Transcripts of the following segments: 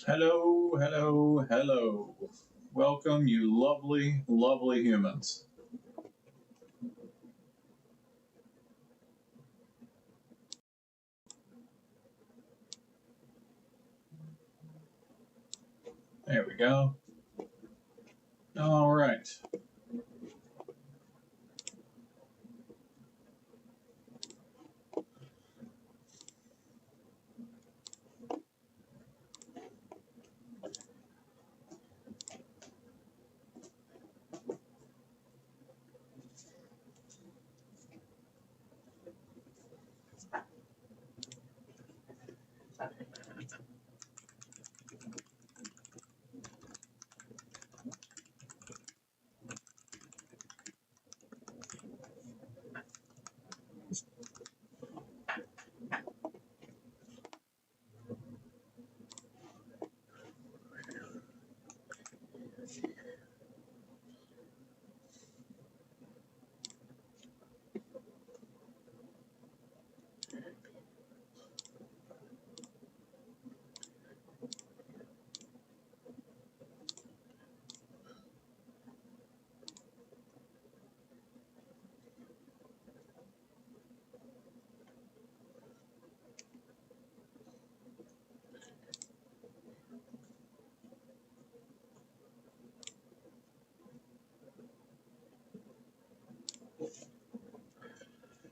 Hello, hello, hello. Welcome, you lovely, lovely humans. There we go. All right.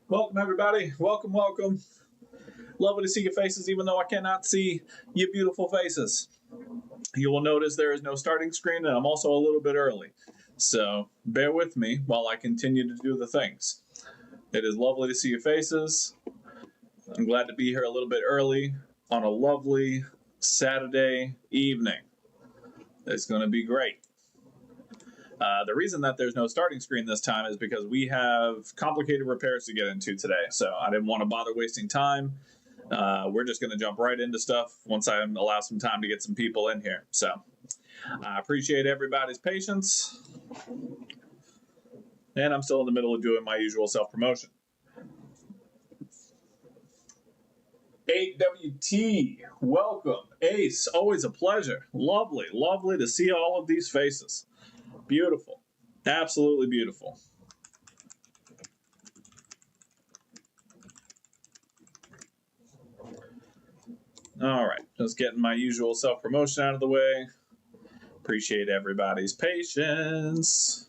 Welcome, everybody. Welcome, welcome. Lovely to see your faces, even though I cannot see your beautiful faces. You will notice there is no starting screen, and I'm also a little bit early. So bear with me while I continue to do the things. It is lovely to see your faces. I'm glad to be here a little bit early on a lovely Saturday evening. It's going to be great. The reason that there's no starting screen this time is because we have complicated repairs to get into today. So I didn't want to bother wasting time. We're just going to jump right into stuff once I allow some time to get some people in here. So I appreciate everybody's patience. And I'm still in the middle of doing my usual self-promotion. 8WT, welcome. Ace, always a pleasure. Lovely, lovely to see all of these faces. Beautiful. Absolutely beautiful. All right, just getting my usual self-promotion out of the way. Appreciate everybody's patience.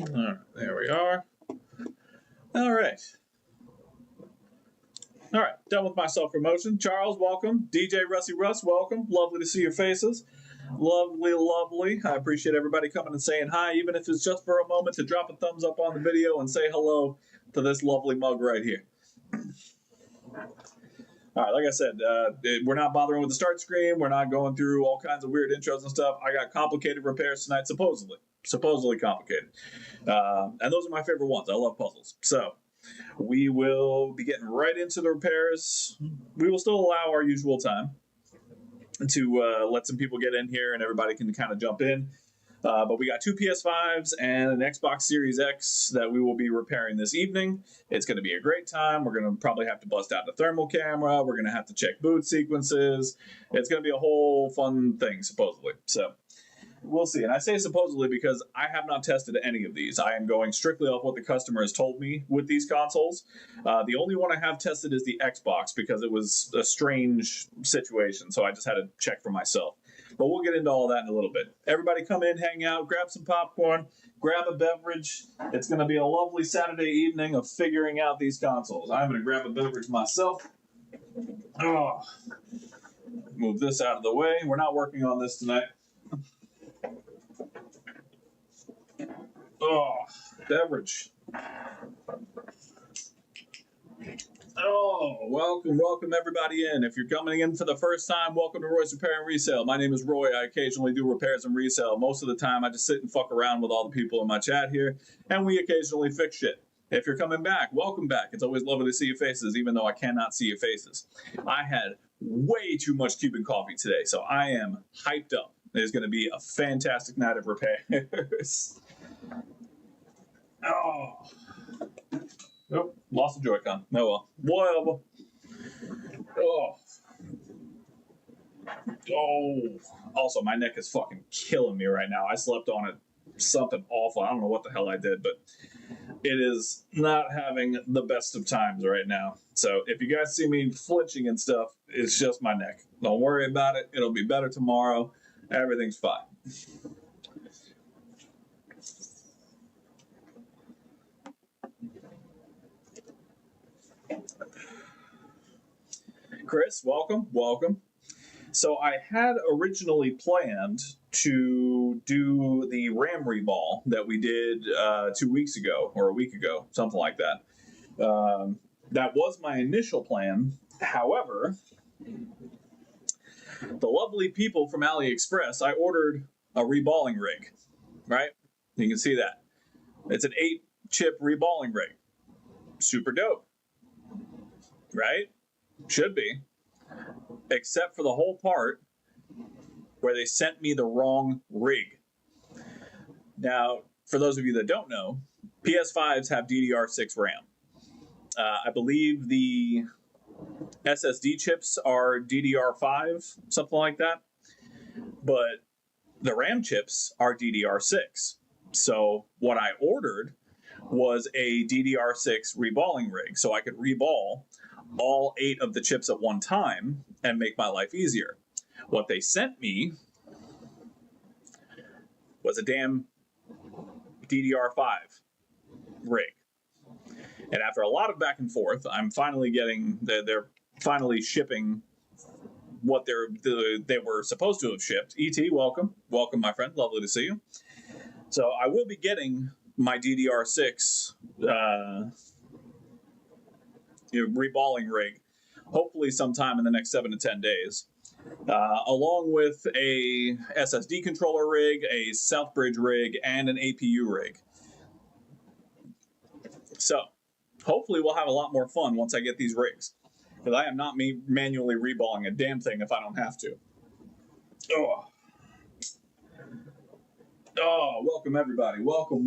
All right, there we are. All right. All right, done with my self-promotion. Charles, welcome. DJ Rusty Russ, welcome. Lovely to see your faces. Lovely, lovely. I appreciate everybody coming and saying hi, even if it's just for a moment to drop a thumbs up on the video and say hello to this lovely mug right here. All right, like I said, we're not bothering with the start screen. We're not going through all kinds of weird intros and stuff. I got complicated repairs tonight, supposedly complicated. And those are my favorite ones. I love puzzles. So we will be getting right into the repairs. We will still allow our usual time to let some people get in here and everybody can kind of jump in. But we got two PS5s and an Xbox Series X that we will be repairing this evening. It's going to be a great time. We're going to probably have to bust out the thermal camera. We're going to have to check boot sequences. It's going to be a whole fun thing, supposedly. So we'll see. And I say supposedly because I have not tested any of these. I am going strictly off what the customer has told me with these consoles. The only one I have tested is the Xbox because it was a strange situation. So I just had to check for myself. But we'll get into all that in a little bit. Everybody come in, hang out, grab some popcorn, grab a beverage. It's going to be a lovely Saturday evening of figuring out these consoles. I'm going to grab a beverage myself. Oh, move this out of the way. We're not working on this tonight. Oh, beverage. Oh, welcome everybody in. If you're coming in for the first time, welcome to Roy's Repair and Resale. My name is Roy. I occasionally do repairs and resale. Most of the time, I just sit and fuck around with all the people in my chat here, and we occasionally fix shit. If you're coming back, welcome back. It's always lovely to see your faces, even though I cannot see your faces. I had way too much Cuban coffee today, so I am hyped up. It's going to be a fantastic night of repairs. Oh. Nope, lost the Joy-Con. Oh well. Oh. Oh. Also, my neck is fucking killing me right now. I slept on it something awful. I don't know what the hell I did, but it is not having the best of times right now. So if you guys see me flinching and stuff, it's just my neck. Don't worry about it. It'll be better tomorrow. Everything's fine. Chris, welcome. So I had originally planned to do the RAM reball that we did 2 weeks ago or a week ago, something like that. That was my initial plan. However, the lovely people from AliExpress, I ordered a reballing rig, right? You can see that. It's an 8-chip reballing rig. Super dope, right? Should be. Except for the whole part where they sent me the wrong rig. Now, for those of you that don't know, PS5s have DDR6 RAM. I believe the SSD chips are DDR5, something like that. But the RAM chips are DDR6. So what I ordered was a DDR6 reballing rig, so I could reball all 8 of the chips at one time and make my life easier. What they sent me was a damn DDR5 rig. And after a lot of back and forth, I'm finally getting, they're finally shipping what they were supposed to have shipped. ET, welcome, my friend, lovely to see you. So I will be getting my DDR6 reballing rig, hopefully sometime in the next 7 to 10 days, along with a SSD controller rig, a Southbridge rig, and an APU rig. So hopefully we'll have a lot more fun once I get these rigs, because I am not manually reballing a damn thing if I don't have to. Oh, welcome everybody. Welcome.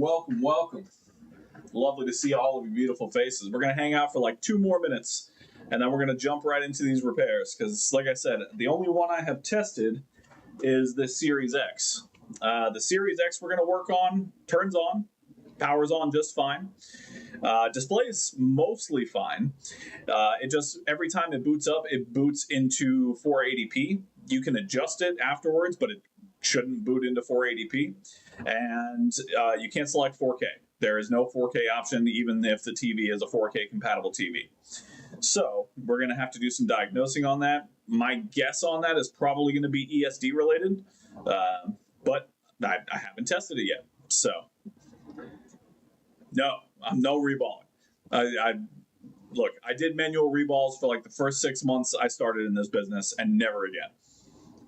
Lovely to see all of your beautiful faces. We're going to hang out for like 2 more minutes, and then we're going to jump right into these repairs, because like I said, the only one I have tested is the Series X. The Series X we're going to work on, turns on, powers on just fine. Display is mostly fine. It just, every time it boots up, it boots into 480p. You can adjust it afterwards, but it shouldn't boot into 480p. And you can't select 4K. There is no 4K option, even if the TV is a 4K compatible TV. So we're going to have to do some diagnosing on that. My guess on that is probably going to be ESD related, but I haven't tested it yet. So no, I'm no reballing. Look, I did manual reballs for like the first 6 months I started in this business, and never again.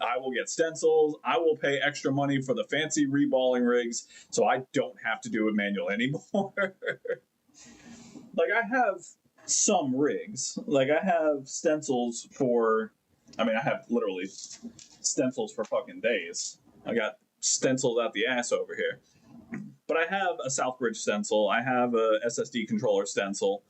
I will get stencils. I will pay extra money for the fancy reballing rigs, so I don't have to do it manual anymore. Like, I have some rigs. Like, I have stencils for, I have literally stencils for fucking days. I got stencils out the ass over here. But I have a Southbridge stencil. I have a SSD controller stencil.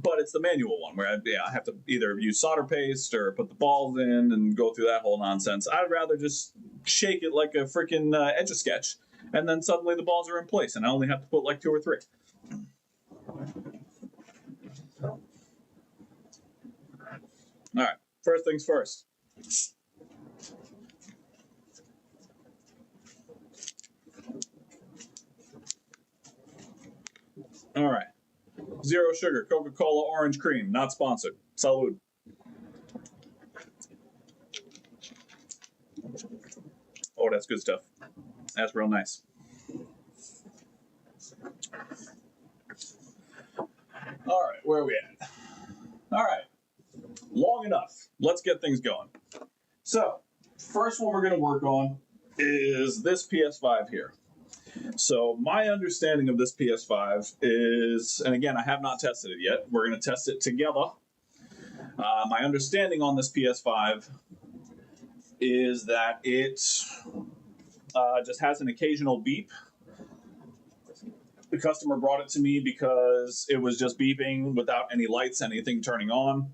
But it's the manual one where I have to either use solder paste or put the balls in and go through that whole nonsense. I'd rather just shake it like a freaking Etch-a-Sketch, and then suddenly the balls are in place, and I only have to put like 2 or 3. All right, first things first. All right. Zero sugar, Coca-Cola orange cream, not sponsored. Salud. Oh, that's good stuff. That's real nice. All right, where are we at? All right, long enough. Let's get things going. So, first one we're going to work on is this PS5 here. So, my understanding of this PS5 is, and again, I have not tested it yet. We're going to test it together. My understanding on this PS5 is that it just has an occasional beep. The customer brought it to me because it was just beeping without any lights, anything turning on.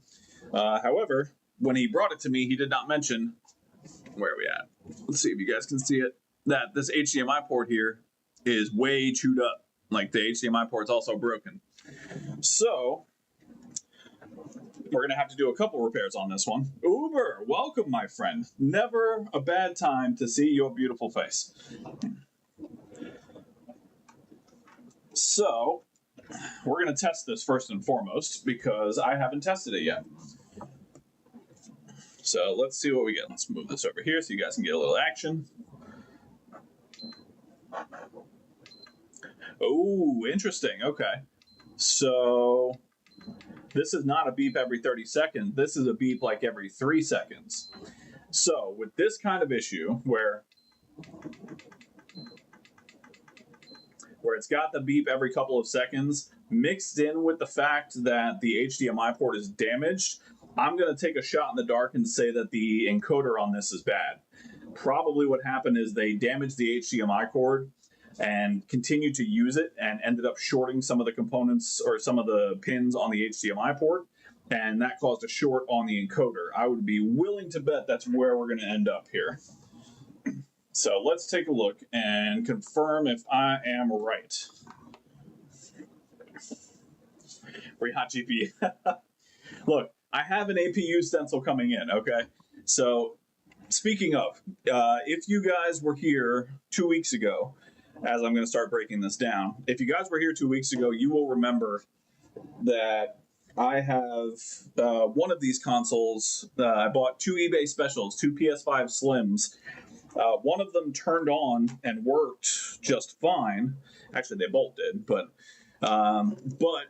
However, when he brought it to me, he did not mention, where are we at? Let's see if you guys can see it, that this HDMI port here is way chewed up. Like the HDMI port's also broken. So, we're going to have to do a couple repairs on this one. Uber, welcome, my friend. Never a bad time to see your beautiful face. So, we're going to test this first and foremost because I haven't tested it yet. So, let's see what we get. Let's move this over here so you guys can get a little action. Oh, interesting. Okay. So, this is not a beep every 30 seconds. This is a beep like every 3 seconds. So, with this kind of issue where it's got the beep every couple of seconds, mixed in with the fact that the HDMI port is damaged, I'm going to take a shot in the dark and say that the encoder on this is bad. Probably what happened is they damaged the HDMI cord and continued to use it and ended up shorting some of the components or some of the pins on the HDMI port, and that caused a short on the encoder. I would be willing to bet that's where we're going to end up here. So let's take a look and confirm if I am right. Hot GPU. Look, I have an APU stencil coming in, okay? So, speaking of, if you guys were here 2 weeks ago, as I'm going to start breaking this down, if you guys were here 2 weeks ago, you will remember that I have one of these consoles. I bought 2 eBay specials, 2 PS5 Slims. One of them turned on and worked just fine. Actually, they both did, but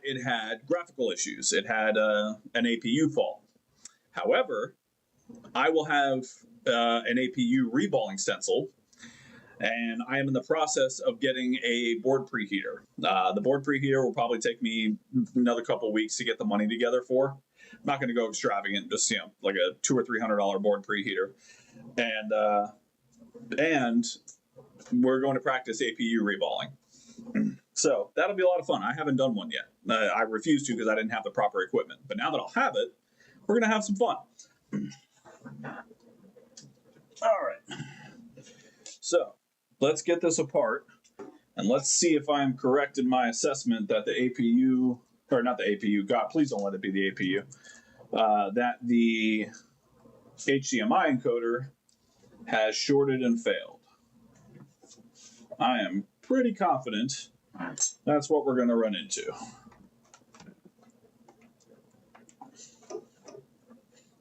it had graphical issues. It had an APU fault. However, I will have an APU reballing stencil, and I am in the process of getting a board preheater. The board preheater will probably take me another couple weeks to get the money together for. I'm not going to go extravagant, just like a $200 or $300 board preheater, and we're going to practice APU reballing. So that'll be a lot of fun. I haven't done one yet. I refused to because I didn't have the proper equipment. But now that I'll have it, we're going to have some fun. All right. So let's get this apart. And let's see if I'm correct in my assessment that the APU, or not the APU, God, please don't let it be the APU, that the HDMI encoder has shorted and failed. I am pretty confident that's what we're going to run into.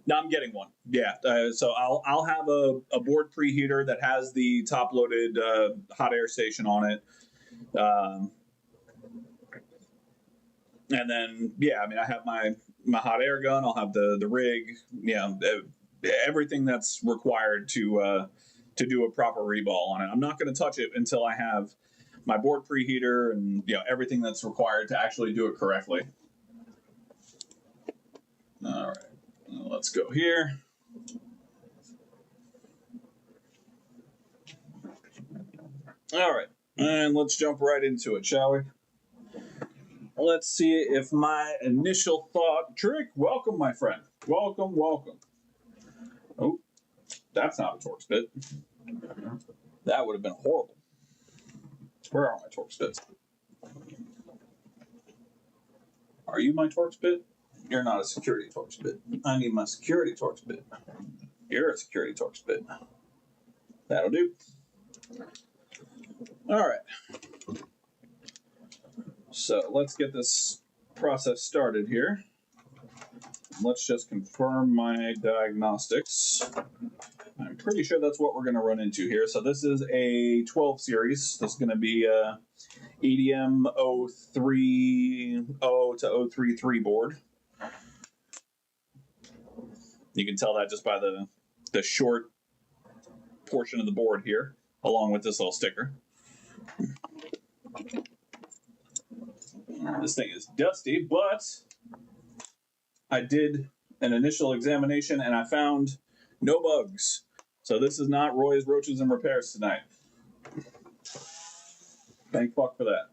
Now I'm getting one. Yeah, so I'll have a board preheater that has the top-loaded hot air station on it. And then, yeah, I mean, I have my hot air gun. I'll have the rig, everything that's required to do a proper reball on it. I'm not going to touch it until I have my board preheater and everything that's required to actually do it correctly. All right, let's go here. All right, and let's jump right into it, shall we? Let's see if my initial thought... Trick, welcome, my friend. Welcome, welcome. Oh, that's not a Torx bit. That would have been horrible. Where are my Torx bits? Are you my Torx bit? You're not a security Torx bit. I need my security Torx bit. You're a security Torx bit. That'll do. All right. So let's get this process started here. Let's just confirm my diagnostics. I'm pretty sure that's what we're going to run into here. So this is a 12 series. This is going to be a EDM 030 to 033 board. You can tell that just by the short portion of the board here, along with this little sticker. This thing is dusty, but I did an initial examination and I found no bugs. So this is not Roy's Roaches and Repairs tonight. Thank fuck for that.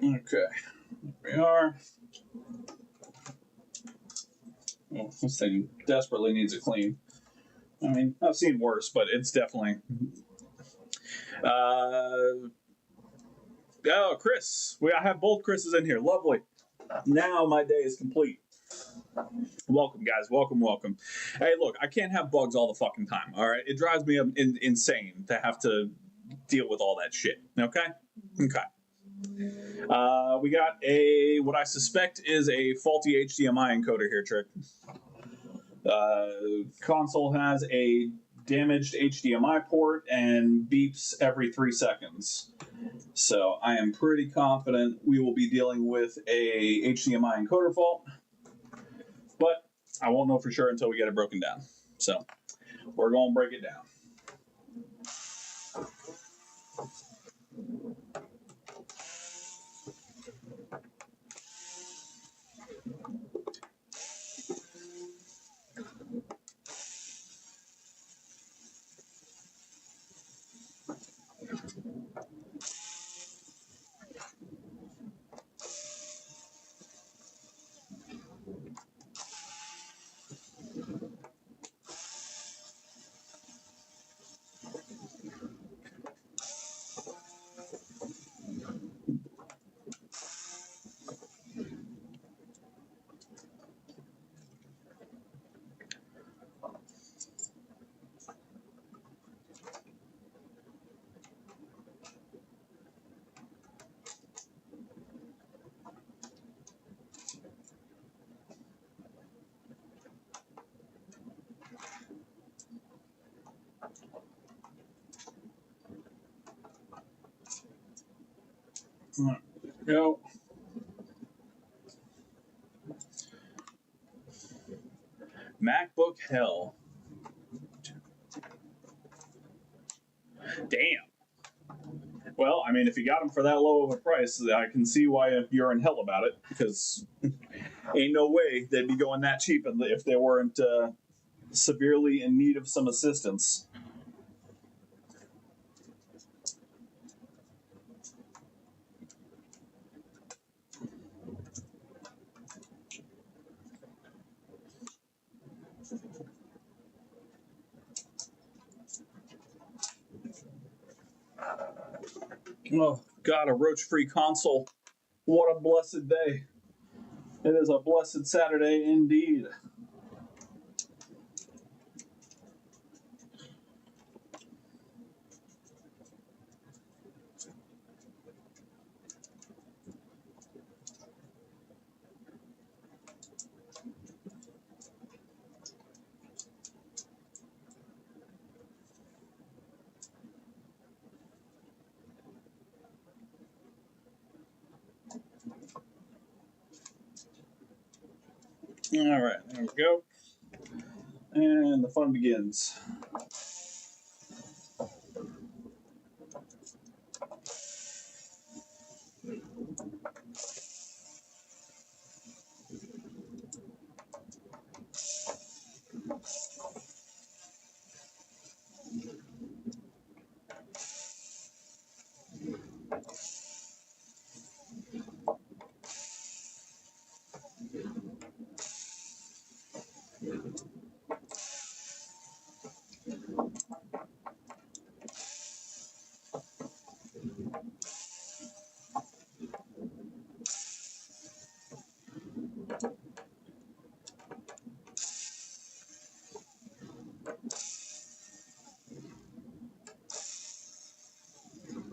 Okay, here we are. Oh, this thing desperately needs a clean. I mean, I've seen worse, but it's definitely. Oh, Chris. I have both Chris's in here. Lovely. Now my day is complete. Welcome, guys. Welcome. Hey, look, I can't have bugs all the fucking time. All right, it drives me insane to have to deal with all that shit. Okay. We got what I suspect is a faulty HDMI encoder here, Trick. Console has a damaged HDMI port and beeps every 3 seconds. So I am pretty confident we will be dealing with a HDMI encoder fault, but I won't know for sure until we get it broken down. So we're going to break it down. There we go. MacBook hell. Damn. Well, I mean, if you got them for that low of a price, I can see why you're in hell about it, because ain't no way they'd be going that cheap if they weren't severely in need of some assistance. Oh, God, a roach-free console. What a blessed day. It is a blessed Saturday indeed. All right, there we go. And the fun begins.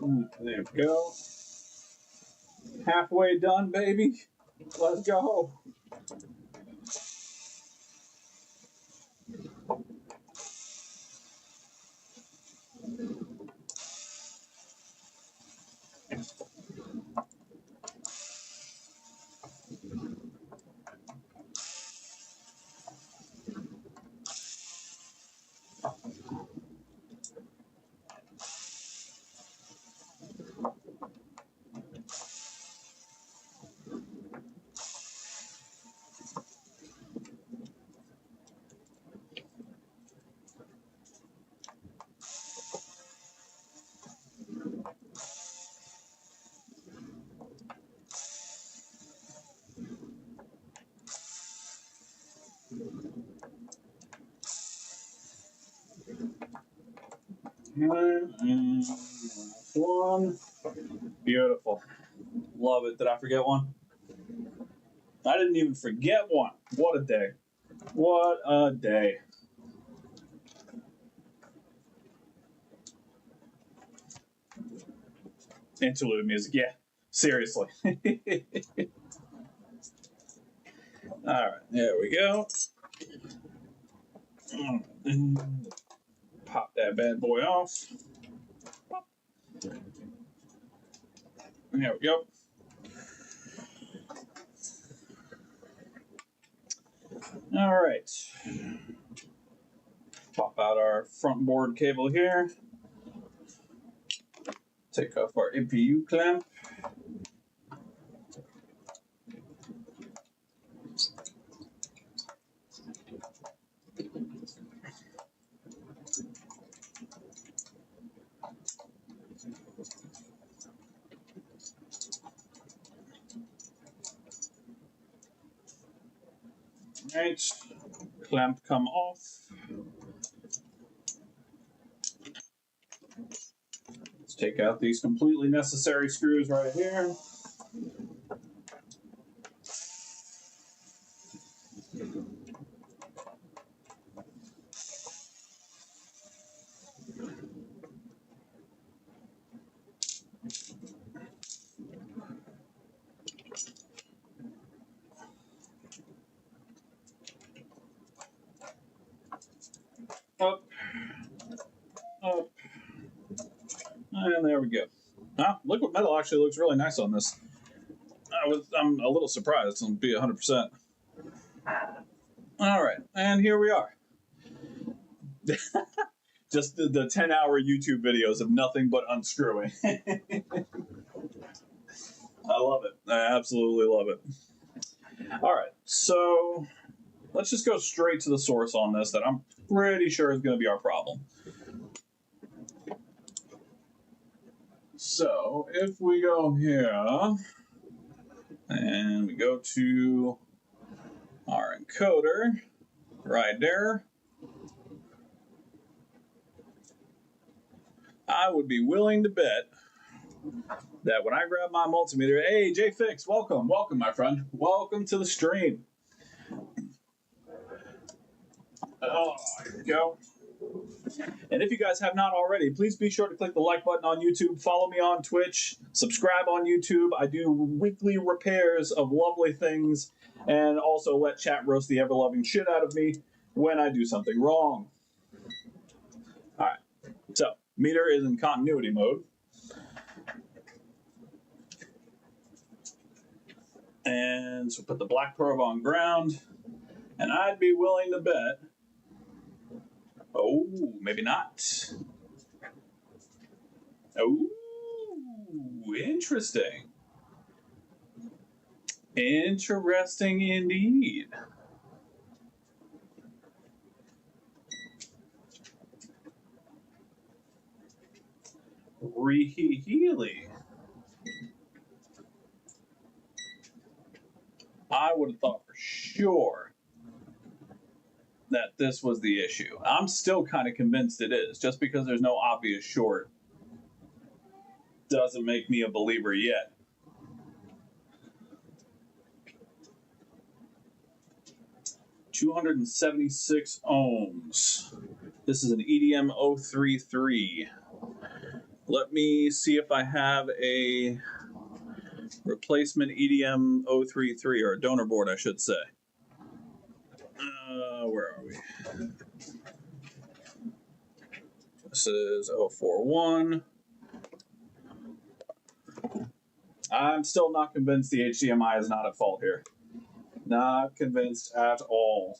There we go. Halfway done, baby. Let's go. And last one. Beautiful. Love it. Did I forget one? I didn't even forget one. What a day. What a day. Interlude music. Yeah. Seriously. All right. There we go. Pop that bad boy off. There we go. All right. Pop out our front board cable here. Take off our APU clamp. Right. Clamp come off. Let's take out these completely necessary screws right here. Up, up, and there we go. Liquid metal actually looks really nice on this. I'm a little surprised, I'll be 100%. All right, and here we are. Just the 10-hour YouTube videos of nothing but unscrewing. I love it. I absolutely love it. All right, so let's just go straight to the source on this that I'm pretty sure is going to be our problem. So if we go here and we go to our encoder right there, I would be willing to bet that when I grab my multimeter, hey, JFix, welcome, my friend. Welcome to the stream. Oh, here we go. And if you guys have not already, please be sure to click the like button on YouTube, follow me on Twitch, subscribe on YouTube. I do weekly repairs of lovely things, and also let chat roast the ever-loving shit out of me when I do something wrong. All right, so meter is in continuity mode. And so put the black probe on ground, and I'd be willing to bet, oh, maybe not. Oh, interesting. Interesting indeed. Really? I would have thought for sure that this was the issue. I'm still kind of convinced it is. Just because there's no obvious short doesn't make me a believer yet. (276 ohms). This is an EDM 033. Let me see if I have a replacement EDM 033, or a donor board, I should say. Where are we? This is 041. I'm still not convinced the HDMI is not at fault here. Not convinced at all.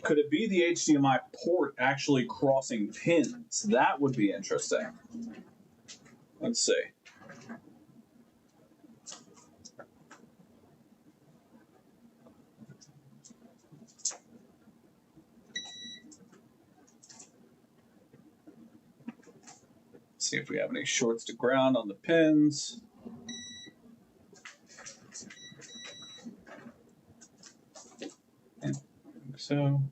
Could it be the HDMI port actually crossing pins? That would be interesting. Let's see. See if we have any shorts to ground on the pins. I think so.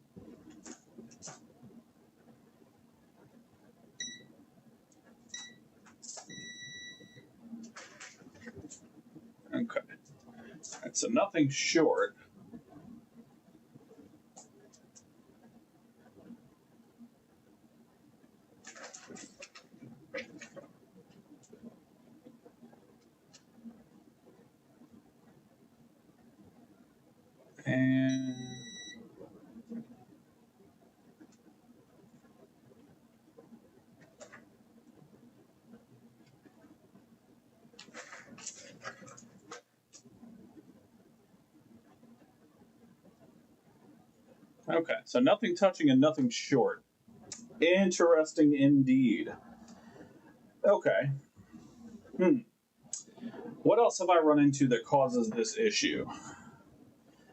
Okay. Right, so nothing short. And okay, so nothing touching and nothing short. Interesting indeed. Okay. What else have I run into that causes this issue?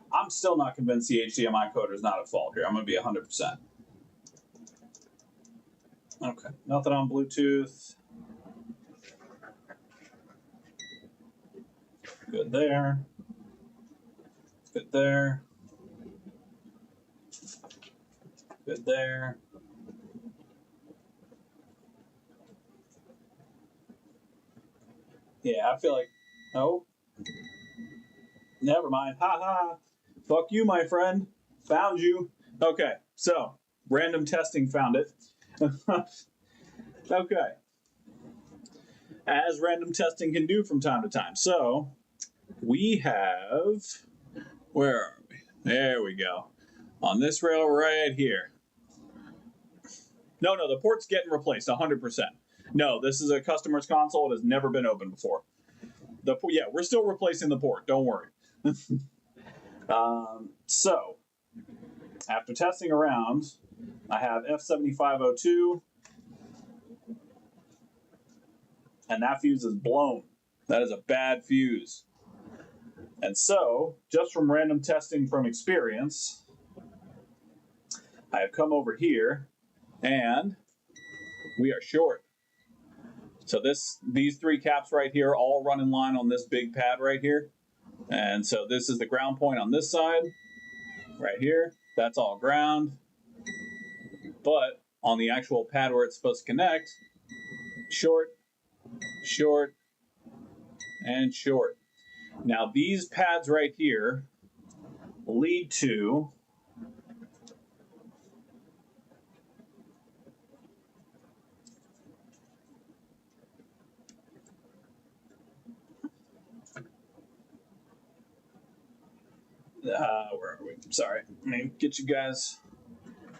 I'm still not convinced the HDMI coder is not at fault here. I'm going to be 100%. Okay, nothing on Bluetooth. Good there. Good there. Good there. Yeah, I feel like, oh, never mind. Ha ha. Fuck you, my friend. Found you. Okay, so random testing found it. Okay. As random testing can do from time to time. So we have, where are we? There we go. On this rail right here. No, the port's getting replaced 100%. No, this is a customer's console. It has never been opened before. Yeah, we're still replacing the port. Don't worry. So, after testing around, I have F7502, and that fuse is blown. That is a bad fuse. And so, just from random testing from experience, I have come over here, and we are short. So these three caps right here all run in line on this big pad right here. And so this is the ground point on this side, right here. That's all ground. But on the actual pad where it's supposed to connect, short, short, and short. Now these pads right here lead to where are we? Sorry, let me get you guys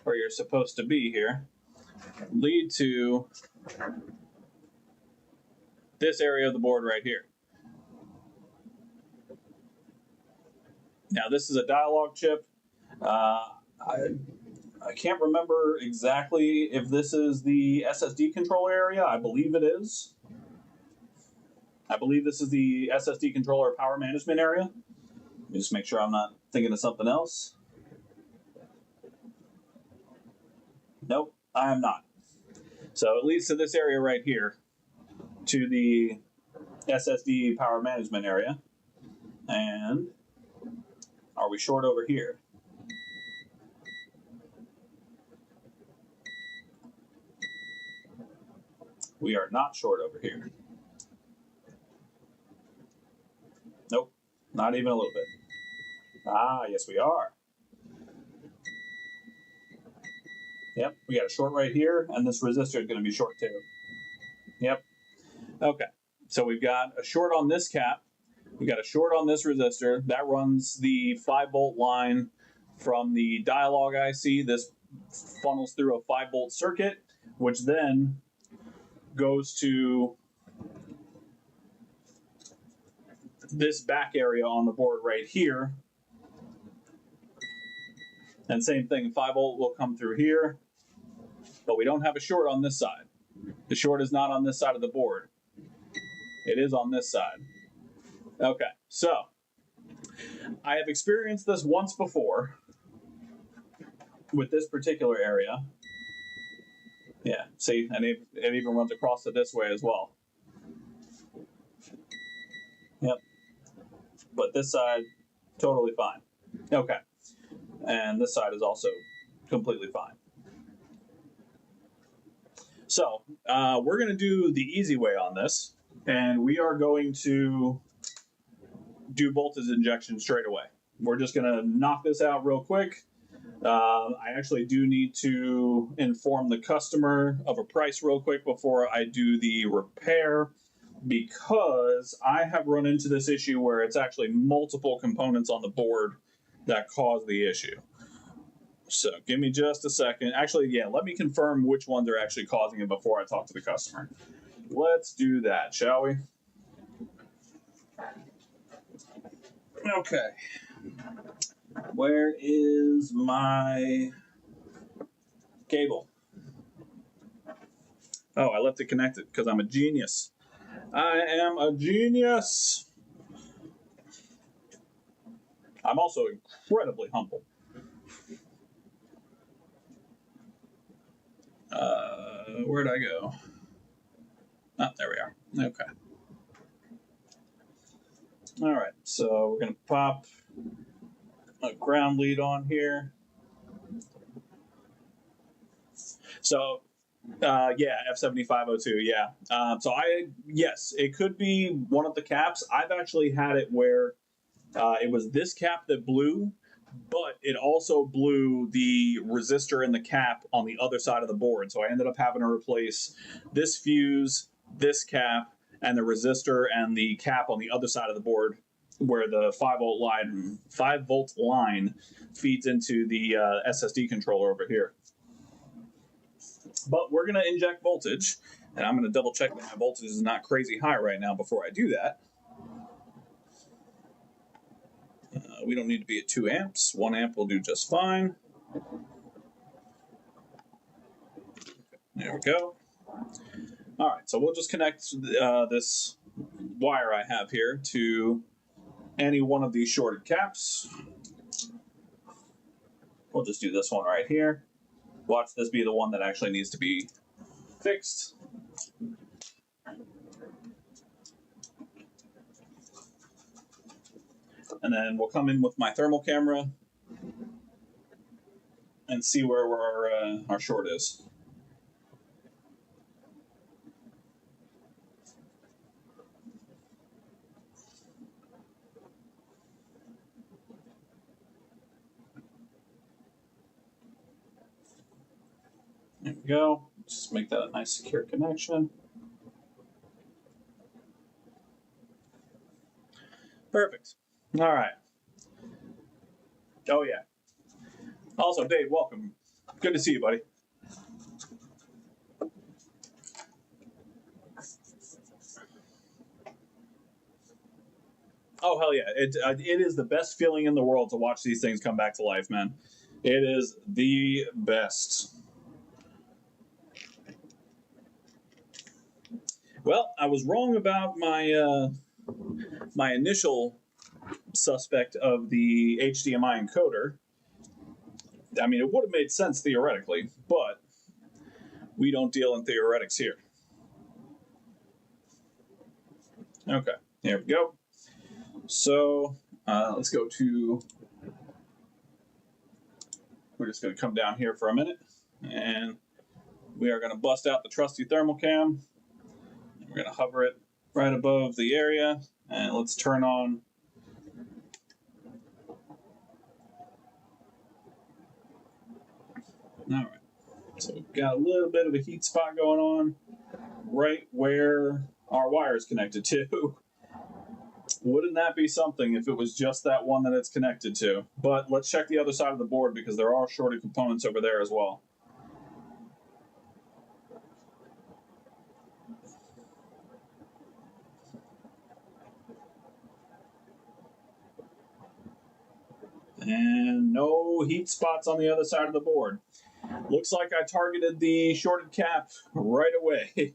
where you're supposed to be here. Lead to this area of the board right here. Now this is a dialogue chip. I can't remember exactly if this is the SSD controller area. I believe it is. I believe this is the SSD controller power management area. Let me just make sure I'm not thinking of something else. Nope, I am not. So it leads to this area right here, to the SSD power management area. And are we short over here? We are not short over here. Nope, not even a little bit. Ah, yes we are. Yep, we got a short right here, and this resistor is going to be short too. Yep. Okay, so we've got a short on this cap. We got a short on this resistor. That runs the 5-volt line from the dialog IC. This funnels through a 5-volt circuit, which then goes to this back area on the board right here. And same thing, 5-volt will come through here, but we don't have a short on this side. The short is not on this side of the board. It is on this side. Okay, so I have experienced this once before with this particular area. Yeah, see, and it even runs across to this way as well. Yep. But this side, totally fine. Okay. And this side is also completely fine. So, we're going to do the easy way on this, and we are going to do voltage injection straight away. We're just going to knock this out real quick. I actually do need to inform the customer of a price real quick before I do the repair, because I have run into this issue where it's actually multiple components on the board that cause the issue. So give me just a second. Actually, yeah, let me confirm which ones are actually causing it before I talk to the customer. Let's do that, shall we? Okay. Where is my cable? Oh, I left it connected because I'm a genius. I am a genius. I'm also incredibly humble. Where'd I go? Oh, there we are. Okay. All right, so we're going to pop a ground lead on here. So, yeah, F7502, yeah. So yes, it could be one of the caps. I've actually had it where it was this cap that blew, but it also blew the resistor in the cap on the other side of the board. So I ended up having to replace this fuse, this cap, and the resistor and the cap on the other side of the board, where the 5-volt line feeds into the SSD controller over here. But we're going to inject voltage, and I'm going to double check that my voltage is not crazy high right now before I do that. We don't need to be at 2 amps. 1 amp will do just fine. There we go. All right, so we'll just connect this wire I have here to any one of these shorted caps. We'll just do this one right here. Watch this be the one that actually needs to be fixed. And then we'll come in with my thermal camera and see where our short is. There we go. Just make that a nice secure connection. Perfect. All right. Oh, yeah. Also, Dave, welcome. Good to see you, buddy. Oh, hell yeah. It is the best feeling in the world to watch these things come back to life, man. It is the best. Well, I was wrong about my my initial suspect of the HDMI encoder. I mean, it would have made sense theoretically, but we don't deal in theoretics here. Okay, here we go. So let's go to, we're just going to come down here for a minute, and we are going to bust out the trusty thermal cam. We're going to hover it right above the area, and let's turn on all right. So we've got a little bit of a heat spot going on right where our wire is connected to. Wouldn't that be something if it was just that one that it's connected to? But let's check the other side of the board because there are shorted components over there as well. And no heat spots on the other side of the board. Looks like I targeted the shorted cap right away.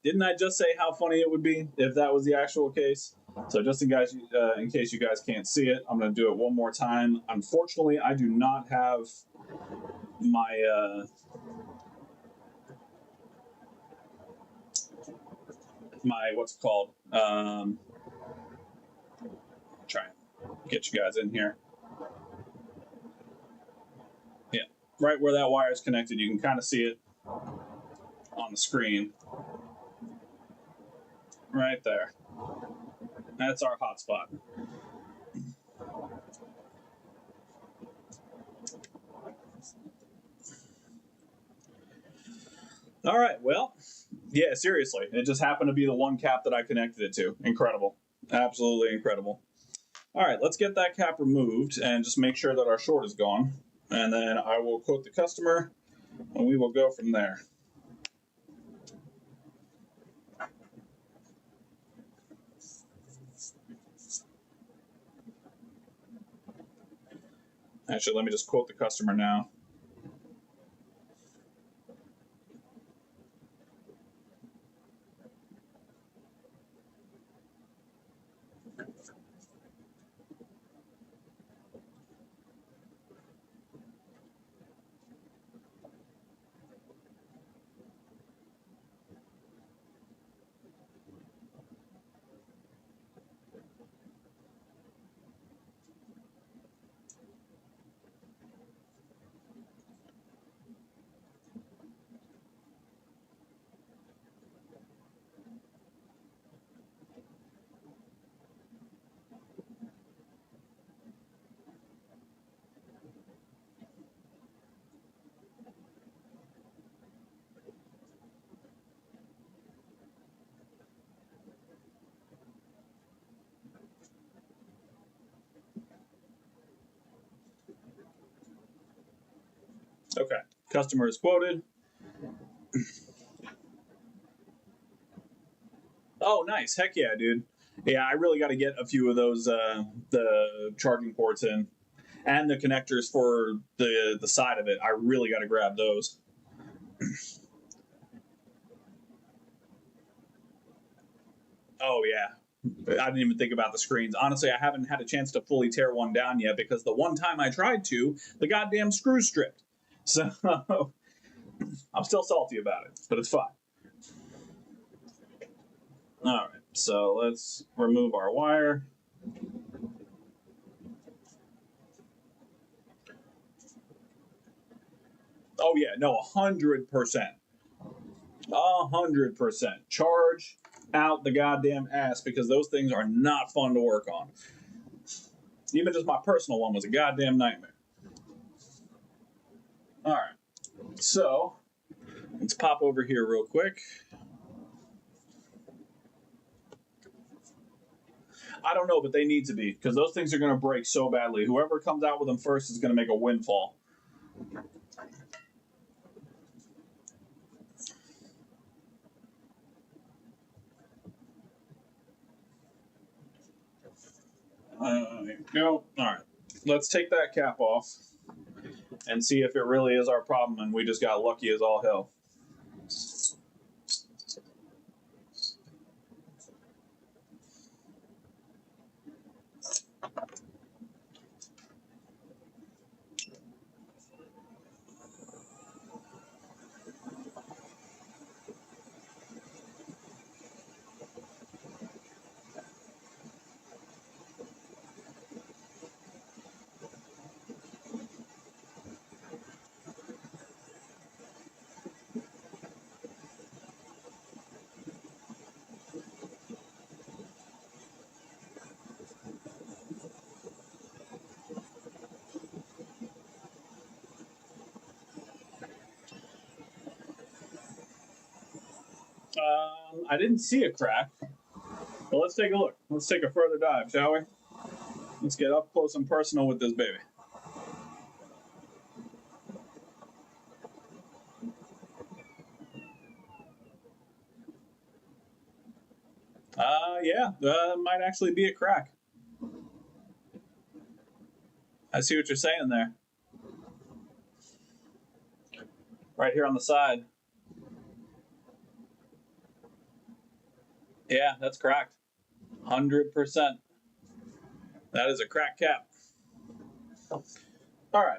Didn't I just say how funny it would be if that was the actual case? So just in case you guys can't see it, I'm going to do it one more time. Unfortunately, I do not have my my what's it called? Try and get you guys in here. Yeah, right where that wire is connected, you can kind of see it on the screen. Right there. That's our hotspot. All right, well, yeah, seriously. It just happened to be the one cap that I connected it to. Incredible. Absolutely incredible. All right, let's get that cap removed and just make sure that our short is gone. And then I will quote the customer and we will go from there. Actually, let me just quote the customer now. Okay, customer is quoted. Oh, nice. Heck yeah, dude. Yeah, I really got to get a few of those the charging ports in, and the connectors for the side of it. I really got to grab those. Oh yeah. I didn't even think about the screens. Honestly, I haven't had a chance to fully tear one down yet because the one time I tried to, the goddamn screw stripped. So I'm still salty about it, but it's fine. All right, so let's remove our wire. Oh yeah, no, 100%. 100%. Charge out the goddamn ass because those things are not fun to work on. Even just my personal one was a goddamn nightmare. All right, so let's pop over here real quick. I don't know, but they need to be because those things are going to break so badly. Whoever comes out with them first is going to make a windfall. There we go. All right, let's take that cap off and see if it really is our problem and we just got lucky as all hell. I didn't see a crack. But let's take a look. Let's take a further dive, shall we? Let's get up close and personal with this baby. Yeah, might actually be a crack. I see what you're saying there. Right here on the side. Yeah, that's cracked. 100%. That is a cracked cap. All right.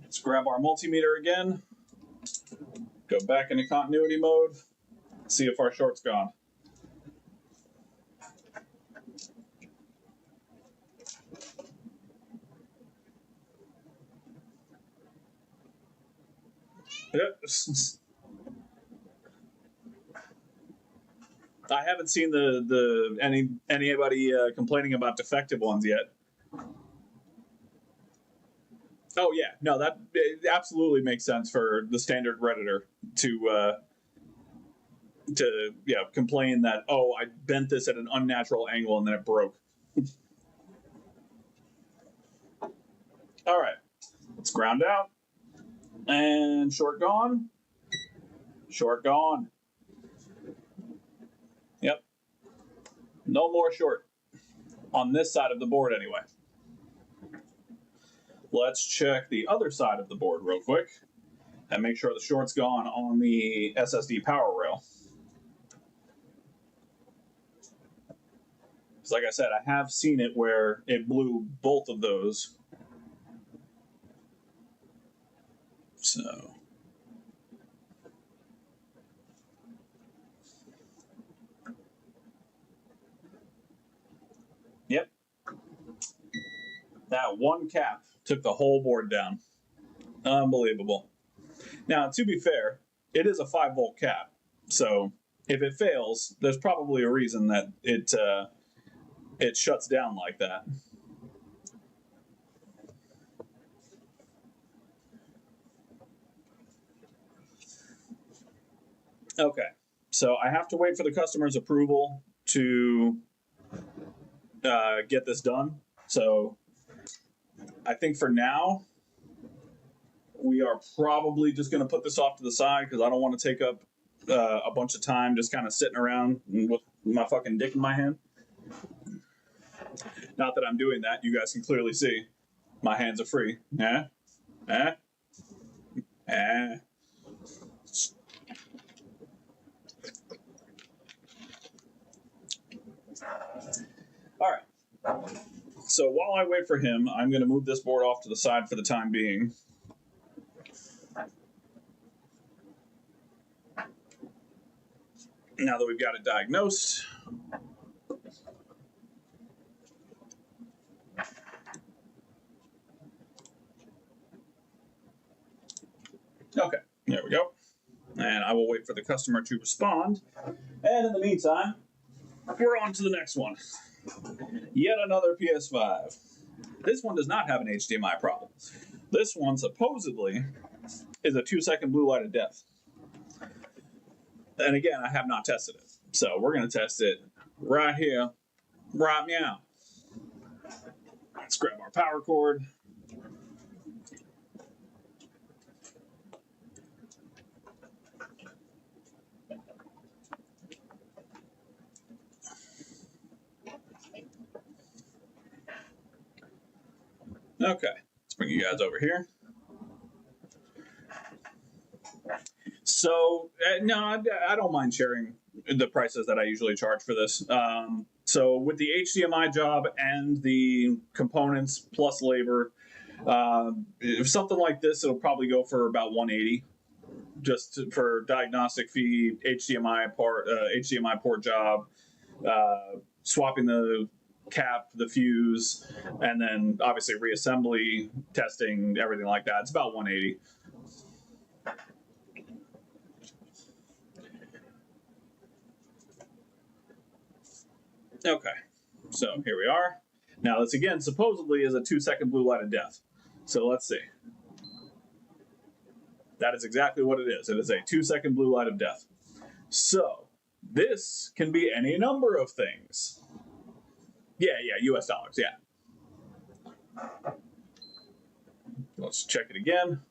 Let's grab our multimeter again. Go back into continuity mode. See if our short's gone. I haven't seen anybody complaining about defective ones yet. Oh yeah, no, that absolutely makes sense for the standard redditor to complain that, oh, I bent this at an unnatural angle and then it broke. All right, let's ground out and short gone. Short gone. Yep. No more short on this side of the board anyway. Let's check the other side of the board real quick and make sure the short's gone on the SSD power rail. Because like I said, I have seen it where it blew both of those. So yep. That one cap took the whole board down. Unbelievable. Now, to be fair, it is a 5-volt cap. So if it fails, there's probably a reason that it shuts down like that. Okay, so I have to wait for the customer's approval to get this done. So I think for now, we are probably just going to put this off to the side because I don't want to take up a bunch of time just kind of sitting around with my fucking dick in my hand. Not that I'm doing that. You guys can clearly see my hands are free. Eh? Eh? Eh? All right. So while I wait for him, I'm going to move this board off to the side for the time being. Now that we've got it diagnosed, okay, there we go. And I will wait for the customer to respond. And in the meantime, we're on to the next one. Yet another PS5. This one does not have an HDMI problem. This one supposedly is a 2-second blue light of death. And again, I have not tested it. So we're going to test it right here, right now. Let's grab our power cord. Okay, let's bring you guys over here. So, no, I don't mind sharing the prices that I usually charge for this. So with the HDMI job and the components plus labor, if something like this, it'll probably go for about $180 just for diagnostic fee, HDMI port job, swapping the cap, the fuse, and then obviously reassembly, testing, everything like that. It's about $180. Okay, so here we are. Now this again supposedly is a 2-second blue light of death. So let's see. That is exactly what it is. It is a 2-second blue light of death. So, this can be any number of things. Yeah, US dollars, yeah. Let's check it again.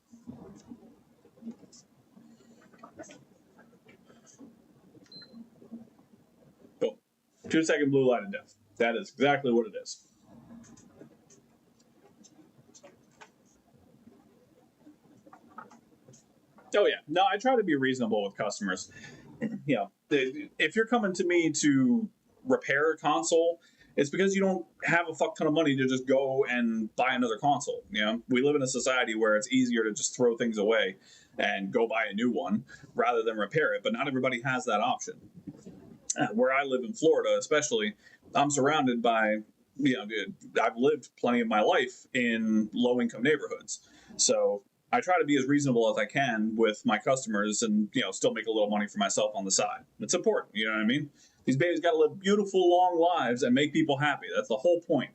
Boom. 2-second blue light of death. That is exactly what it is. Oh yeah, no, I try to be reasonable with customers. You know, if you're coming to me to repair a console, it's because you don't have a fuck ton of money to just go and buy another console. You know, we live in a society where it's easier to just throw things away and go buy a new one rather than repair it. But not everybody has that option. Where I live in Florida, especially, I'm surrounded by, I've lived plenty of my life in low income neighborhoods. So I try to be as reasonable as I can with my customers and, still make a little money for myself on the side. It's important. You know what I mean? These babies got to live beautiful, long lives and make people happy. That's the whole point.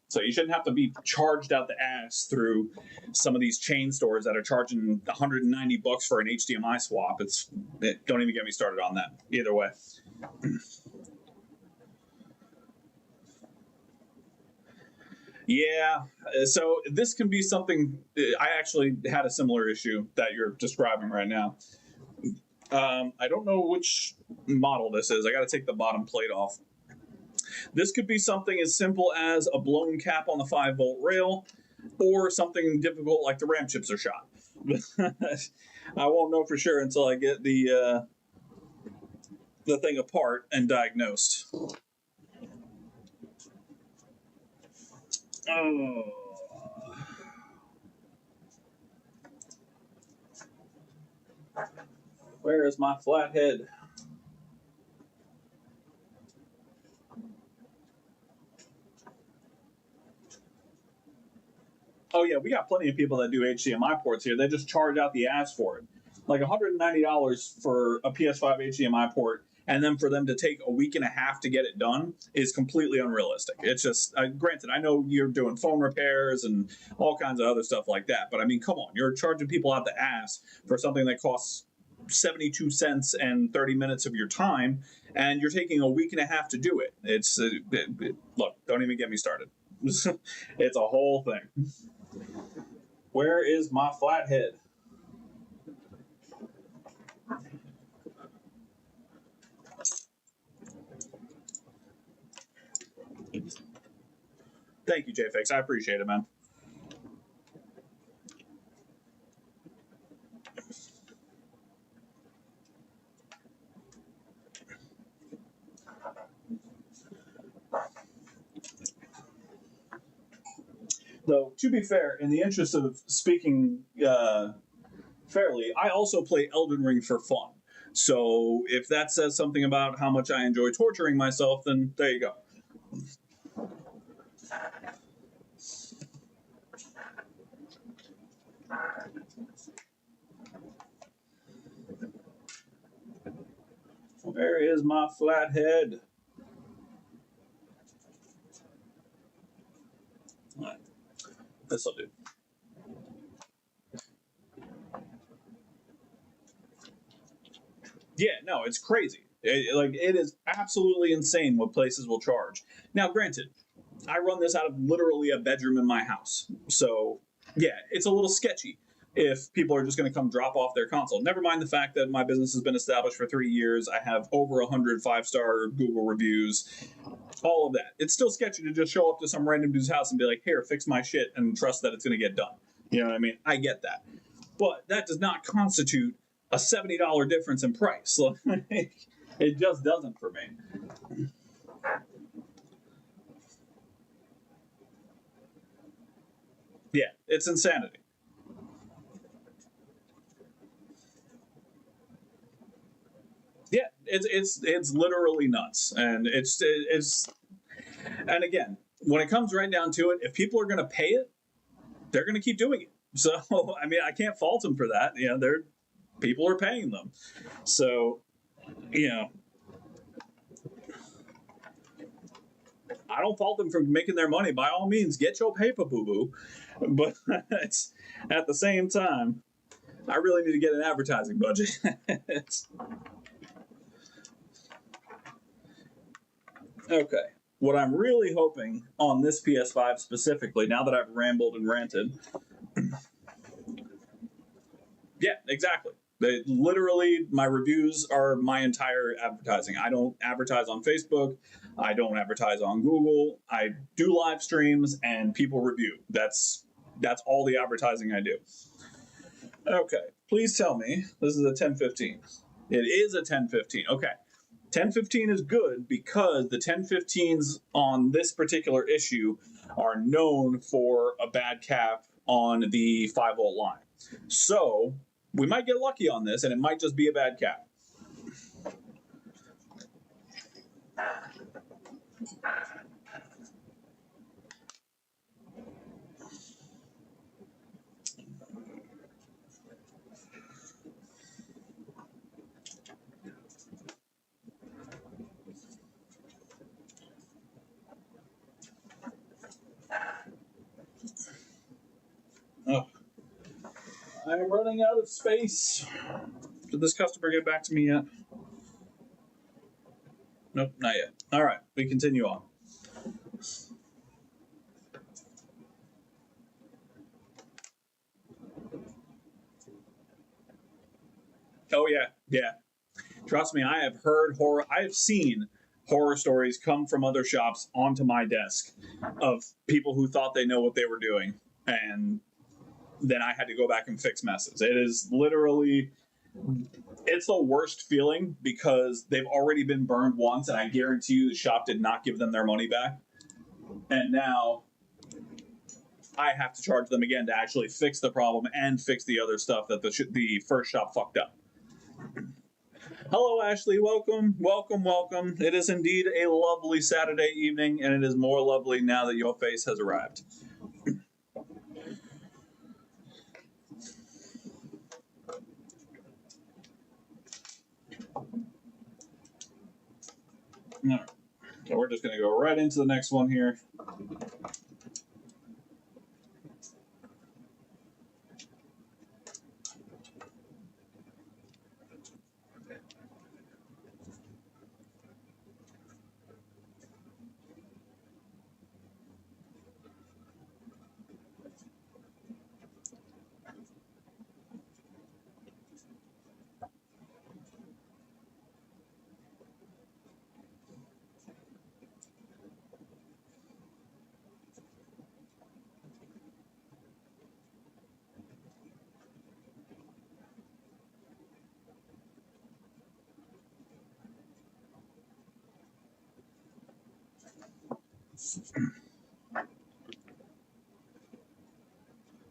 So you shouldn't have to be charged out the ass through some of these chain stores that are charging $190 for an HDMI swap. Don't even get me started on that. Either way. Yeah, so this can be something. I actually had a similar issue that you're describing right now. I don't know which model this is. I got to take the bottom plate off. This could be something as simple as a blown cap on the 5-volt rail, or something difficult like the RAM chips are shot. I won't know for sure until I get the thing apart and diagnosed. Oh. Where is my flathead? Oh yeah, we got plenty of people that do HDMI ports here. They just charge out the ass for it. Like $190 for a PS5 HDMI port, and then for them to take a week and a half to get it done is completely unrealistic. It's just, granted, I know you're doing phone repairs and all kinds of other stuff like that, but I mean, come on, you're charging people out the ass for something that costs 72 cents and 30 minutes of your time, and you're taking a week and a half to do it. Look, don't even get me started. It's a whole thing. Where is my flathead? Thank you, JFix. I appreciate it, man. Though, to be fair, in the interest of speaking fairly, I also play Elden Ring for fun. So if that says something about how much I enjoy torturing myself, then there you go. Where is my flathead? Right. This'll do. Yeah, no, it's crazy. It is absolutely insane what places will charge. Now, granted, I run this out of literally a bedroom in my house, so yeah, it's a little sketchy if people are just going to come drop off their console. Never mind the fact that my business has been established for 3 years. I have over 100 5-star Google reviews, all of that. It's still sketchy to just show up to some random dude's house and be like, here, fix my shit, and trust that it's going to get done. You know what I mean? I get that. But that does not constitute a $70 difference in price. It just doesn't for me. Yeah, it's insanity. Yeah, it's literally nuts, and it's and again, when it comes right down to it, if people are going to pay it, they're going to keep doing it. So I mean, I can't fault them for that. They're people are paying them, so you know. I don't fault them for making their money. By all means, get your paper, boo boo. But it's at the same time, I really need to get an advertising budget. Okay. What I'm really hoping on this PS5 specifically, now that I've rambled and ranted, yeah, exactly. Literally, my reviews are my entire advertising. I don't advertise on Facebook. I don't advertise on Google. I do live streams and people review. That's all the advertising I do. Okay, please tell me this is a 1015. It is a 1015. Okay. 1015 is good because the 1015s on this particular issue are known for a bad cap on the 5-volt line. So we might get lucky on this and it might just be a bad cap. Oh, I am running out of space. Did this customer get back to me yet? Nope, not yet. All right, we continue on. Oh yeah, yeah. Trust me, I have heard horror. I have seen horror stories come from other shops onto my desk of people who thought they know what they were doing, and then I had to go back and fix messes. It is literally, it's the worst feeling because they've already been burned once, and I guarantee you the shop did not give them their money back, and now I have to charge them again to actually fix the problem and fix the other stuff that the first shop fucked up. Hello, Ashley. Welcome, welcome, welcome. It is indeed a lovely Saturday evening, and it is more lovely now that your face has arrived. All right. So we're just going to go right into the next one here.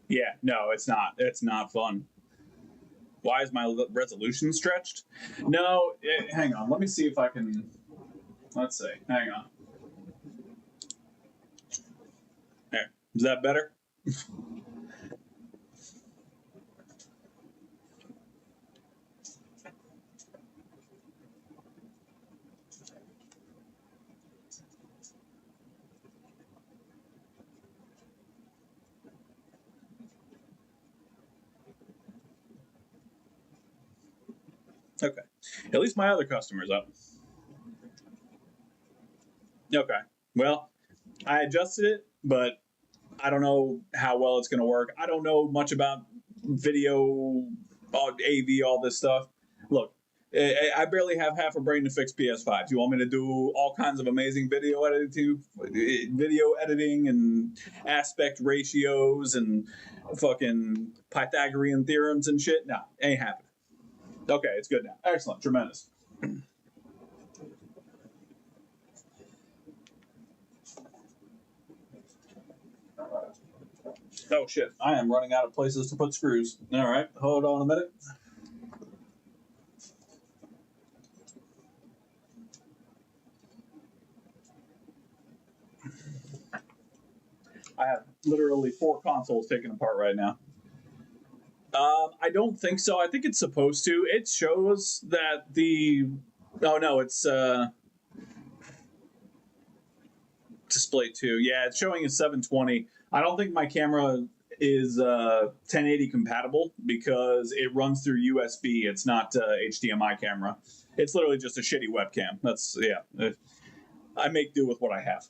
Yeah, no, it's not. It's not fun. Why is my resolution stretched? No, hang on. Let me see if I can. Let's see. Hang on. There. Is that better? Okay. At least my other customer's up. Okay. Well, I adjusted it, but I don't know how well it's going to work. I don't know much about video, AV, all this stuff. Look, I barely have half a brain to fix PS5. You want me to do all kinds of amazing video editing and aspect ratios and fucking Pythagorean theorems and shit? No, ain't happening. Okay, it's good now. Excellent, tremendous. Oh shit, I am running out of places to put screws. All right, hold on a minute. I have literally 4 consoles taken apart right now. I don't think so. I think it's supposed to. It shows that the. Oh no, it's display 2. Yeah, it's showing a 720. I don't think my camera is 1080 compatible because it runs through USB. It's not HDMI camera. It's literally just a shitty webcam. That's, yeah. I make do with what I have.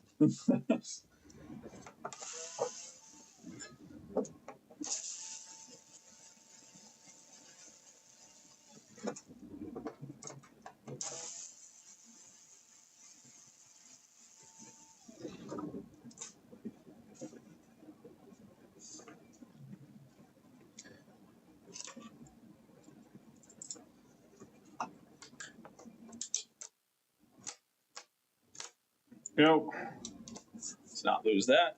Nope. Let's not lose that.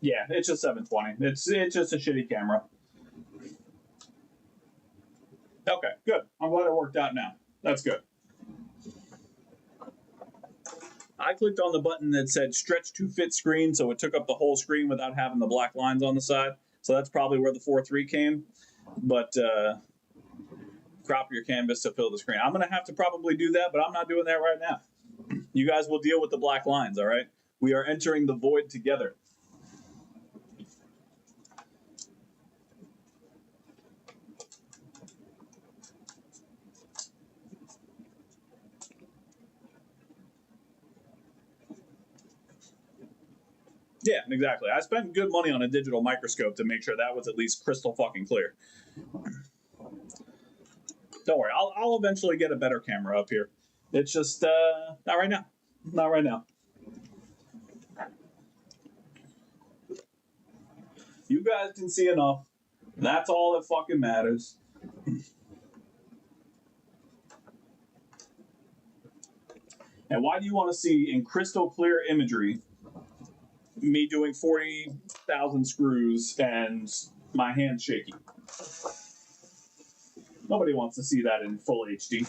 Yeah, it's just 720. It's just a shitty camera. Okay, good. I'm glad it worked out now. That's good. I clicked on the button that said stretch to fit screen, so it took up the whole screen without having the black lines on the side. So that's probably where the 4.3 came. But crop your canvas to fill the screen. I'm going to have to probably do that, but I'm not doing that right now. You guys will deal with the black lines, all right? We are entering the void together. Yeah, exactly. I spent good money on a digital microscope to make sure that was at least crystal fucking clear. Don't worry, I'll eventually get a better camera up here. It's just not right now. Not right now. You guys can see enough. That's all that fucking matters. And why do you want to see in crystal clear imagery me doing 40,000 screws and my hands shaky? Nobody wants to see that in full HD.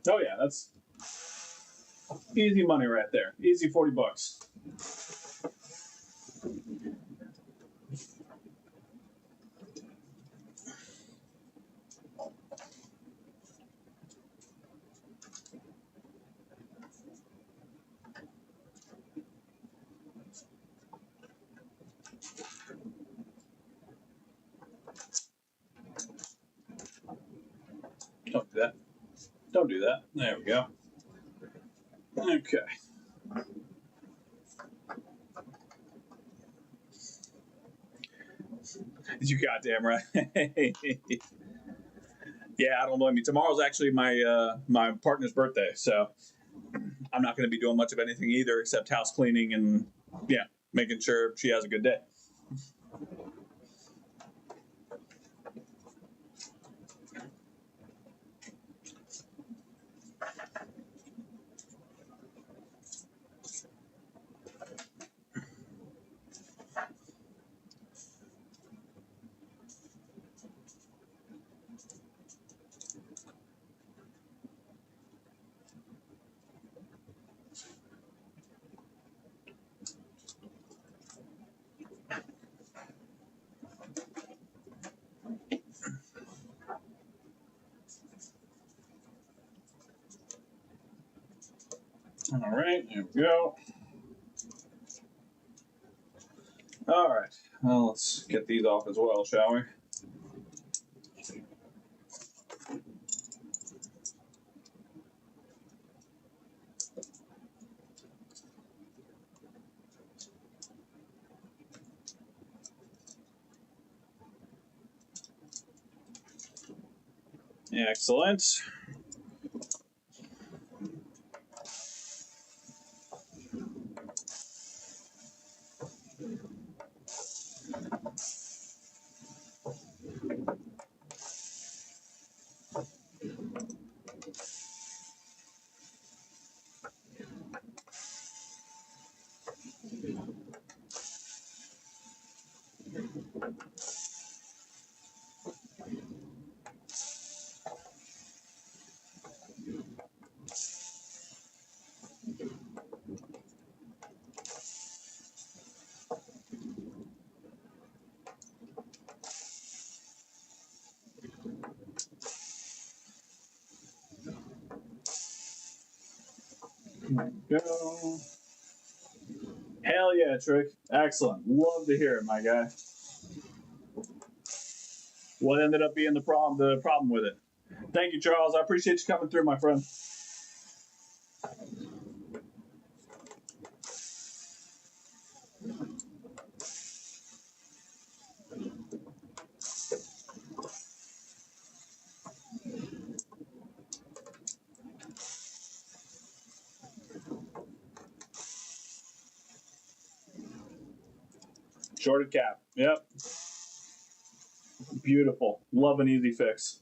Oh yeah, that's easy money right there. Easy 40 bucks. Don't do that. Don't do that. There we go. Okay. You goddamn right. Yeah, I don't blame you. Tomorrow's actually my partner's birthday, so I'm not going to be doing much of anything either except house cleaning and yeah, making sure she has a good day. All right, there we go. All right, well, let's get these off as well, shall we? Excellent. Go. Hell yeah, Trick. Excellent. Love to hear it, my guy. What ended up being the problem? The problem with it. Thank you, Charles. I appreciate you coming through, my friend. Shorted cap. Yep. Beautiful. Love an easy fix.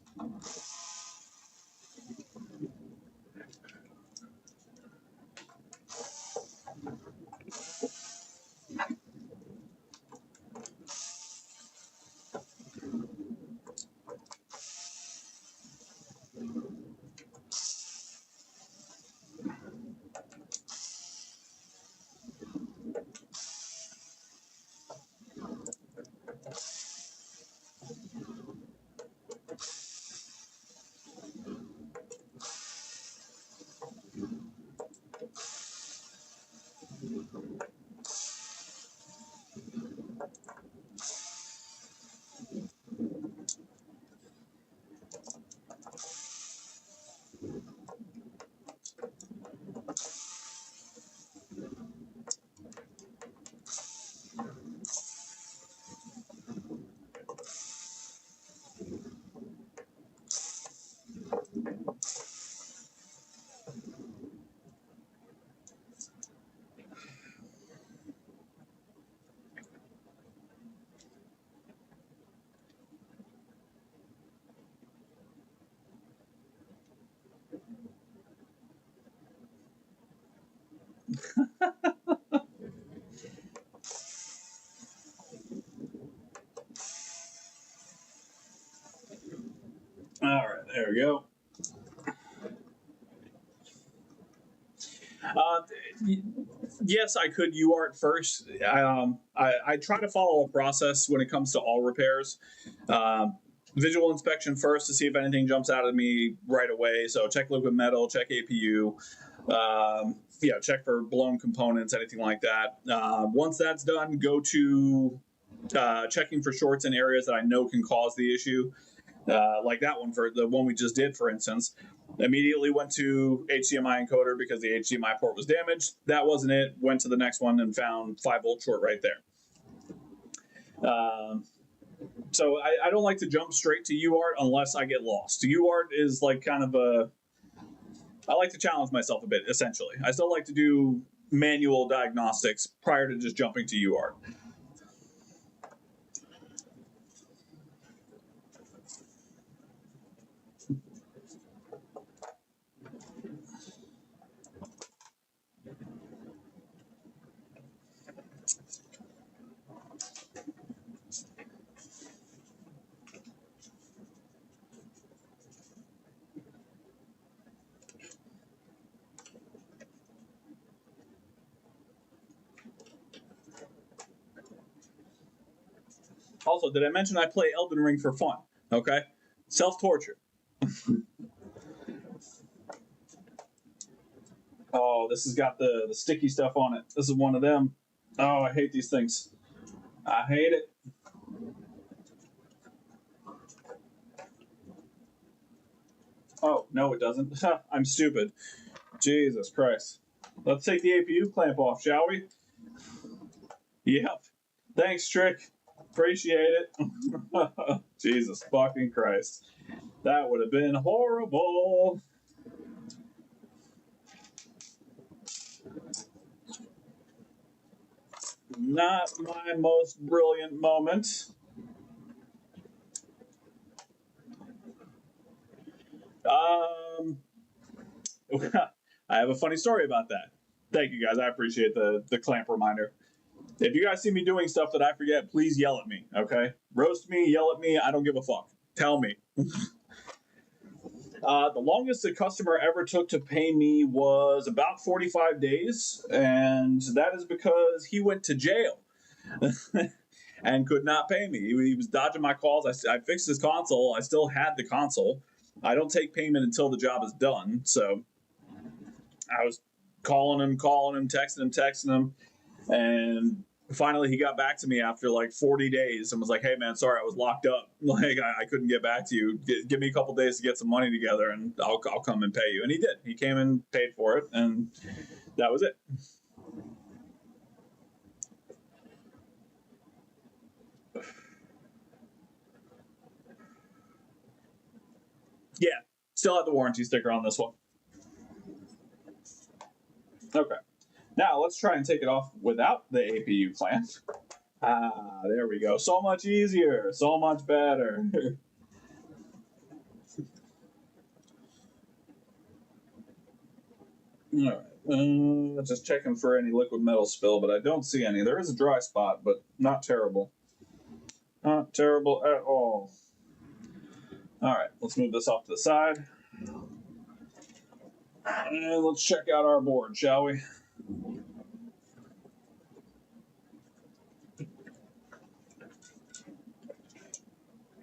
All right, there we go. Uh, yes, I could UART first. I try to follow a process when it comes to all repairs. Visual inspection first to see if anything jumps out at me right away. So check liquid metal, check APU, check for blown components, anything like that. Once that's done, go to checking for shorts in areas that I know can cause the issue. Like that one, for the one we just did, for instance. Immediately went to HDMI encoder because the HDMI port was damaged. That wasn't it. Went to the next one and found 5-volt short right there. So I don't like to jump straight to UART unless I get lost. UART is like kind of a. I like to challenge myself a bit, essentially. I still like to do manual diagnostics prior to just jumping to UART. Also, did I mention I play Elden Ring for fun? Okay, self-torture. Oh, this has got the sticky stuff on it. This is one of them. Oh, I hate these things. I hate it. Oh, no, it doesn't. I'm stupid. Jesus Christ. Let's take the APU clamp off, shall we? Yep. Thanks, Trick. Appreciate it. Jesus fucking Christ. That would have been horrible. Not my most brilliant moment. Um, I have a funny story about that. Thank you guys. I appreciate the clamp reminder. If you guys see me doing stuff that I forget, please yell at me, okay? Roast me, yell at me. I don't give a fuck. Tell me. The longest a customer ever took to pay me was about 45 days, and that is because he went to jail and could not pay me. He was dodging my calls. I fixed his console. I still had the console. I don't take payment until the job is done, so I was calling him, texting him. And finally he got back to me after like 40 days and was like, hey man, sorry, I was locked up. Like I couldn't get back to you. Give me a couple days to get some money together and I'll come and pay you. And he did. He came and paid for it, and that was it. Yeah, still have the warranty sticker on this one. Okay. Now let's try and take it off without the APU clamp. Ah, there we go. So much easier. So much better. All right. Just checking for any liquid metal spill, but I don't see any. There is a dry spot, but not terrible. Not terrible at all. All right, let's move this off to the side. And let's check out our board, shall we?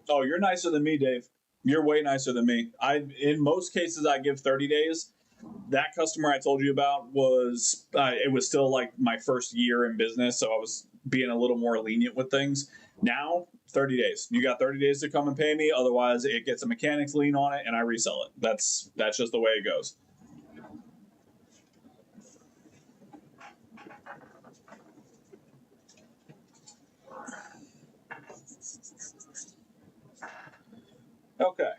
Oh, you're nicer than me, Dave. You're way nicer than me. In most cases, I give 30 days. That customer I told you about was it was still like my first year in business, so I was being a little more lenient with things. Now, 30 days. You got 30 days to come and pay me. Otherwise, it gets a mechanics lien on it, and I resell it. That's just the way it goes. Okay.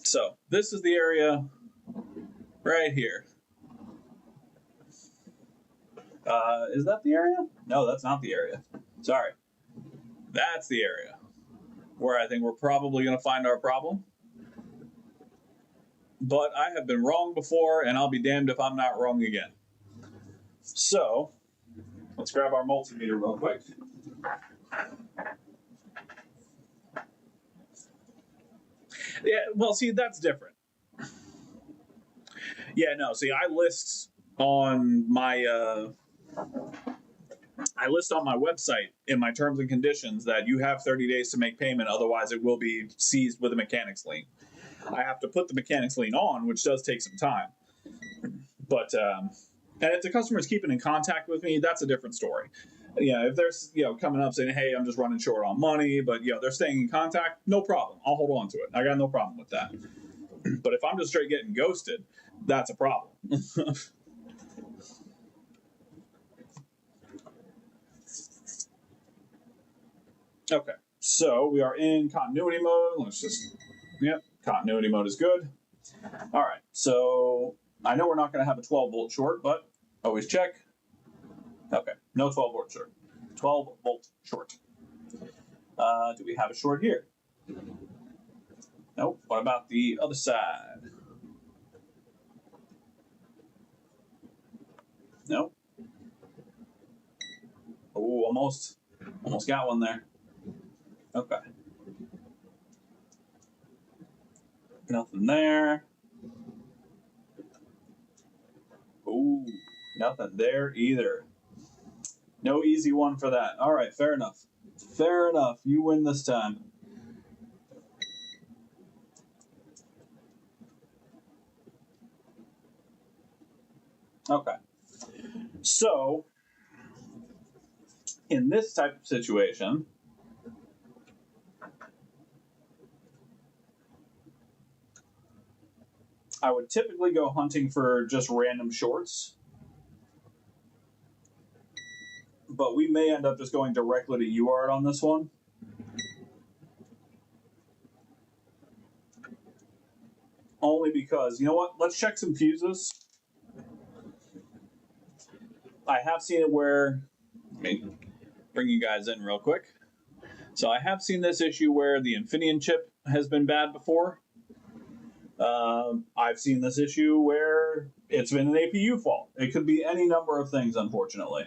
So this is the area right here. Is that the area? No, that's not the area. Sorry. That's the area where I think we're probably going to find our problem. But I have been wrong before, and I'll be damned if I'm not wrong again. So, let's grab our multimeter real quick. Yeah, well, see, that's different. Yeah, no, see, I list on my website in my terms and conditions that you have 30 days to make payment, otherwise it will be seized with a mechanics lien. I have to put the mechanics lien on, which does take some time. But and if the customer's keeping in contact with me, that's a different story. Yeah, if they're coming up saying, "Hey, I'm just running short on money," but they're staying in contact, no problem. I'll hold on to it. I got no problem with that. But if I'm just straight getting ghosted, that's a problem. Okay, so we are in continuity mode. Continuity mode is good. All right, so I know we're not going to have a 12-volt short, but always check. Okay, no 12-volt short. 12-volt short. Do we have a short here? Nope. What about the other side? Nope. Oh, almost got one there. Okay. Nothing there. Ooh, nothing there either. No easy one for that. All right, fair enough. Fair enough. You win this time. Okay. So, in this type of situation, I would typically go hunting for just random shorts, but we may end up just going directly to UART on this one. Only because, you know what? Let's check some fuses. I have seen it where, let me bring you guys in real quick. So I have seen this issue where the Infineon chip has been bad before. I've seen this issue where it's been an APU fault. It could be any number of things, unfortunately.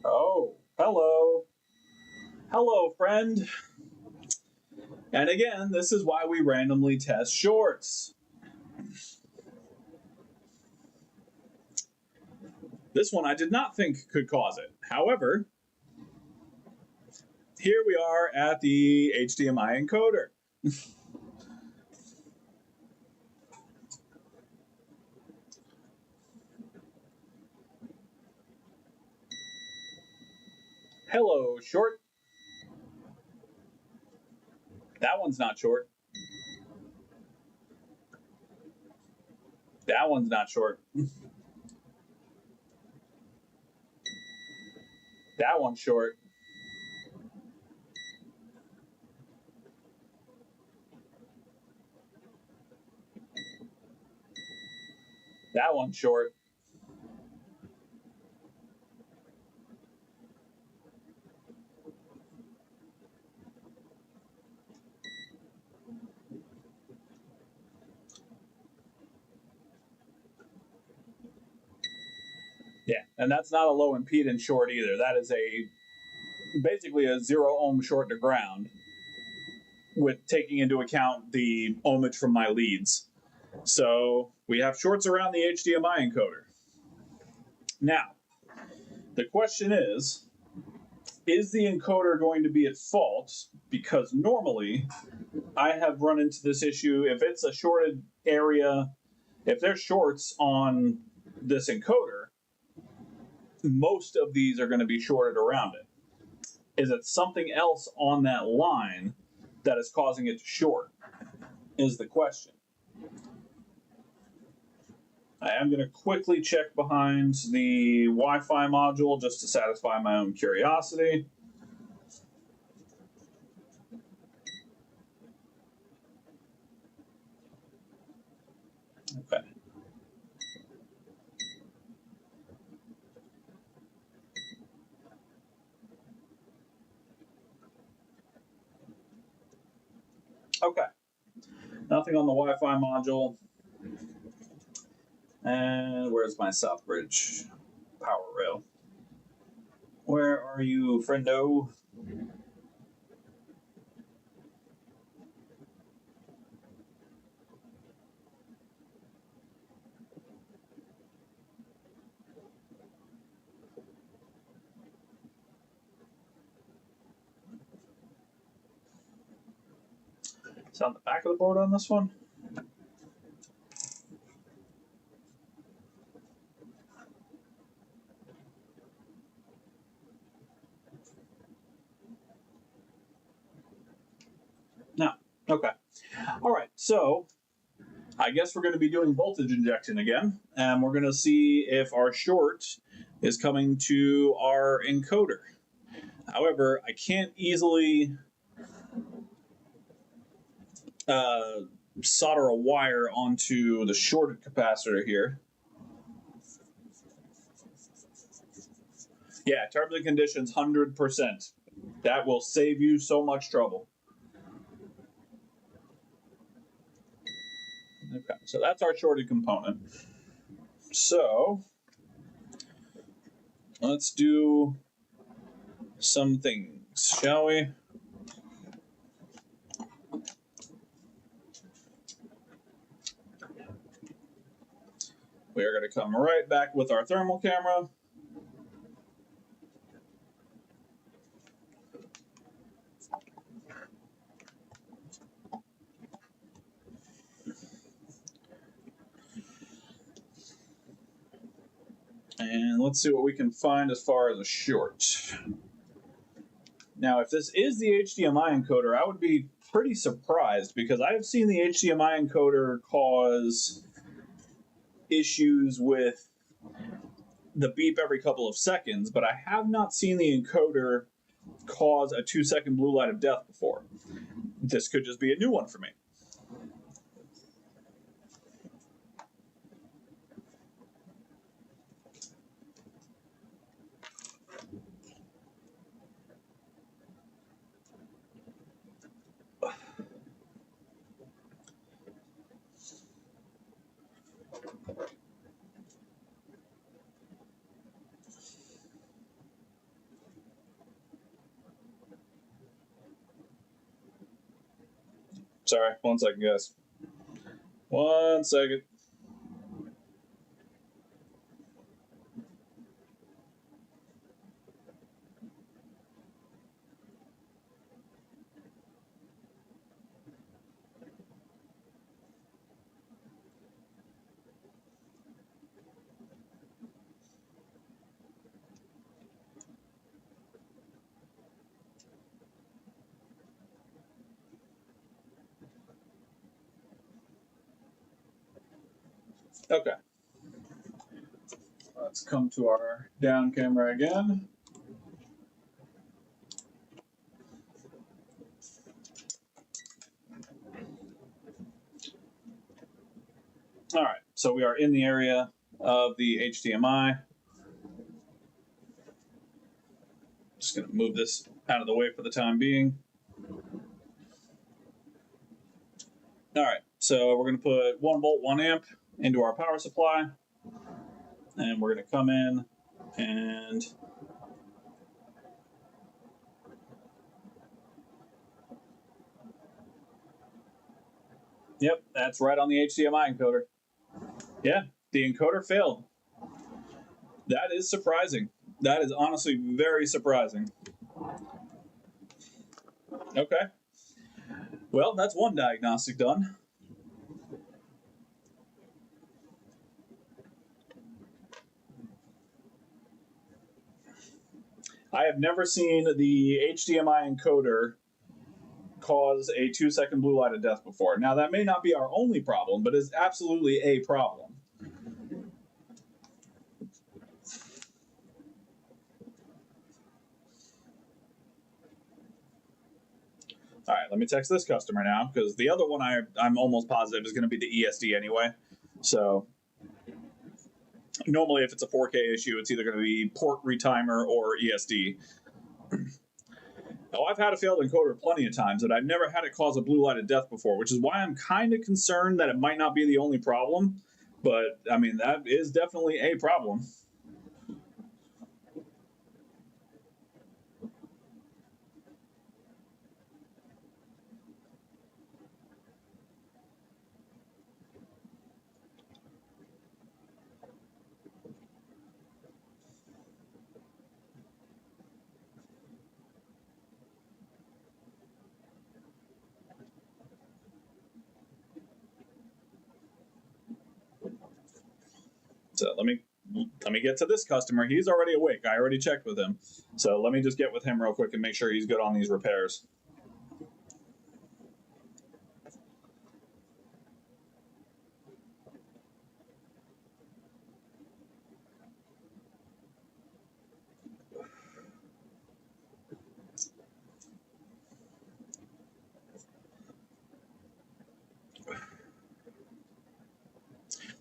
Oh, hello. Hello, friend. And again, this is why we randomly test shorts. This one I did not think could cause it. However, here we are at the HDMI encoder. Hello, short. That one's not short. That one's not short. That one's short. That one's short. Yeah, and that's not a low impedance short either. That is basically a 0 ohm short to ground, with taking into account the ohmage from my leads. So we have shorts around the HDMI encoder. Now, the question is the encoder going to be at fault? Because normally I have run into this issue if it's a shorted area, if there's shorts on this encoder, most of these are going to be shorted around it. Is it something else on that line that is causing it to short? Is the question. I am going to quickly check behind the Wi-Fi module just to satisfy my own curiosity. Okay. Okay. Nothing on the Wi-Fi module. And where's my Southbridge power rail? Where are you, friendo? Is it on the back of the board on this one? No. Okay. All right. So I guess we're going to be doing voltage injection again, and we're going to see if our short is coming to our encoder. However, I can't easily solder a wire onto the shorted capacitor here. Yeah, terms and conditions 100%. That will save you so much trouble. Okay, so that's our shorted component. So let's do some things, shall we? We are going to come right back with our thermal camera. And let's see what we can find as far as a short. Now, if this is the HDMI encoder, I would be pretty surprised because I have seen the HDMI encoder cause issues with the beep every couple of seconds, but I have not seen the encoder cause a 2-second blue light of death before. This could just be a new one for me. Sorry, 1 second, guys. 1 second. Okay. Let's come to our down camera again. All right, so we are in the area of the HDMI. Just going to move this out of the way for the time being. All right, so we're going to put 1 volt, 1 amp into our power supply. And we're going to come in and yep, that's right on the HDMI encoder. Yeah, the encoder failed. That is surprising. That is honestly very surprising. Okay. Well, that's one diagnostic done. I have never seen the HDMI encoder cause a 2-second blue light of death before. Now, that may not be our only problem, but it's absolutely a problem. All right, let me text this customer now because the other one I'm almost positive is going to be the ESD anyway. So normally if it's a 4K issue, it's either going to be port retimer or ESD. Now, I've had a failed encoder plenty of times, and I've never had it cause a blue light of death before, which is why I'm kind of concerned that it might not be the only problem. But, I mean, that is definitely a problem. So let me get to this customer. He's already awake. I already checked with him. So let me just get with him real quick and make sure he's good on these repairs.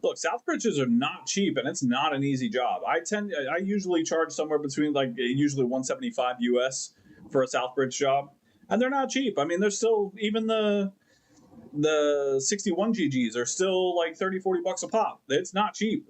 Look, South bridges are not cheap, and it's not an easy job. I usually charge somewhere between usually 175 US for a South bridge job, and they're not cheap. I mean, they're still even the 61 GGs are still like 30-40 bucks a pop. It's not cheap.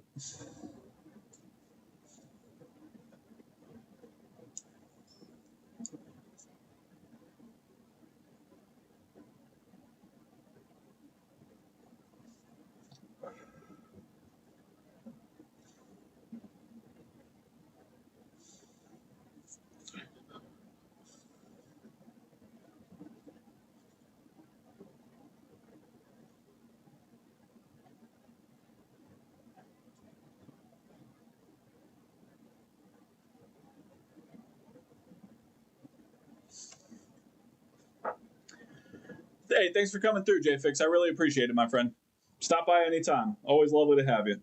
Hey, thanks for coming through, JFix. I really appreciate it, my friend. Stop by anytime. Always lovely to have you.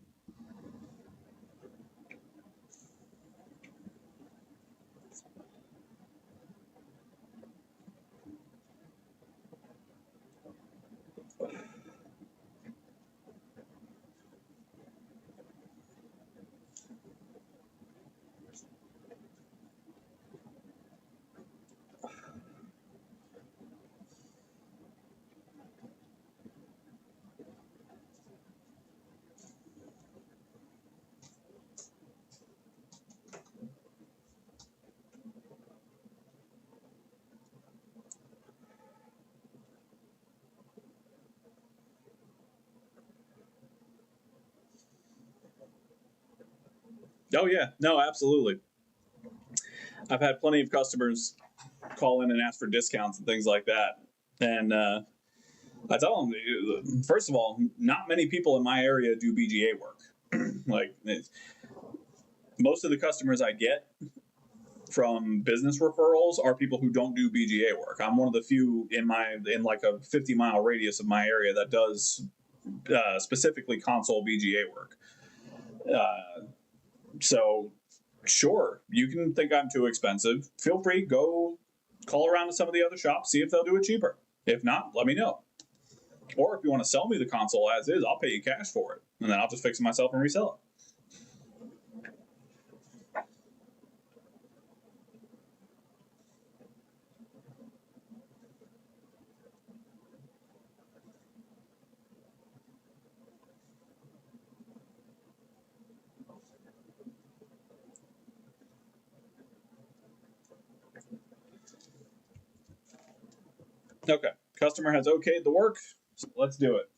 Oh yeah, no, absolutely. I've had plenty of customers call in and ask for discounts and things like that, and I tell them, first of all, not many people in my area do BGA work. Like most of the customers I get from business referrals are people who don't do BGA work. I'm one of the few in like a 50-mile radius of my area that does specifically console VGA work. So, sure, you can think I'm too expensive. Feel free, go call around to some of the other shops, see if they'll do it cheaper. If not, let me know. Or if you want to sell me the console as is, I'll pay you cash for it, and then I'll just fix it myself and resell it. Okay, customer has okayed the work, so let's do it.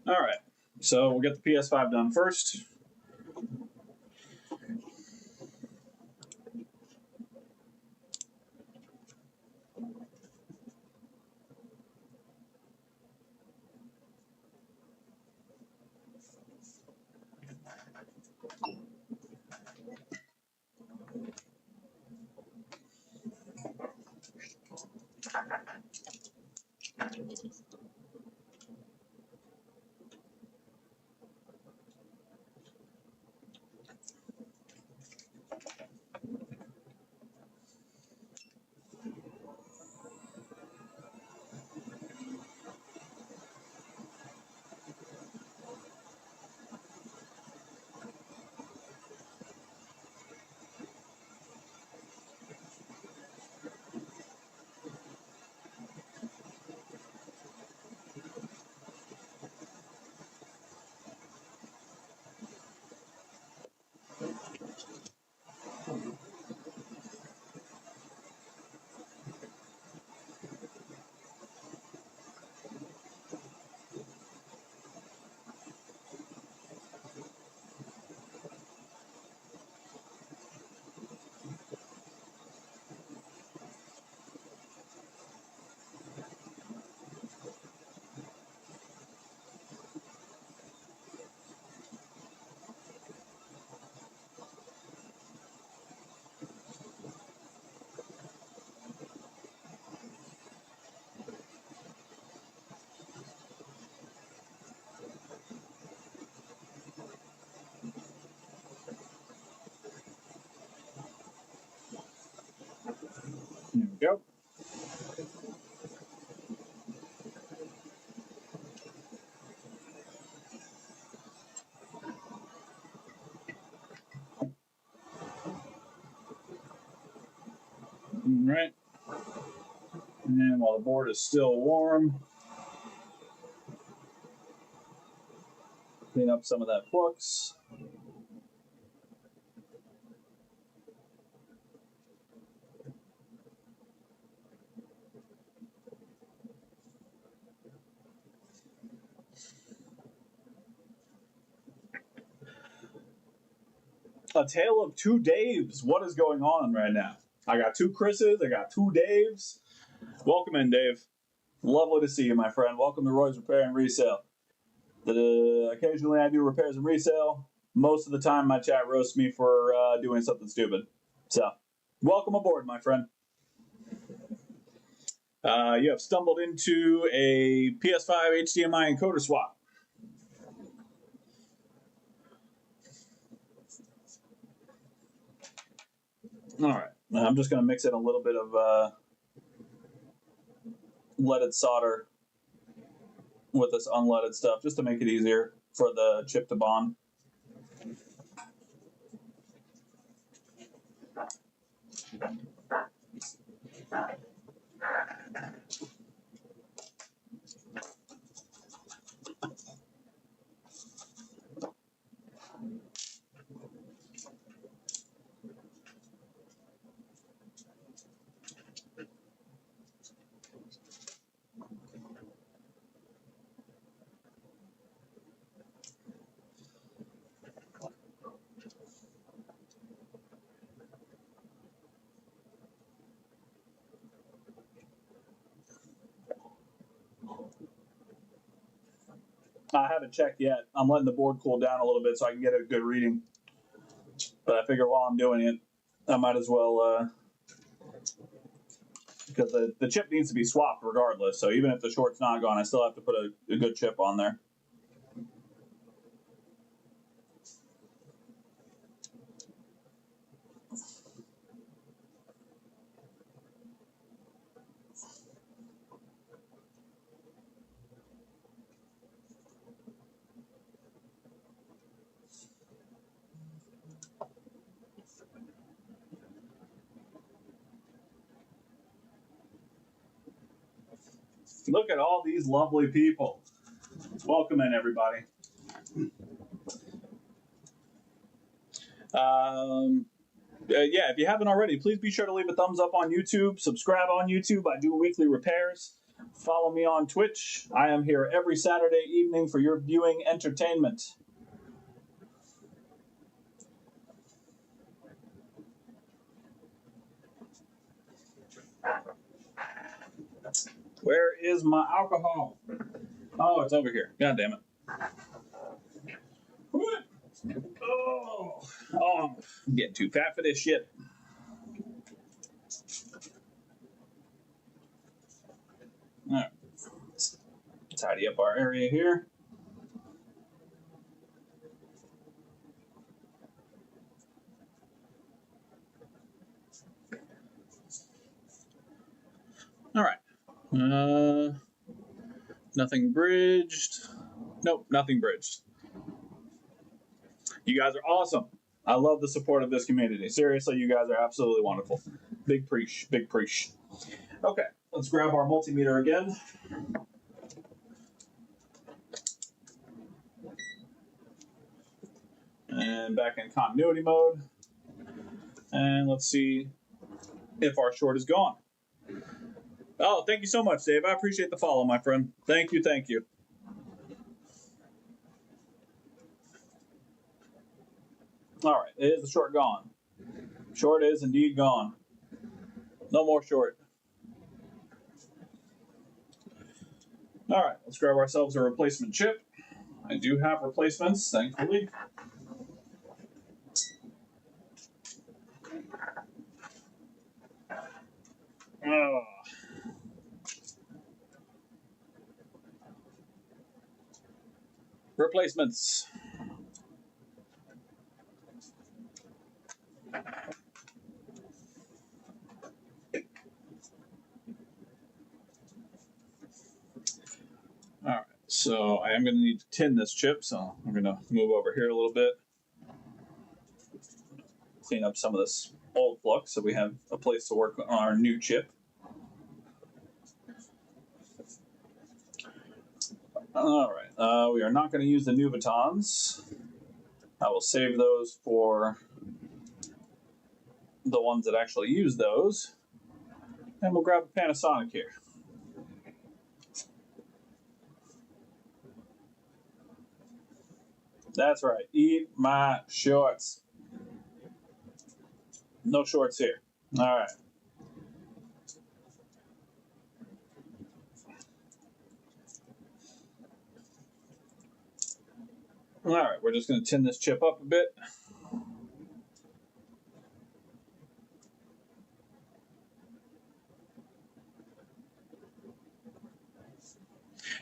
All right, so we'll get the PS5 done first. Here we go. All right. And while the board is still warm, clean up some of that flux. A tale of two Daves. What is going on right now? I got two Chris's. I got two Daves. Welcome in, Dave. Lovely to see you, my friend. Welcome to Roy's Repair and Resale. Occasionally I do repairs and resale. Most of the time my chat roasts me for doing something stupid. So, welcome aboard, my friend. You have stumbled into a PS5 HDMI encoder swap. All right, I'm just going to mix in a little bit of leaded solder with this unleaded stuff just to make it easier for the chip to bond. I haven't checked yet. I'm letting the board cool down a little bit so I can get a good reading. But I figure while I'm doing it, I might as well, because the chip needs to be swapped regardless. So even if the short's not gone, I still have to put a good chip on there. Look at all these lovely people. Welcome in, everybody. Yeah, if you haven't already, please be sure to leave a thumbs up on YouTube, subscribe on YouTube. I do weekly repairs. Follow me on Twitch. I am here every Saturday evening for your viewing entertainment. Where is my alcohol? Oh, it's over here. God damn it. Oh, I'm getting too fat for this shit. All right. Let's tidy up our area here. All right. Nothing bridged. Nope, nothing bridged. You guys are awesome. I love the support of this community. Seriously, you guys are absolutely wonderful. Big preach, big preach. Okay, let's grab our multimeter again. And back in continuity mode. And let's see if our short is gone. Oh, thank you so much, Dave. I appreciate the follow, my friend. Thank you, thank you. All right, is the short gone? Short is indeed gone. No more short. All right, let's grab ourselves a replacement chip. I do have replacements, thankfully. Replacements. All right, so I am going to need to tin this chip, so I'm going to move over here a little bit. Clean up some of this old flux so we have a place to work on our new chip. All right, we are not going to use the Nuvatons. I will save those for the ones that actually use those. And we'll grab a Panasonic here. That's right, eat my shorts. No shorts here. All right. All right, we're just going to tin this chip up a bit.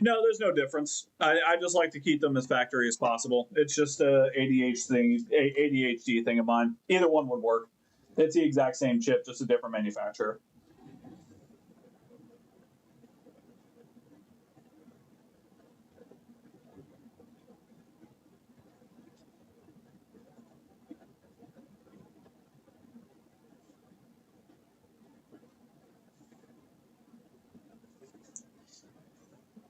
No, there's no difference. I just like to keep them as factory as possible. It's just a ADHD thing of mine. Either one would work. It's the exact same chip, just a different manufacturer.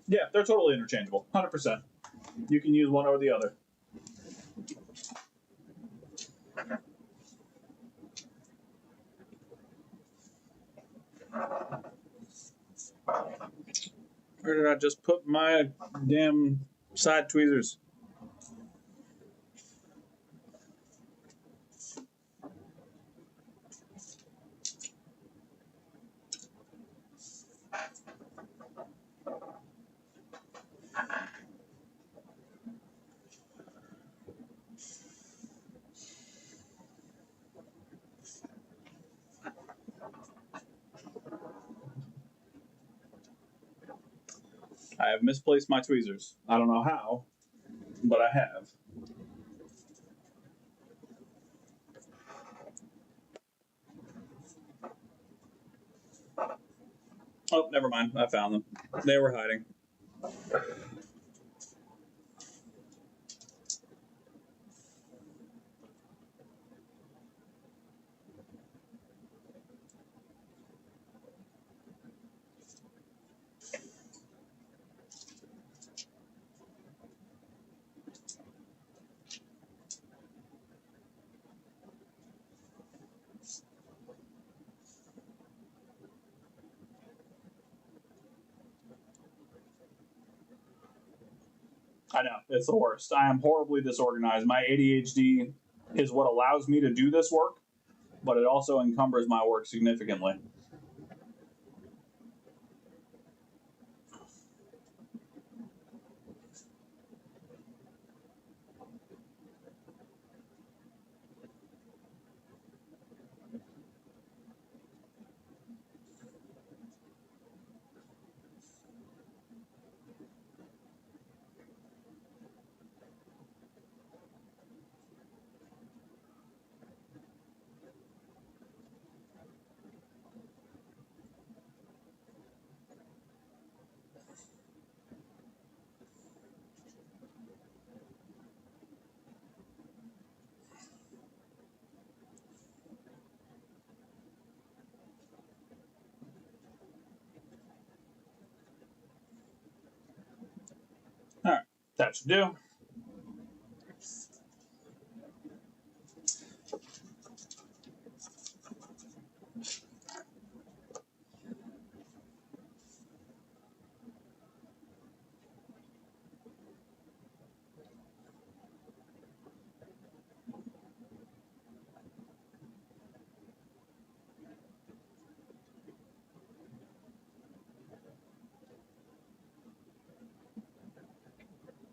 Yeah, they're totally interchangeable, 100%. You can use one or the other. Where did I just put my damn side tweezers? I have misplaced my tweezers. I don't know how, but I have. Oh, never mind. I found them. They were hiding. I know. It's the worst. I am horribly disorganized. My ADHD is what allows me to do this work, but it also encumbers my work significantly. All right, that should do.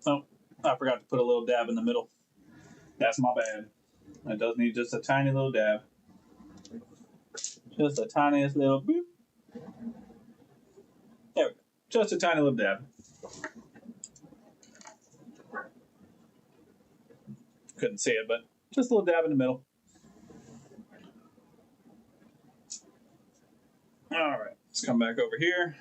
Oh, I forgot to put a little dab in the middle. That's my bad. It does need just a tiny little dab. Just the tiniest little boop. There we go. Just a tiny little dab. Couldn't see it, but just a little dab in the middle. All right, let's come back over here.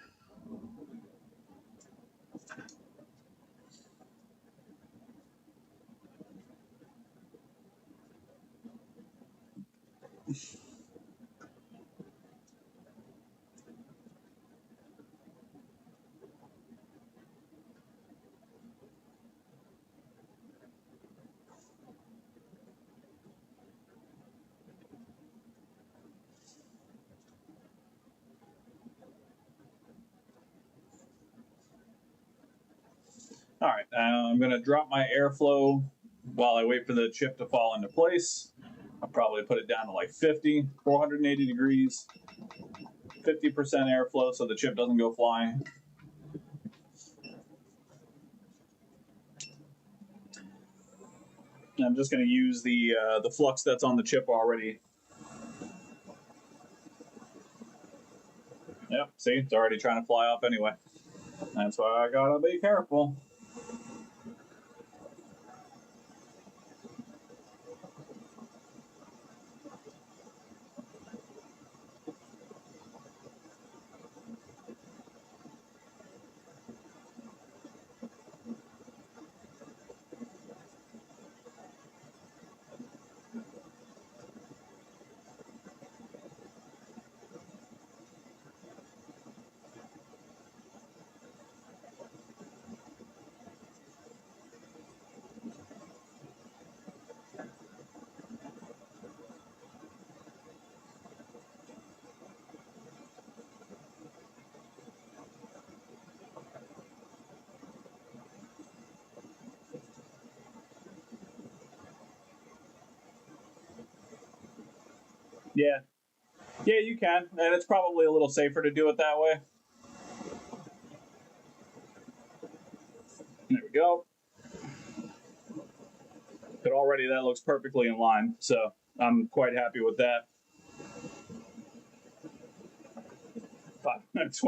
All right, I'm going to drop my airflow while I wait for the chip to fall into place. I'll probably put it down to like 50, 480 degrees, 50% airflow so the chip doesn't go flying. And I'm just going to use the flux that's on the chip already. Yep, see, it's already trying to fly off anyway. That's why I gotta be careful. Yeah. Yeah, you can. And it's probably a little safer to do it that way. There we go. But already that looks perfectly in line. So I'm quite happy with that. 5 minutes.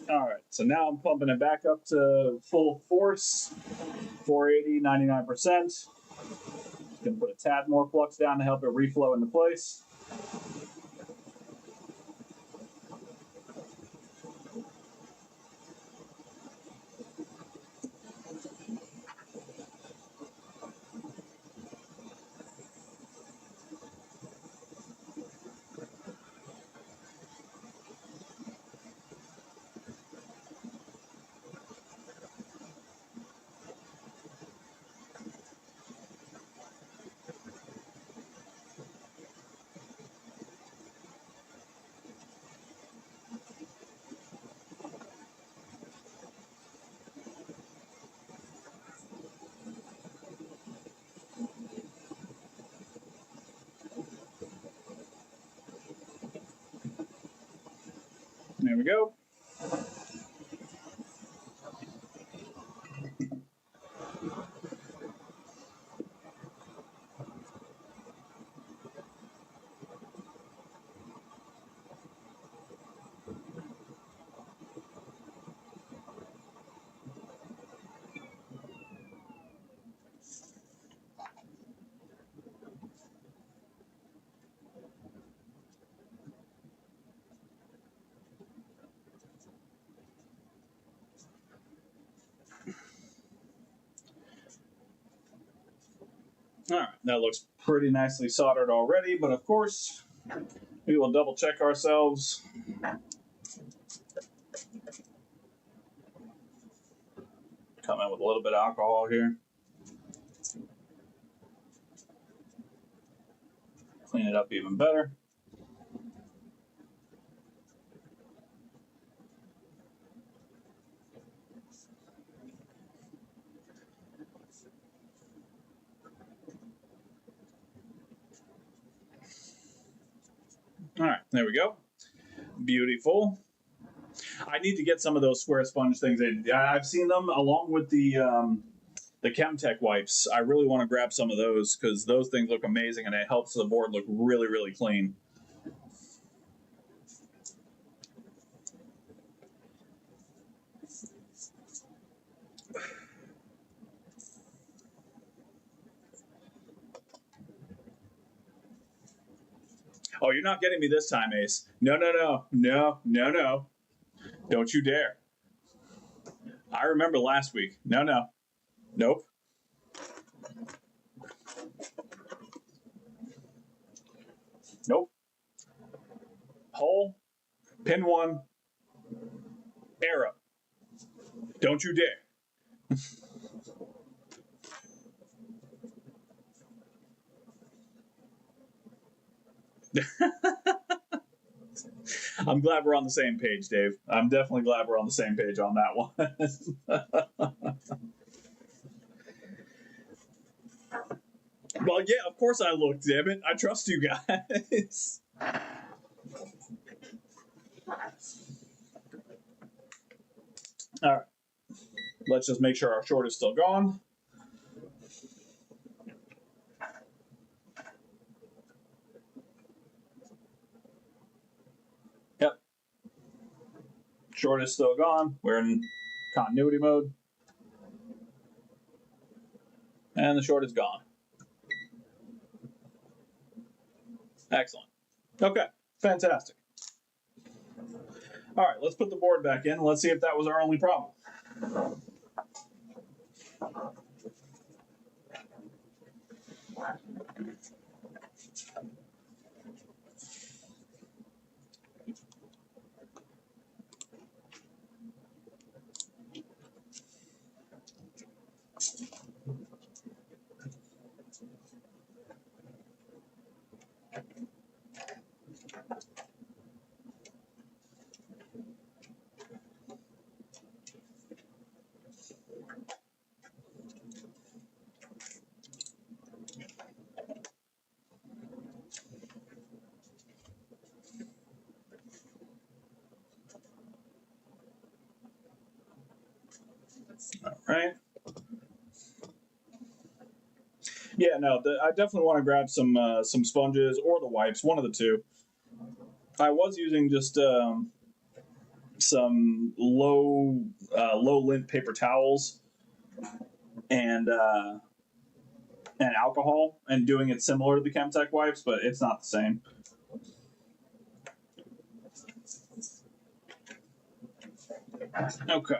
All right, so now I'm pumping it back up to full force, 480, 99%. Just gonna put a tad more flux down to help it reflow into place. There we go. All right, that looks pretty nicely soldered already, but of course, we will double check ourselves. Come in with a little bit of alcohol here. Clean it up even better. All right, there we go. Beautiful. I need to get some of those square sponge things. I've seen them along with the Chemtech wipes. I really want to grab some of those because those things look amazing and it helps the board look really, really clean. Oh, you're not getting me this time, Ace. No, no, no, no, no, no. Don't you dare. I remember last week. No, no. Nope. Nope. Hole, pin one, arrow. Don't you dare. I'm glad we're on the same page, Dave. I'm definitely glad we're on the same page on that one. Well, yeah, of course I look, damn it. I trust you guys. All right. Let's just make sure our short is still gone. Yep. Short is still gone. We're in continuity mode. And the short is gone. Excellent. Okay, fantastic. All right, let's put the board back in. Let's see if that was our only problem. All right. Yeah, no, I definitely want to grab some sponges or the wipes, one of the two. I was using just some low lint paper towels and alcohol and doing it similar to the Chemtech wipes, but it's not the same. Okay.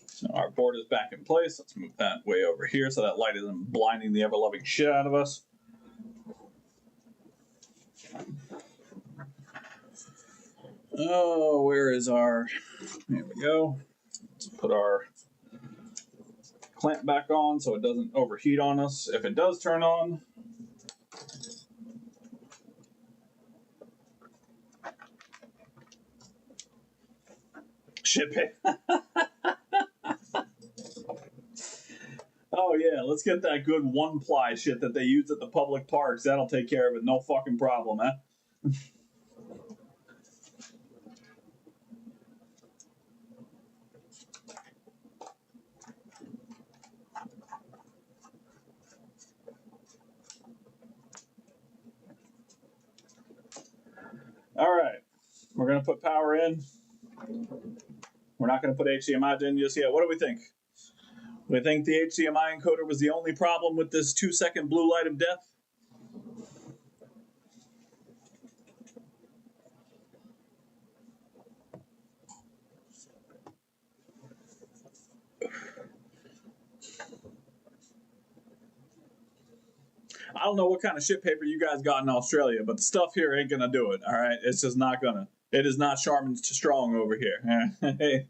So our board is back in place. Let's move that way over here so that light isn't blinding the ever-loving shit out of us. Oh, where is our... There we go. Let's put our clamp back on so it doesn't overheat on us. If it does turn on... Shit pay. Oh yeah, let's get that good one-ply shit that they use at the public parks. That'll take care of it, no fucking problem, huh? All right, we're gonna put power in. We're not gonna put HDMI in just yet. What do we think? We think the HDMI encoder was the only problem with this 2-second blue light of death? I don't know what kind of shit paper you guys got in Australia, but the stuff here ain't gonna do it, all right? It's just not gonna. It is not Charmin's strong over here. Hey.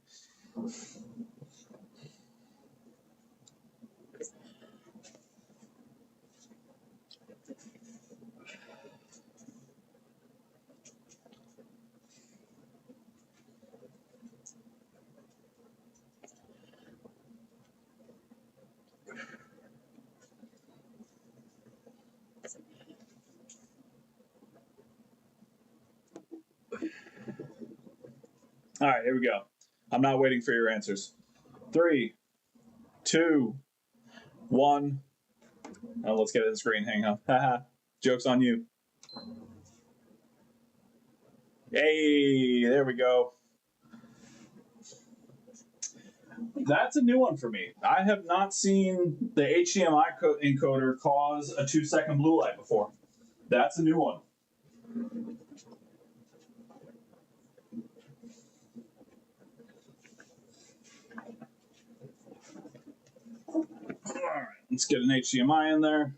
All right, here we go. I'm not waiting for your answers. 3, 2, 1. Oh, let's get it in the screen. Hang on. Haha. Joke's on you. Hey, there we go. That's a new one for me. I have not seen the HDMI encoder cause a 2-second blue light before. That's a new one. All right, let's get an HDMI in there.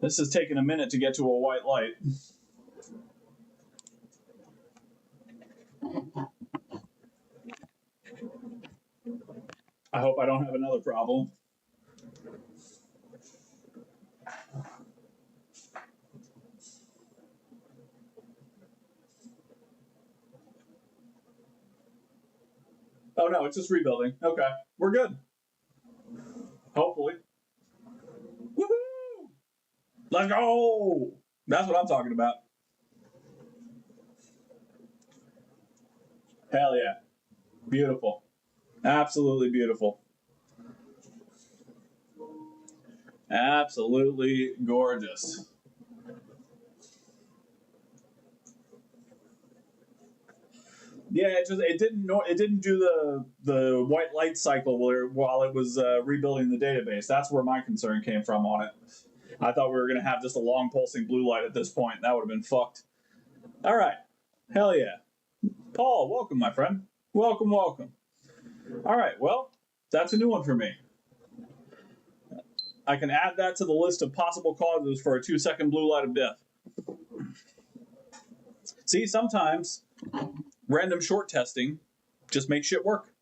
This is taking a minute to get to a white light. I hope I don't have another problem. Oh no, it's just rebuilding. Okay, we're good. Hopefully. Woohoo! Let's go! That's what I'm talking about. Hell yeah. Beautiful. Absolutely beautiful. Absolutely gorgeous. Yeah, it didn't do the white light cycle while it was rebuilding the database. That's where my concern came from on it. I thought we were gonna have just a long pulsing blue light at this point. That would have been fucked. All right, hell yeah, Paul, welcome, my friend. Welcome, welcome. All right, well, that's a new one for me. I can add that to the list of possible causes for a 2-second blue light of death. See, sometimes random short testing just makes shit work.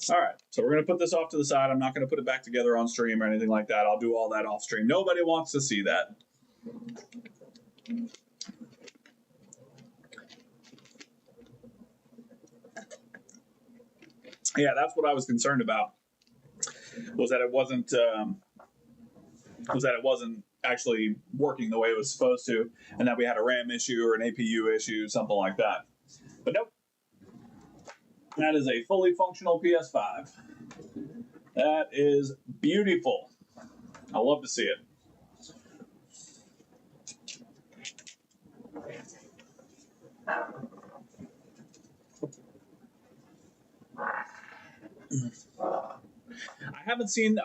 All right, so we're going to put this off to the side. I'm not going to put it back together on stream or anything like that. I'll do all that off stream. Nobody wants to see that. Yeah, that's what I was concerned about. Was that it wasn't actually working the way it was supposed to, and that we had a RAM issue or an APU issue, something like that. But nope. That is a fully functional PS5. That is beautiful. I love to see it.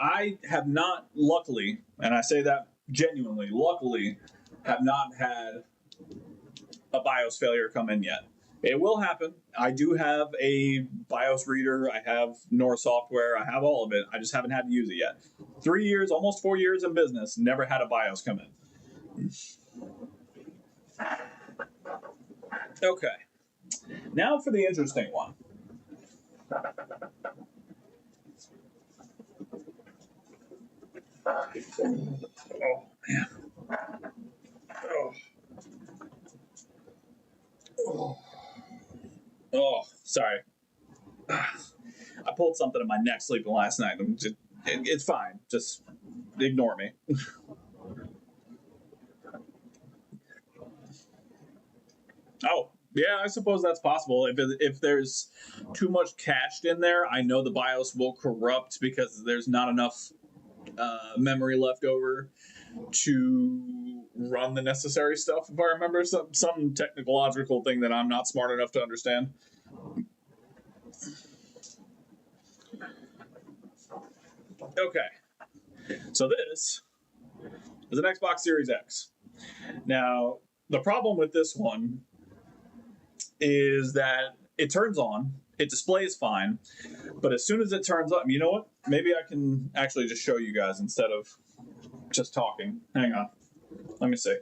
I have not, luckily, and I say that genuinely, luckily, have not had a BIOS failure come in yet. It will happen. I do have a BIOS reader. I have NOR software. I have all of it. I just haven't had to use it yet. 3 years, almost 4 years in business, never had a BIOS come in. Okay. Now for the interesting one. Oh, man. Oh. Oh. Oh, sorry. I pulled something in my neck sleeping last night. It's fine. Just ignore me. Oh, yeah, I suppose that's possible. If there's too much cached in there, I know the BIOS will corrupt because there's not enough memory left over to run the necessary stuff. If I remember some technological thing that I'm not smart enough to understand. Okay, so this is an Xbox Series X. Now, the problem with this one is that it turns on, it displays fine, but as soon as it turns on, you know what? Maybe I can actually just show you guys instead of just talking. Hang on. Let me see.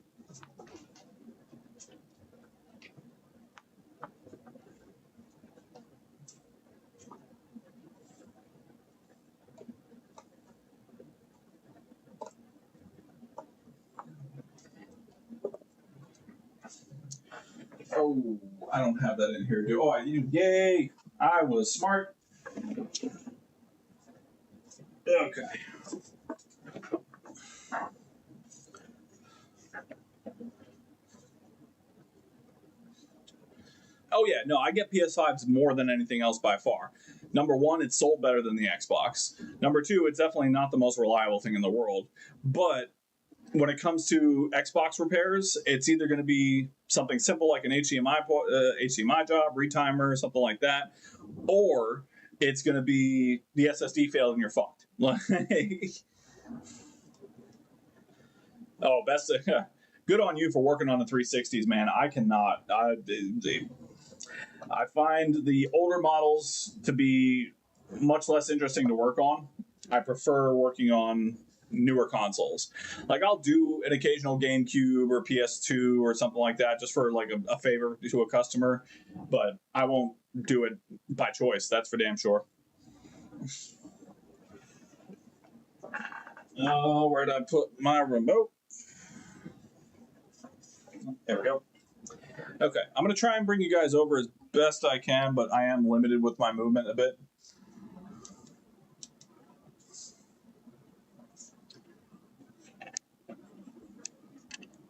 Oh, I don't have that in here. Oh, I do. Yay! I was smart. Okay. Oh yeah, no, I get PS5s more than anything else by far. Number one, it's sold better than the Xbox. Number two, it's definitely not the most reliable thing in the world. But when it comes to Xbox repairs, it's either going to be something simple like an HDMI job, retimer, something like that, or it's going to be the SSD failed and you're fucked. Oh, best. Good on you for working on the 360s, man. I cannot. I find the older models to be much less interesting to work on. I prefer working on newer consoles. Like I'll do an occasional GameCube or PS2 or something like that just for like a favor to a customer, but I won't do it by choice. That's for damn sure. Oh, where did I put my remote? There we go. Okay, I'm going to try and bring you guys over as best I can, but I am limited with my movement a bit.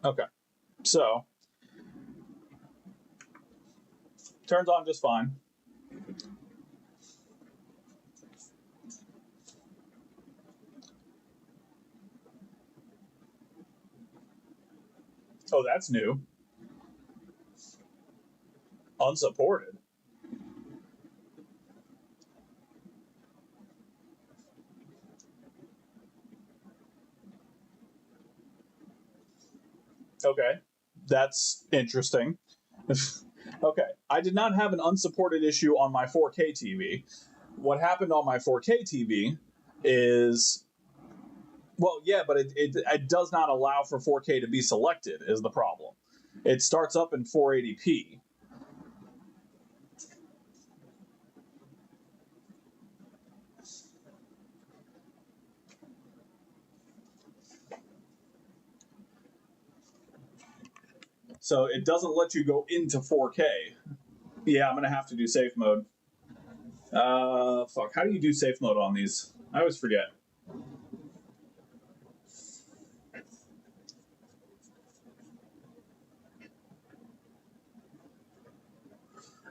Okay, so turns on just fine. Oh, that's new. Unsupported. Okay, that's interesting. Okay, I did not have an unsupported issue on my 4K TV. What happened on my 4K TV is, well, yeah, but it does not allow for 4K to be selected, is the problem. It starts up in 480p. So it doesn't let you go into 4K. Yeah, I'm going to have to do safe mode. Fuck. How do you do safe mode on these? I always forget.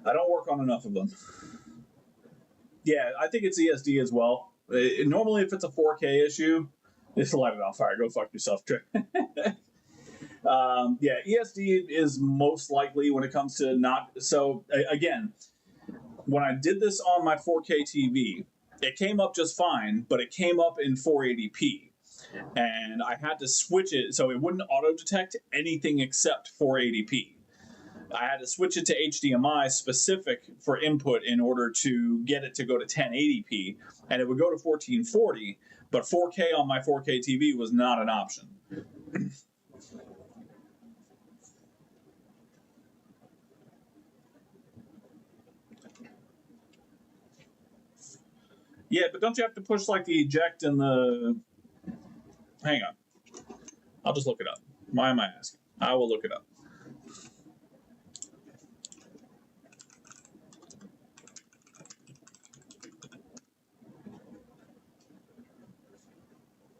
I don't work on enough of them. Yeah, I think it's ESD as well. Normally, if it's a 4K issue, just light it on fire. Go fuck yourself, Trey. Yeah, ESD is most likely when it comes to not. So again, when I did this on my 4K TV, it came up just fine, but it came up in 480p, and I had to switch it so it wouldn't auto detect anything except 480p. I had to switch it to HDMI specific for input in order to get it to go to 1080p, and it would go to 1440, but 4K on my 4K TV was not an option. Yeah, but don't you have to push like the eject and the... Hang on. I'll just look it up. Why am I asking? I will look it up.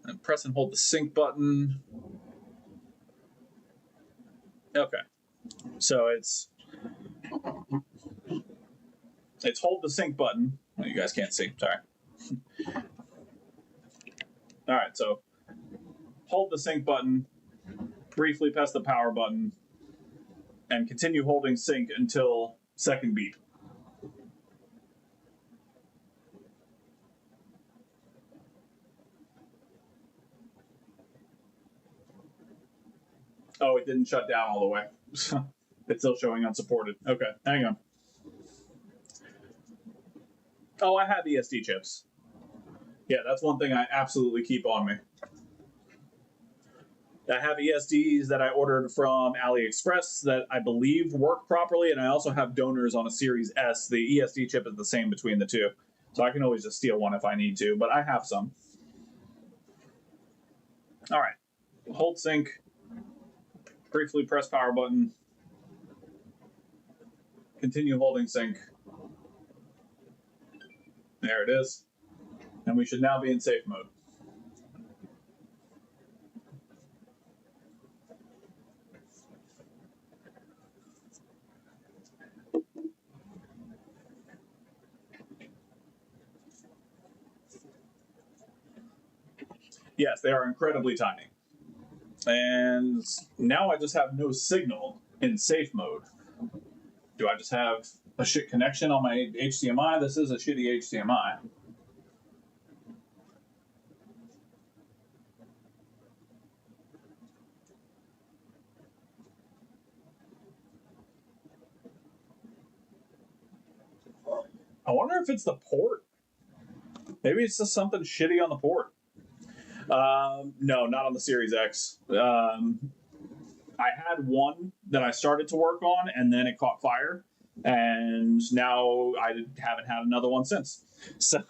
And press and hold the sync button. Okay. So it's hold the sync button. Well, you guys can't see. Sorry. All right. So hold the sync button. Briefly press the power button, and continue holding sync until second beep. Oh, it didn't shut down all the way. It's still showing unsupported. Okay, hang on. Oh, I have ESD chips. Yeah, that's one thing I absolutely keep on me. I have ESDs that I ordered from AliExpress that I believe work properly, and I also have donors on a Series S. The ESD chip is the same between the two, so I can always just steal one if I need to, but I have some. All right, hold sync, briefly press power button, continue holding sync. There it is, and we should now be in safe mode. Yes, they are incredibly tiny. And now I just have no signal in safe mode. Do I just have a shit connection on my HDMI? This is a shitty HDMI. I wonder if it's the port. Maybe it's just something shitty on the port. No, not on the Series X. I had one that I started to work on, and then it caught fire, and now I haven't had another one since. So,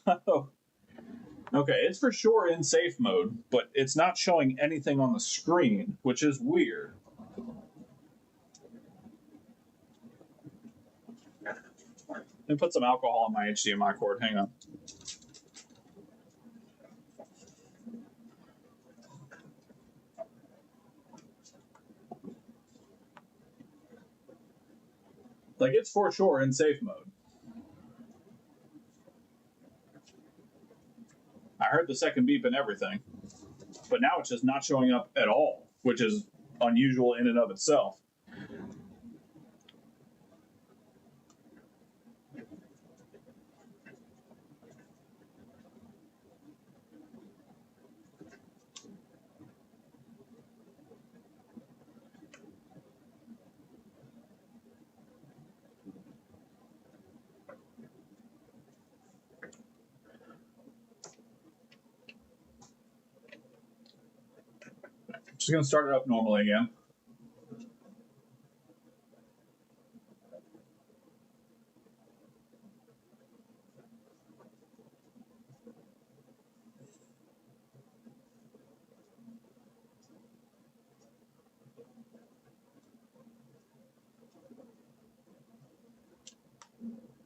okay, it's for sure in safe mode, but it's not showing anything on the screen, which is weird. Let me put some alcohol on my HDMI cord. Hang on. Like, it's for sure in safe mode. I heard the second beep and everything, but now it's just not showing up at all, which is unusual in and of itself. Just going to start it up normally again.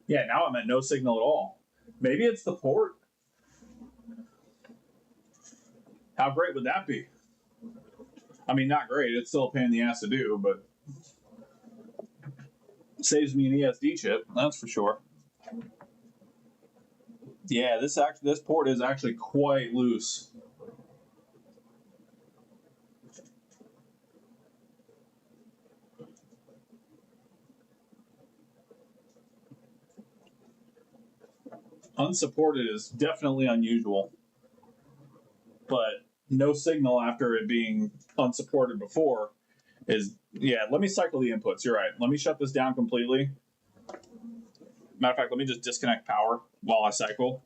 Yeah, now I'm at no signal at all. Maybe it's the port. How great would that be? I mean, not great. It's still a pain in the ass to do, but saves me an ESD chip, that's for sure. Yeah, this port is actually quite loose. Unsupported is definitely unusual, but no signal after it being unsupported before is, yeah. Let me cycle the inputs. You're right. Let me shut this down completely. Matter of fact, let me just disconnect power while I cycle.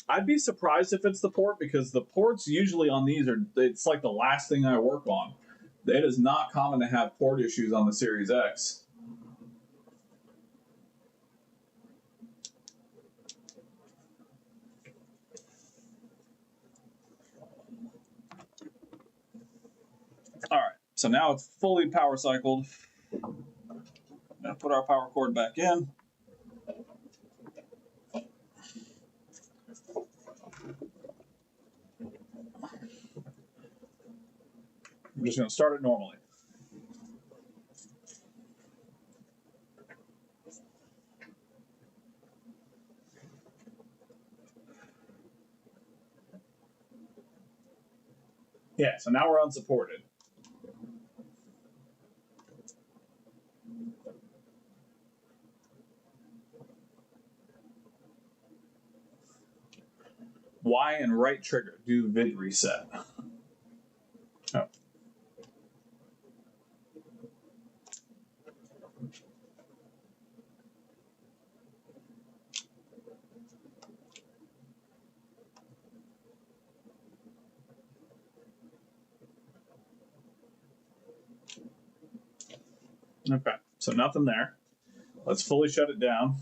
I'd be surprised if it's the port, because the ports usually on these it's like the last thing I work on. It is not common to have port issues on the Series X. All right, so now it's fully power cycled. Now put our power cord back in. I'm just going to start it normally. Yeah, so now we're unsupported. Y and right trigger do vid reset. Oh. Okay, so nothing there. Let's fully shut it down.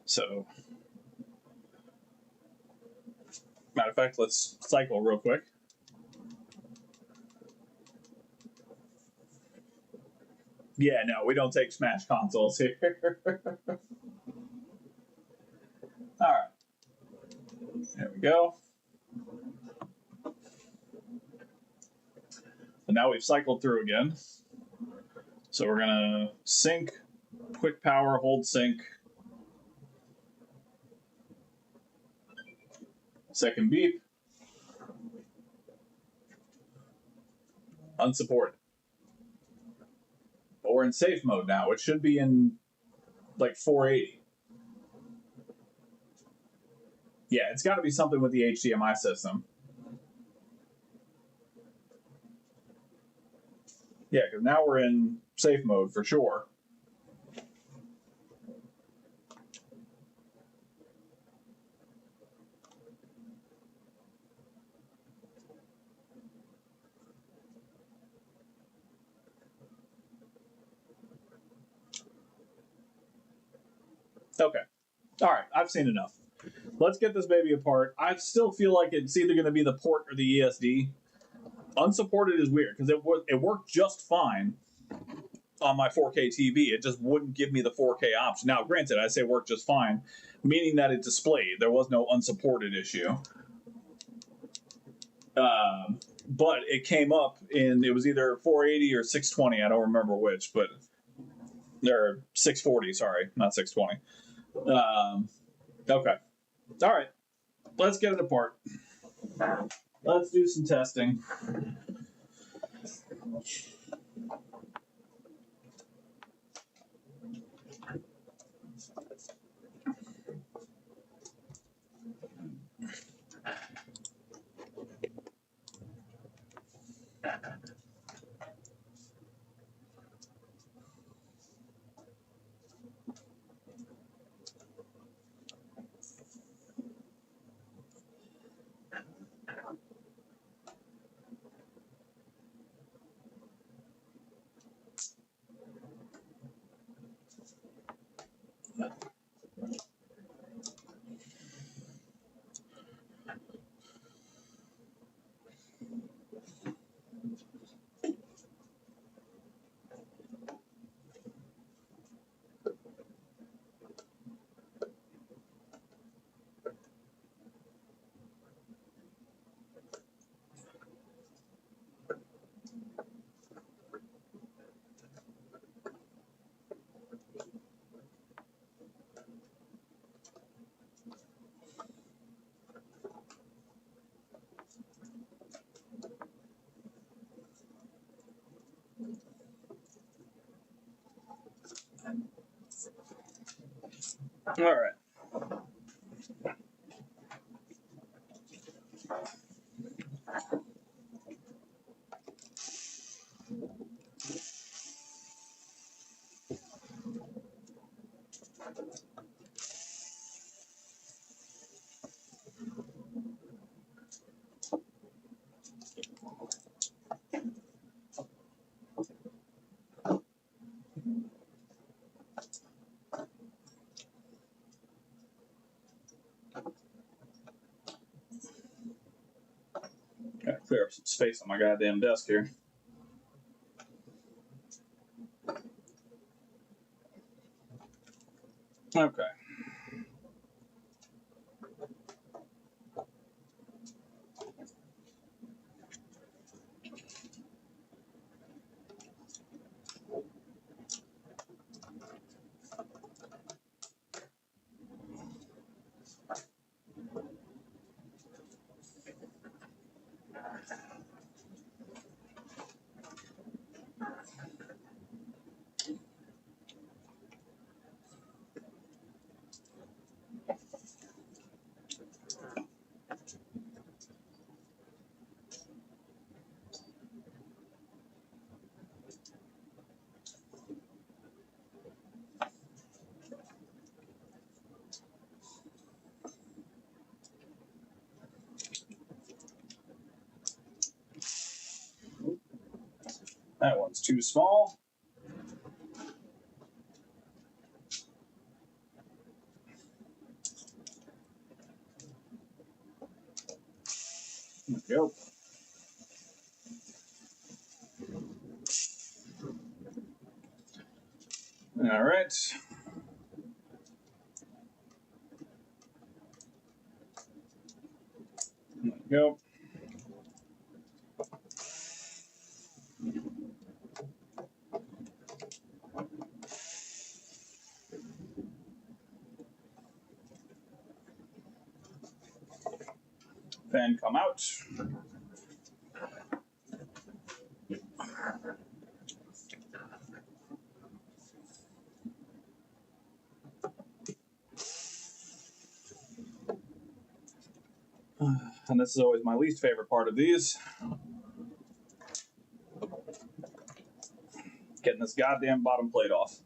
So, matter of fact, let's cycle real quick. Yeah, no, we don't take Smash consoles here. All right. There we go. And now we've cycled through again. So we're going to sync, quick power, hold sync. Second beep. Unsupported. But we're in safe mode now. It should be in like 480. Yeah, it's got to be something with the HDMI system. Yeah, because now we're in safe mode for sure. Okay. All right, I've seen enough. Let's get this baby apart. I still feel like it's either going to be the port or the ESD. Unsupported is weird because it worked just fine on my 4K TV. It just wouldn't give me the 4K option. Now, granted, I say worked just fine, meaning that it displayed. There was no unsupported issue. But it came up in, it was either 480 or 620. I don't remember which, but they're 640. Sorry, not 620. Okay. All right. Let's get it apart. Let's do some testing. All right. Gotta clear up some space on my goddamn desk here. Okay. That one's too small. There we go. All right. There we go. Then come out. And this is always my least favorite part of these. Getting this goddamn bottom plate off.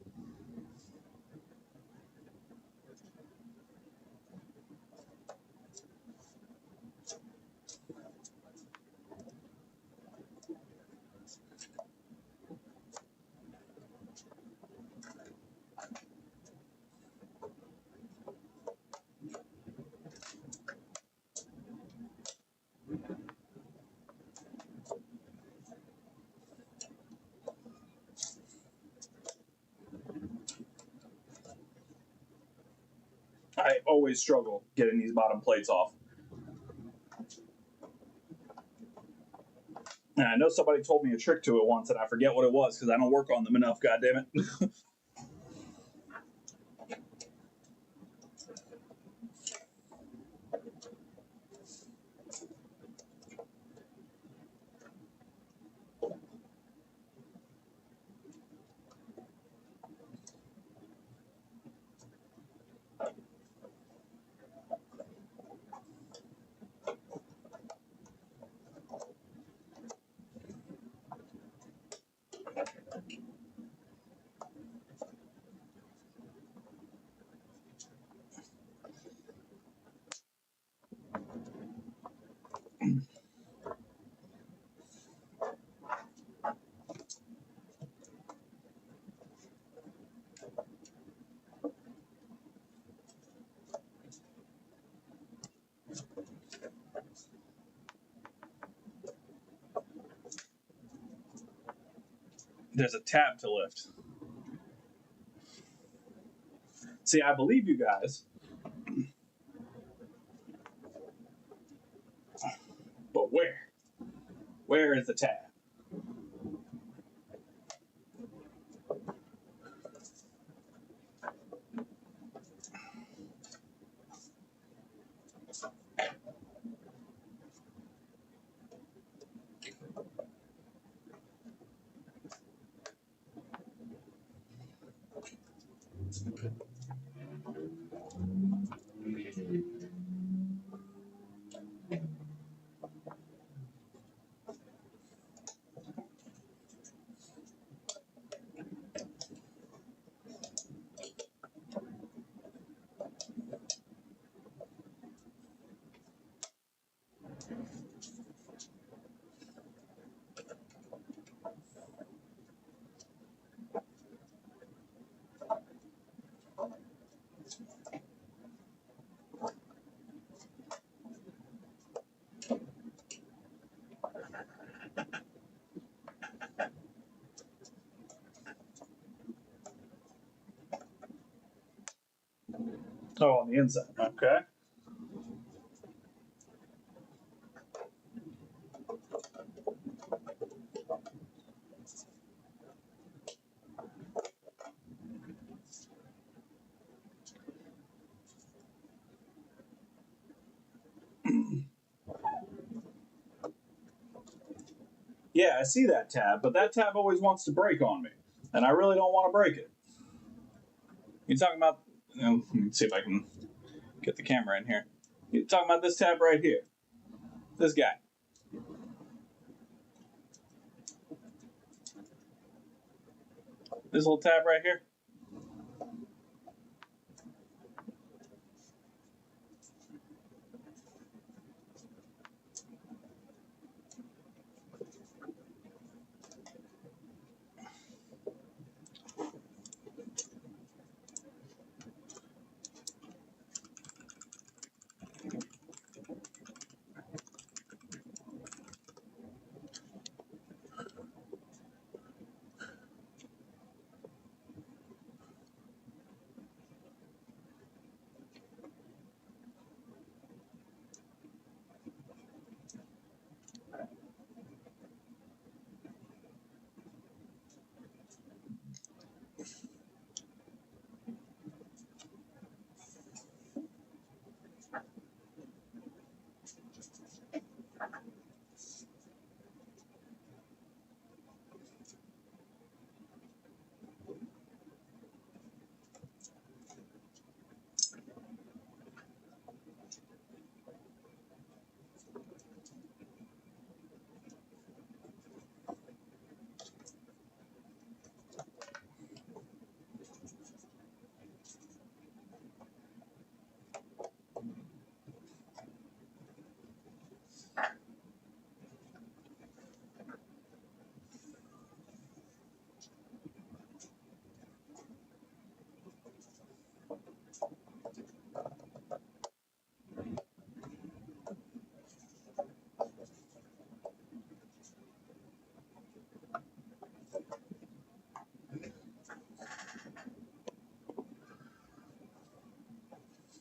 I always struggle getting these bottom plates off. And I know somebody told me a trick to it once, and I forget what it was because I don't work on them enough. God damn it! There's a tab to lift. See, I believe you guys, but where? Where is the tab? Oh, on the inside. Okay. Yeah, I see that tab, but that tab always wants to break on me, and I really don't want to break it. You talking about? Let me see if I can get the camera in here. You talking about this tab right here? This guy. This little tab right here.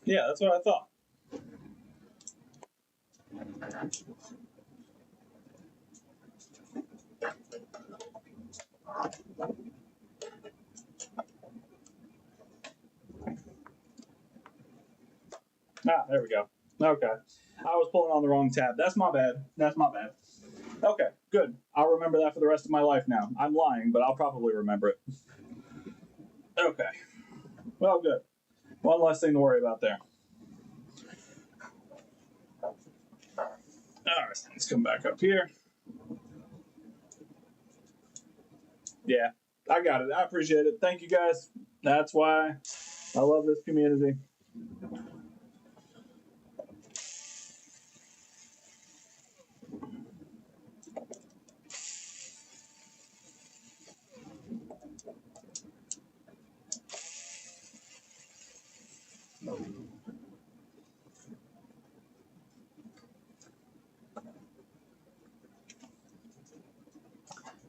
Yeah, that's what I thought. Ah, there we go. Okay. I was pulling on the wrong tab. That's my bad. That's my bad. Okay, good. I'll remember that for the rest of my life now. I'm lying, but I'll probably remember it. Okay. Well, good. One less thing to worry about there. All right, let's come back up here. Yeah, I got it. I appreciate it. Thank you guys. That's why I love this community.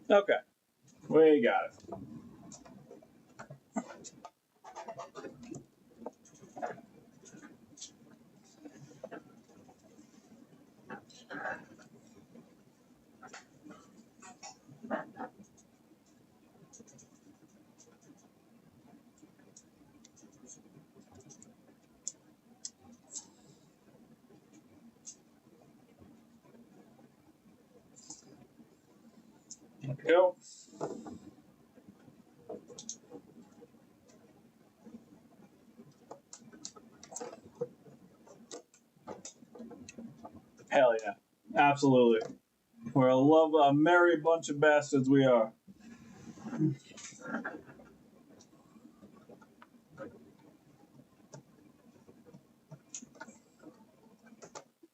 Okay, we got it. There we go. Hell yeah. Absolutely. We're a merry bunch of bastards we are.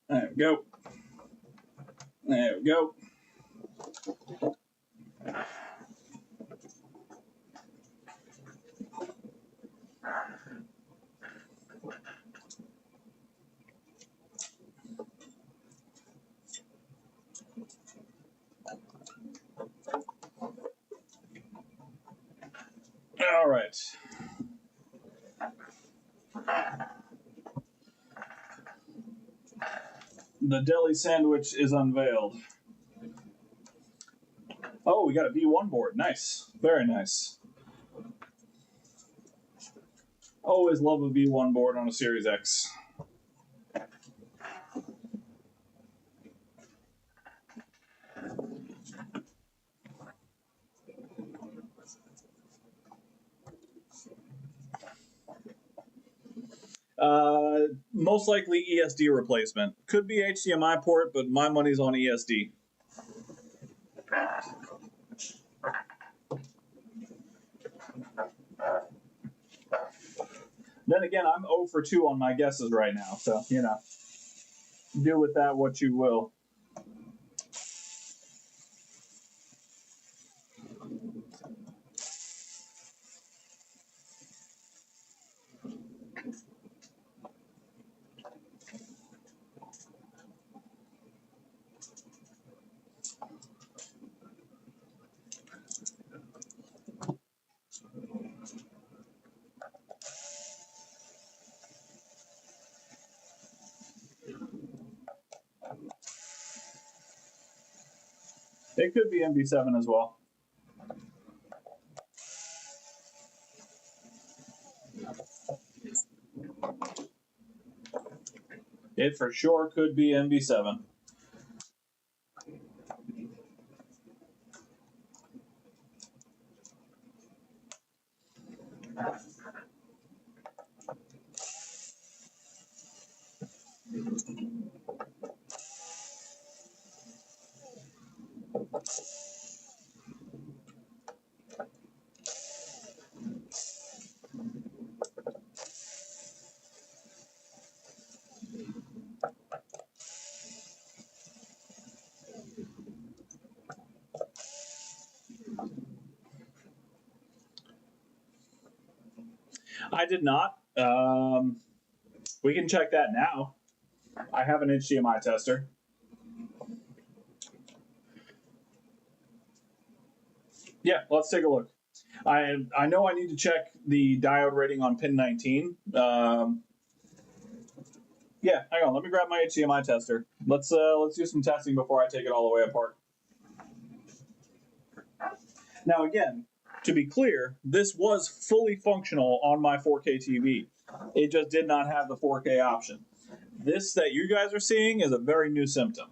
There we go. There we go. All right. The deli sandwich is unveiled. Oh, we got a V1 board. Nice. Very nice. Always love a V1 board on a Series X. Most likely ESD replacement. Could be HDMI port, but my money's on ESD. Then again, I'm 0 for 2 on my guesses right now, so, you know, do with that what you will. It could be MB7 as well. It for sure could be MB7. I did not. We can check that now. I have an HDMI tester. Yeah, let's take a look. I know I need to check the diode rating on pin 19. Yeah, hang on. Let me grab my HDMI tester. Let's do some testing before I take it all the way apart. Now again, to be clear, this was fully functional on my 4K TV. It just did not have the 4K option. This that you guys are seeing is a very new symptom.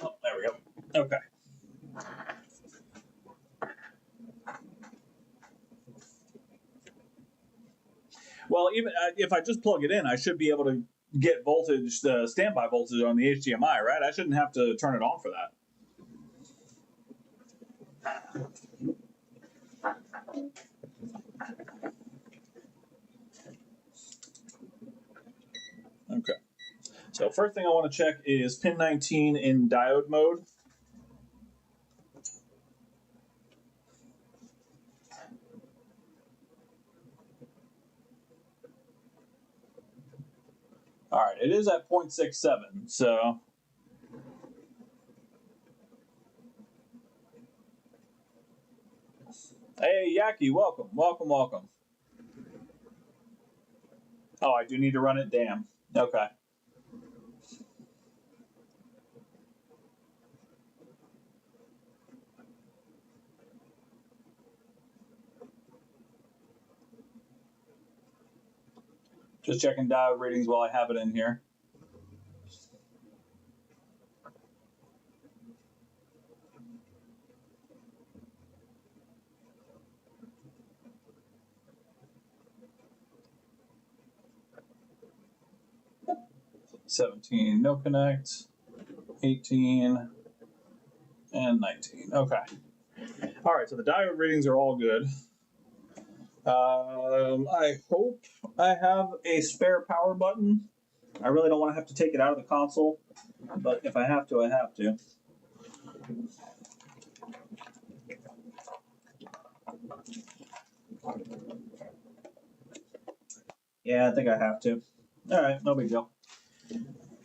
Oh, there we go. Okay. Well, even if I just plug it in, I should be able to get voltage, the standby voltage on the HDMI, right? I shouldn't have to turn it on for that. Okay. So first thing I want to check is pin 19 in diode mode. All right, it is at 0.67, so. Hey, Yaki, welcome, welcome, welcome. Oh, I do need to run it? Damn. Okay. Just checking diode readings while I have it in here. $17, no connect. 18 and 19. Okay. All right, so the diode readings are all good. I hope I have a spare power button. I really don't want to have to take it out of the console, but if I have to, I have to. Yeah, I think I have to. All right, no big deal.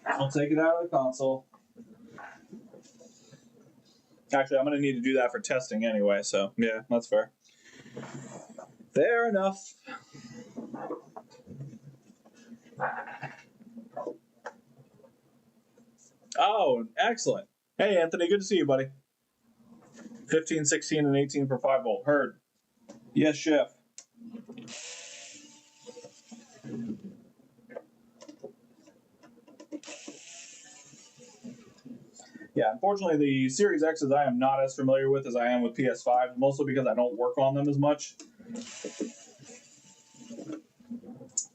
I'll take it out of the console. Actually, I'm going to need to do that for testing anyway, so yeah, that's fair. Fair enough. Oh, excellent. Hey, Anthony, good to see you, buddy. 15, 16, and 18 for 5 volt. Heard. Yes, chef. Yeah, unfortunately, the Series X's I am not as familiar with as I am with PS5, mostly because I don't work on them as much.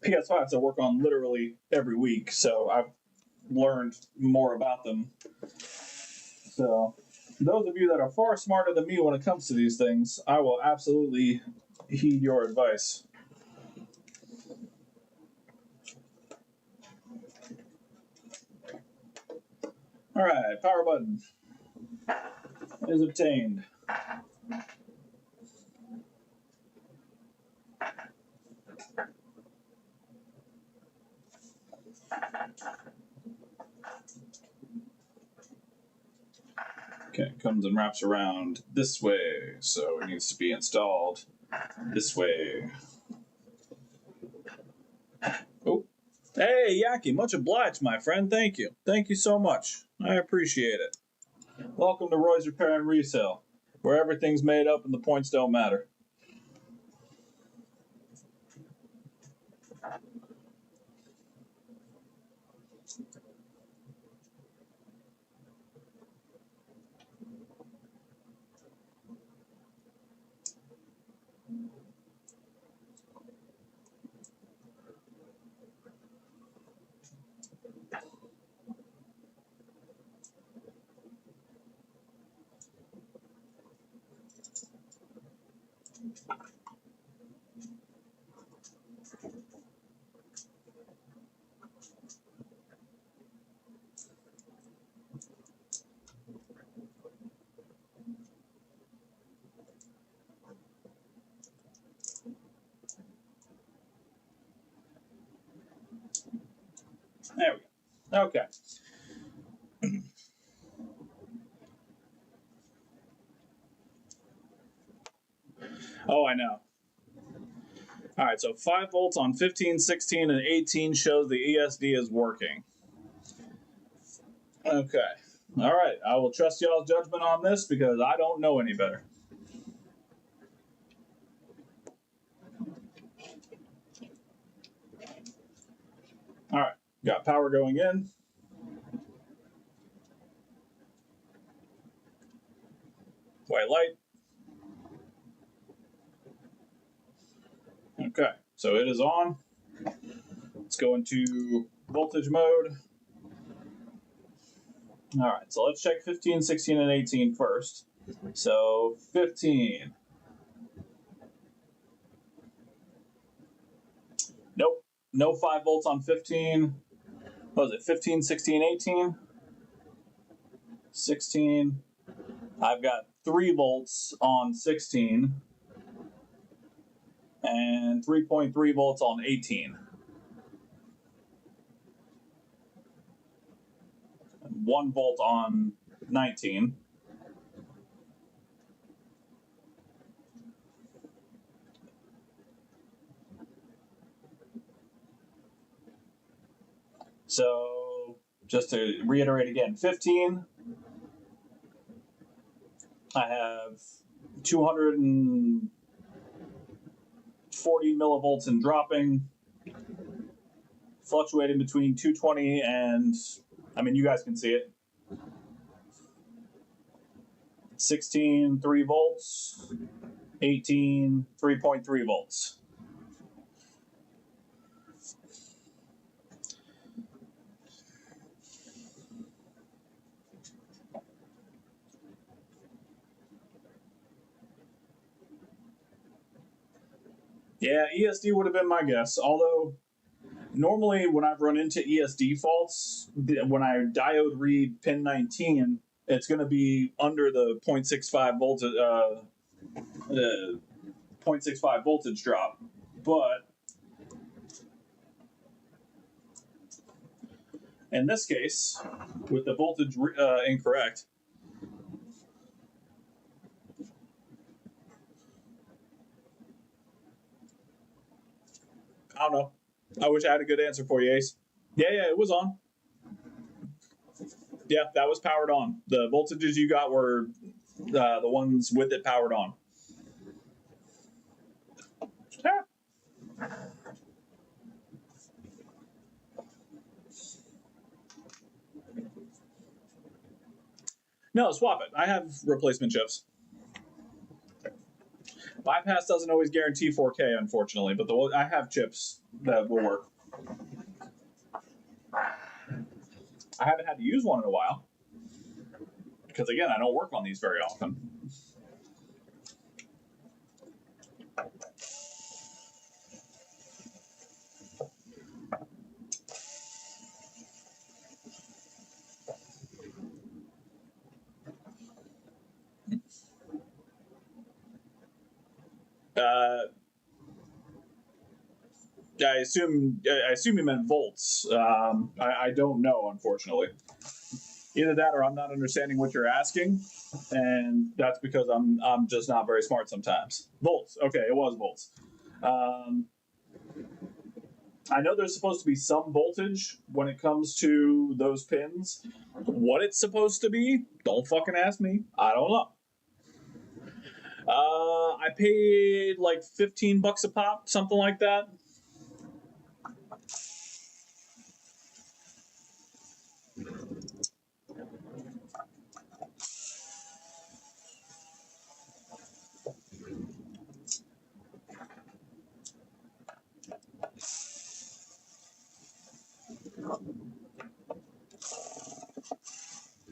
PS5s I work on literally every week, so I've learned more about them. So, those of you that are far smarter than me when it comes to these things, I will absolutely heed your advice. All right, power button is obtained. Okay, comes and wraps around this way, so it needs to be installed this way. Oh, hey, Yaki, much obliged, my friend. Thank you. Thank you so much. I appreciate it. Welcome to Roy's Repair and Resale, where everything's made up and the points don't matter. There we go. Okay. Oh, I know. All right, so 5 volts on 15, 16, and 18 shows the ESD is working. Okay. All right, I will trust y'all's judgment on this because I don't know any better. All right, got power going in. White light. Okay, so it is on. Let's go into voltage mode. All right, so let's check 15, 16, and 18 first. So 15. Nope, no 5 volts on 15. What was it, 15, 16, 18? 16. I've got 3 volts on 16 and 3.3 volts on 18. 1 volt on 19. So just to reiterate again, 15, I have 240 millivolts in dropping, fluctuating between 220 and, I mean, you guys can see it. 16, 3 volts, 18, 3.3 volts. Yeah, ESD would have been my guess, although normally when I've run into ESD faults, when I diode read pin 19, it's going to be under the 0.65 voltage, 0.65 voltage drop. But In this case, with the voltage incorrect, I don't know. I wish I had a good answer for you, Ace. Yeah, it was on. Yeah, that was powered on. The voltages you got were the ones with it powered on. Yeah. No, swap it. I have replacement chips. Bypass doesn't always guarantee 4K, unfortunately, but I have chips that will work. I haven't had to use one in a while because, again, I don't work on these very often. Uh, I assume you meant volts. I don't know, unfortunately. Either that, or I'm not understanding what you're asking, and that's because I'm just not very smart sometimes. Volts. Okay, it was volts. I know there's supposed to be some voltage when it comes to those pins. What it's supposed to be, don't fucking ask me. I don't know. I paid like $15 a pop, something like that.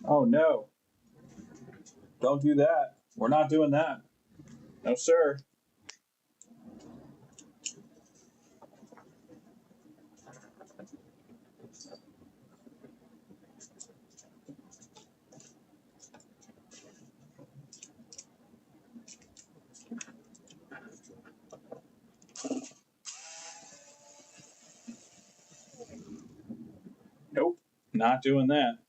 Oh no. Don't do that. We're not doing that. No, sir. Nope. Not doing that.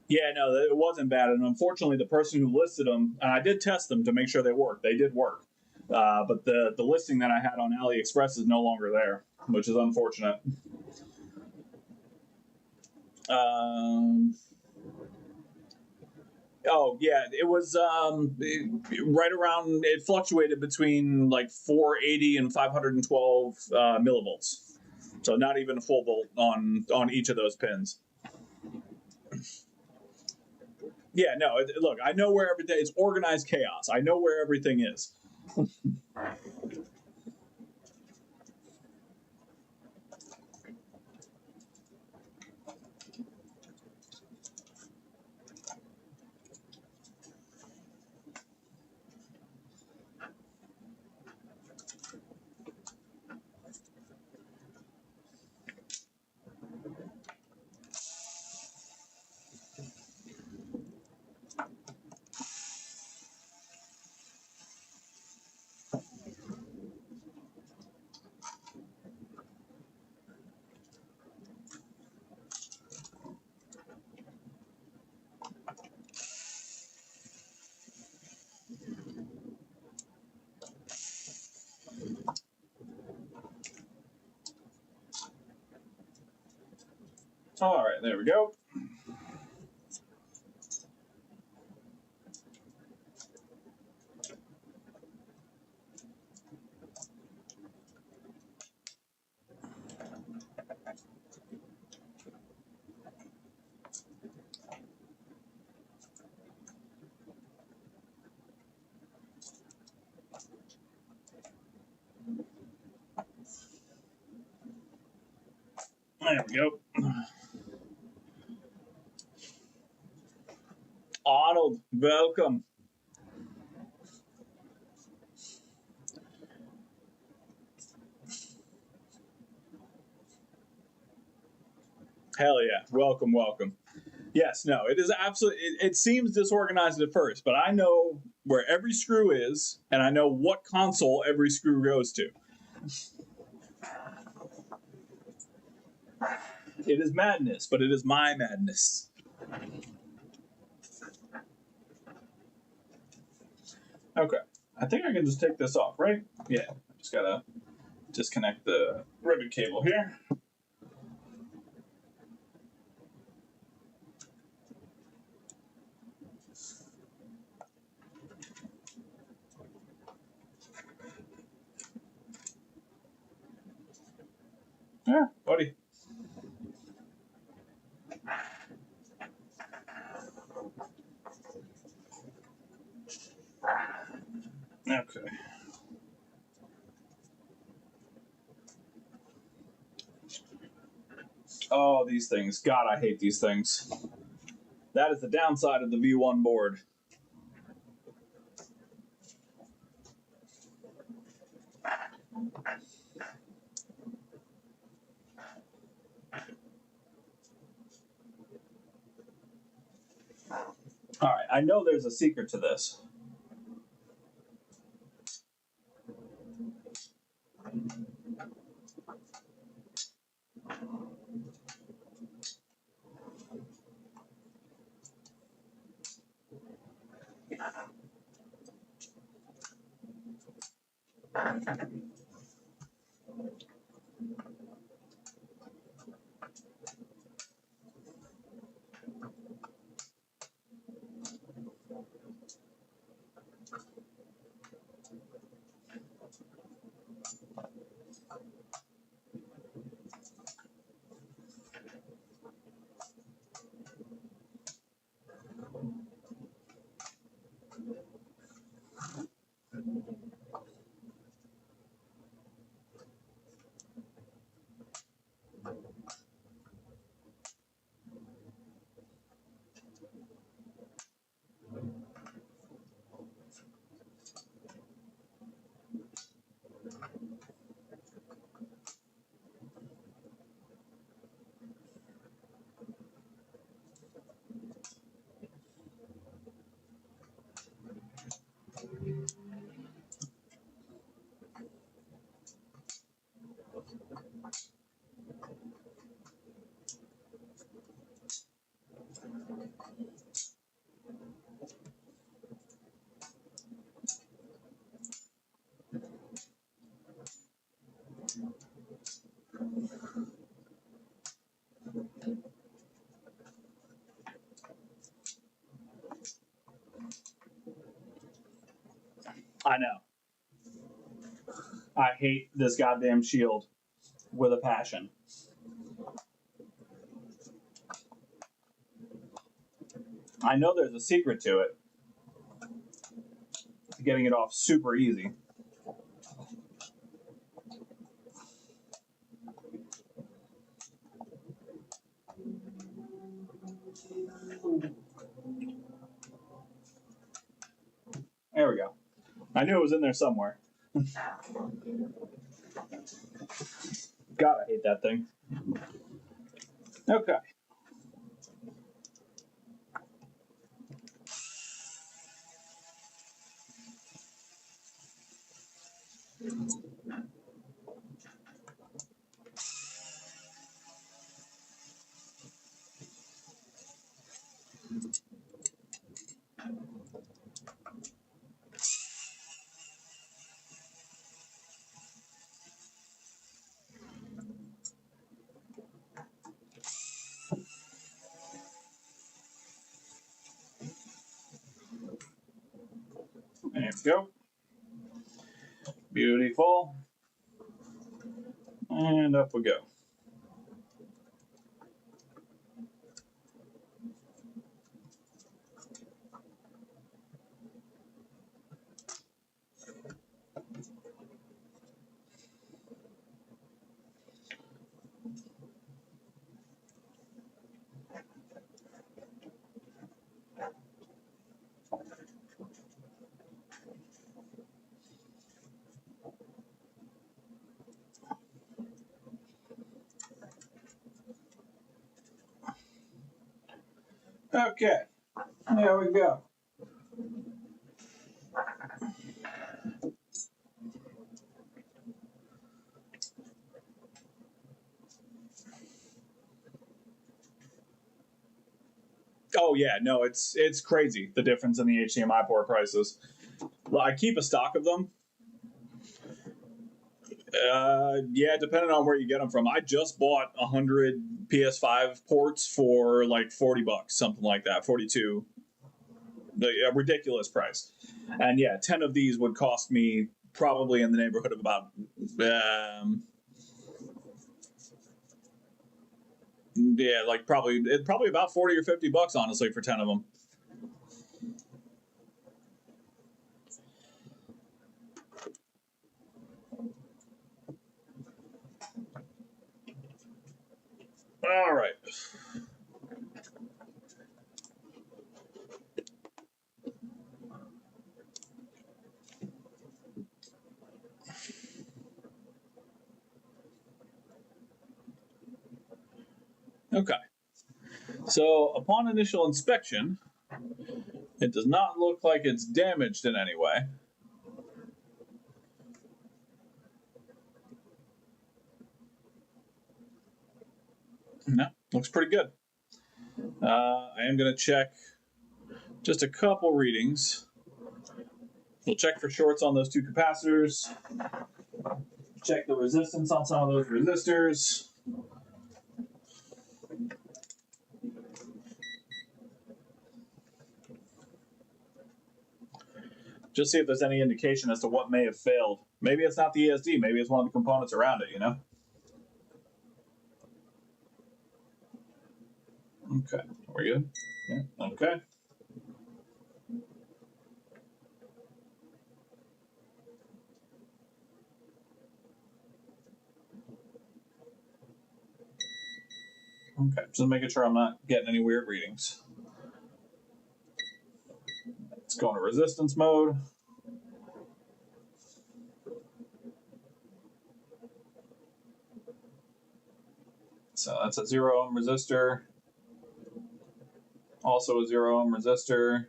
Yeah, no, it wasn't bad. And unfortunately, the person who listed them, and I did test them to make sure they worked. They did work. But the listing that I had on AliExpress is no longer there, which is unfortunate. Um, oh yeah, it was right around. It fluctuated between like 480 and 512 millivolts. So not even a full volt on each of those pins. Yeah, no. Look, I know where everything. It's organized chaos. I know where everything is. All right, there we go. There we go. Arnold, welcome. Hell yeah, welcome, welcome. Yes, no, it is absolutely. It seems disorganized at first, but I know where every screw is, and I know what console every screw goes to. It is madness, but it is my madness. Okay. I think I can just take this off, right? Yeah. I just gotta disconnect the ribbon cable here. Yeah, buddy. Okay. Oh, these things. God, I hate these things. That is the downside of the V1 board. All right, I know there's a secret to this. I know. I hate this goddamn shield with a passion. I know there's a secret to it. Getting it off super easy. There we go. I knew it was in there somewhere. God, I hate that thing. Okay. There we go. Beautiful. And up we go. Okay. There we go. Oh yeah, no, it's crazy the difference in the HDMI port prices. Well, I keep a stock of them. Yeah, depending on where you get them from. I just bought 100 PS5 ports for like $40, something like that, 42. A ridiculous price. And yeah, 10 of these would cost me probably in the neighborhood of about yeah, like probably about 40 or $50 honestly for 10 of them. All right. Okay. So upon initial inspection, it does not look like it's damaged in any way. No, looks pretty good. I am going to check just a couple readings. We'll check for shorts on those two capacitors. Check the resistance on some of those resistors. Just see if there's any indication as to what may have failed. Maybe it's not the ESD. Maybe it's one of the components around it, you know? Okay. We're good? Yeah. Okay. Okay. Just making sure I'm not getting any weird readings. Let's go into resistance mode. So that's a 0 ohm resistor. Also a 0 ohm resistor.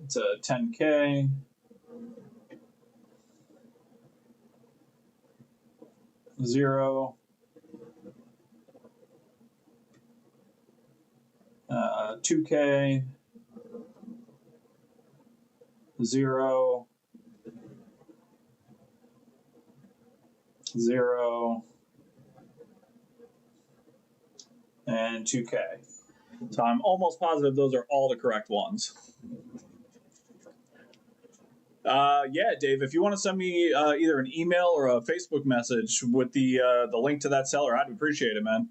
It's a 10K. 0. 2K. 0. 0. And 2K. So I'm almost positive those are all the correct ones. Yeah, Dave, if you want to send me either an email or a Facebook message with the link to that seller, I'd appreciate it, man.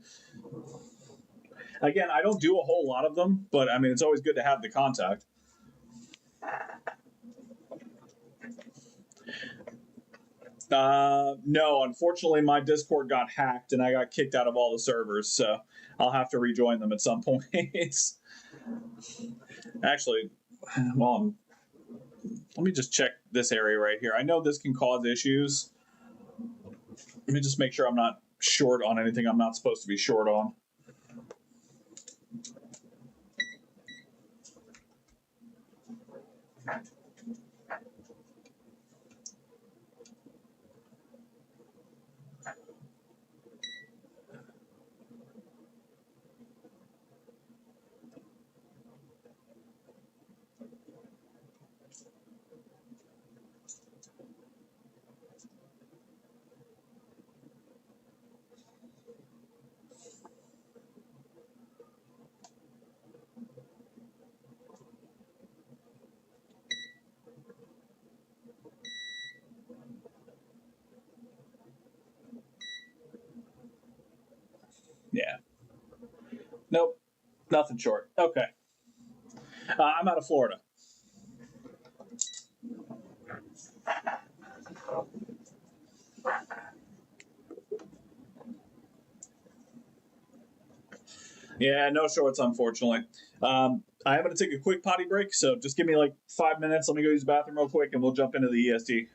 Again, I don't do a whole lot of them, but I mean, it's always good to have the contact. No, unfortunately, my Discord got hacked and I got kicked out of all the servers, so I'll have to rejoin them at some point. Actually, well, let me just check this area right here. I know this can cause issues. Let me just make sure I'm not short on anything I'm not supposed to be short on. Yeah. Nope. Nothing short. Okay. I'm out of Florida. Yeah, no shorts, unfortunately. I am going to take a quick potty break, so just give me like 5 minutes. Let me go use the bathroom real quick, and we'll jump into the ESD.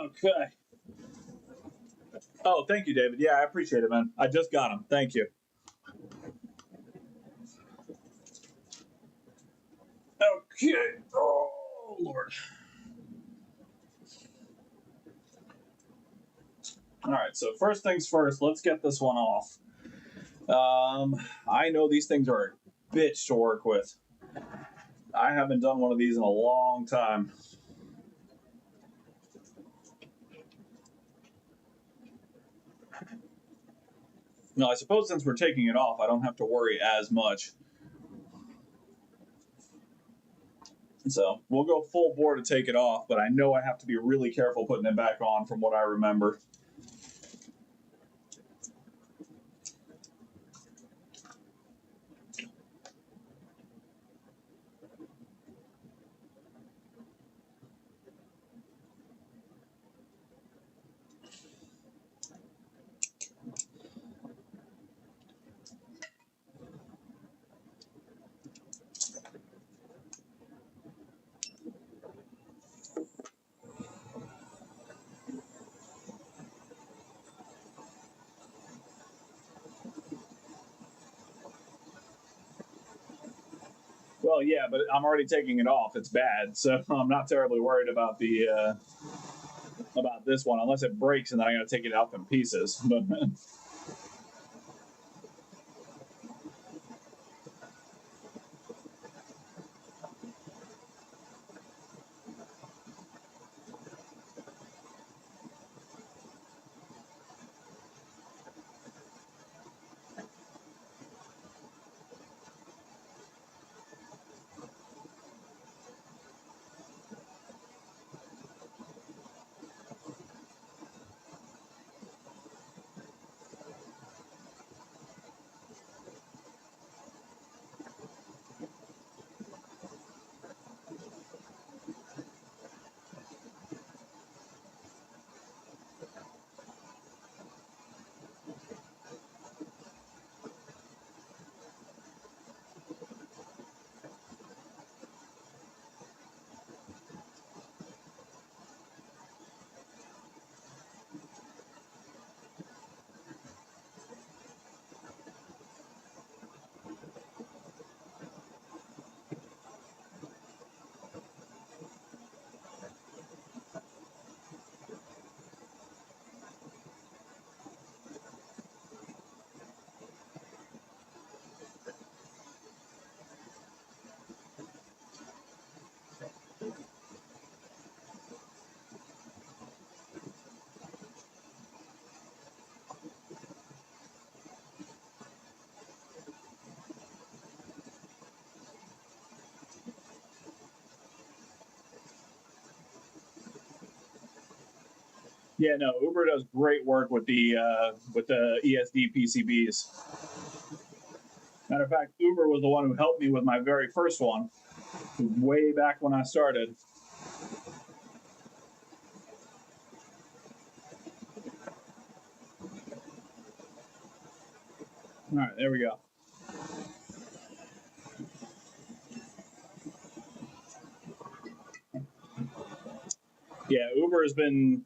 Okay. Oh, thank you, David. Yeah, I appreciate it, man. I just got them. Thank you. Okay. Oh, Lord. All right. So first things first. Let's get this one off. I know these things are a bitch to work with. I haven't done one of these in a long time. No, I suppose since we're taking it off, I don't have to worry as much. So we'll go full bore to take it off, but I know I have to be really careful putting it back on from what I remember. Well, yeah, but I'm already taking it off. It's bad, so I'm not terribly worried about the about this one, unless it breaks and then I got to take it out in pieces. But yeah, no, Uber does great work with the ESD PCBs. Matter of fact, Uber was the one who helped me with my very first one, way back when I started. All right, there we go. Yeah, Uber has been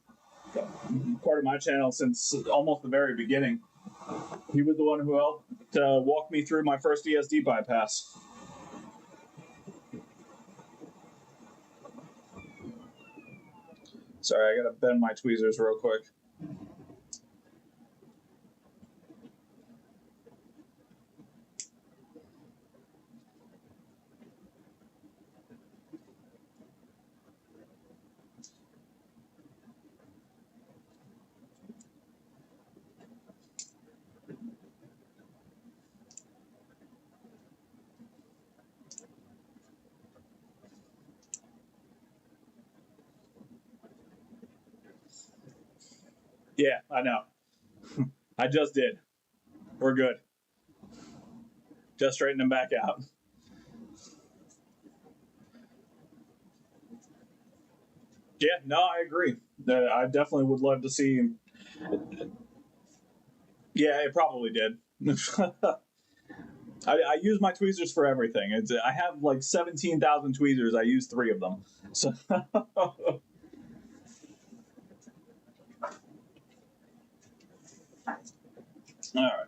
part of my channel since almost the very beginning. He was the one who helped walk me through my first ESD bypass. Sorry, I gotta bend my tweezers real quick. Yeah, I know. I just did. We're good. Just straighten them back out. Yeah, no, I agree. I definitely would love to see. Yeah, it probably did. I use my tweezers for everything. I have like 17,000 tweezers. I use three of them. So All right.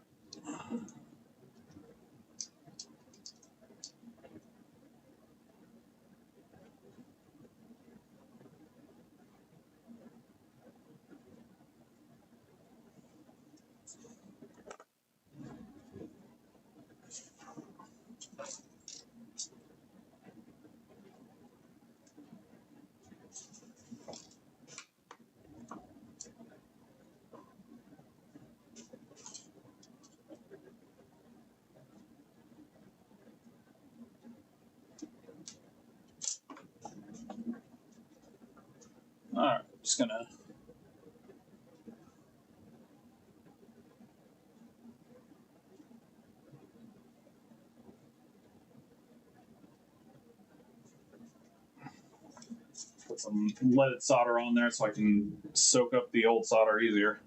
All right. Just gonna. Put some leaded solder on there so I can soak up the old solder easier.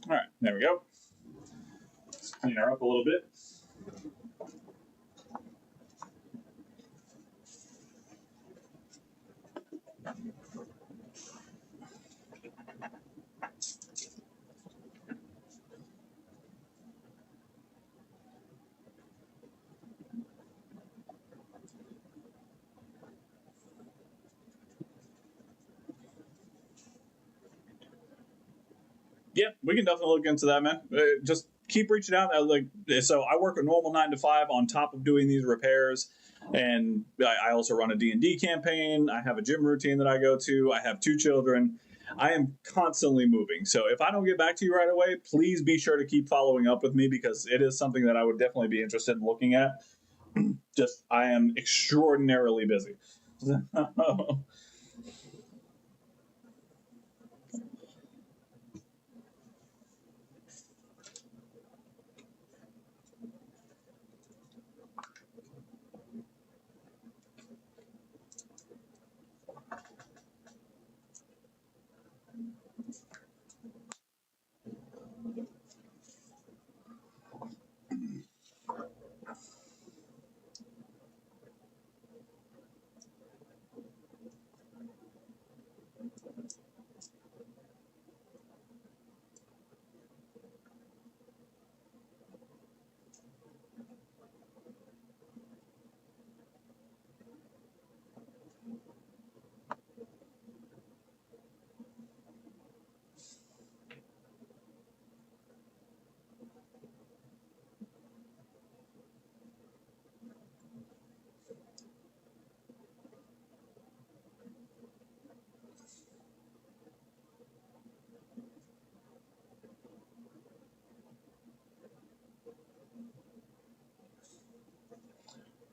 All right, there we go. Let's clean her up a little bit. Yeah, we can definitely look into that, man. Just keep reaching out. So I work a normal 9 to 5 on top of doing these repairs, and I also run a D&D campaign. I have a gym routine that I go to. I have 2 children. I am constantly moving. So if I don't get back to you right away, please be sure to keep following up with me because it is something that I would definitely be interested in looking at. Just I am extraordinarily busy.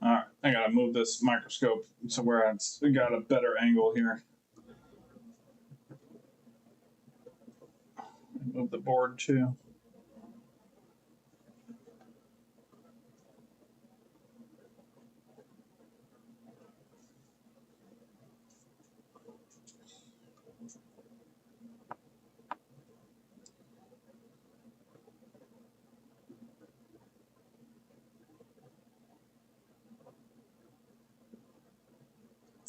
All right, I gotta move this microscope so where it's got a better angle here. Move the board too.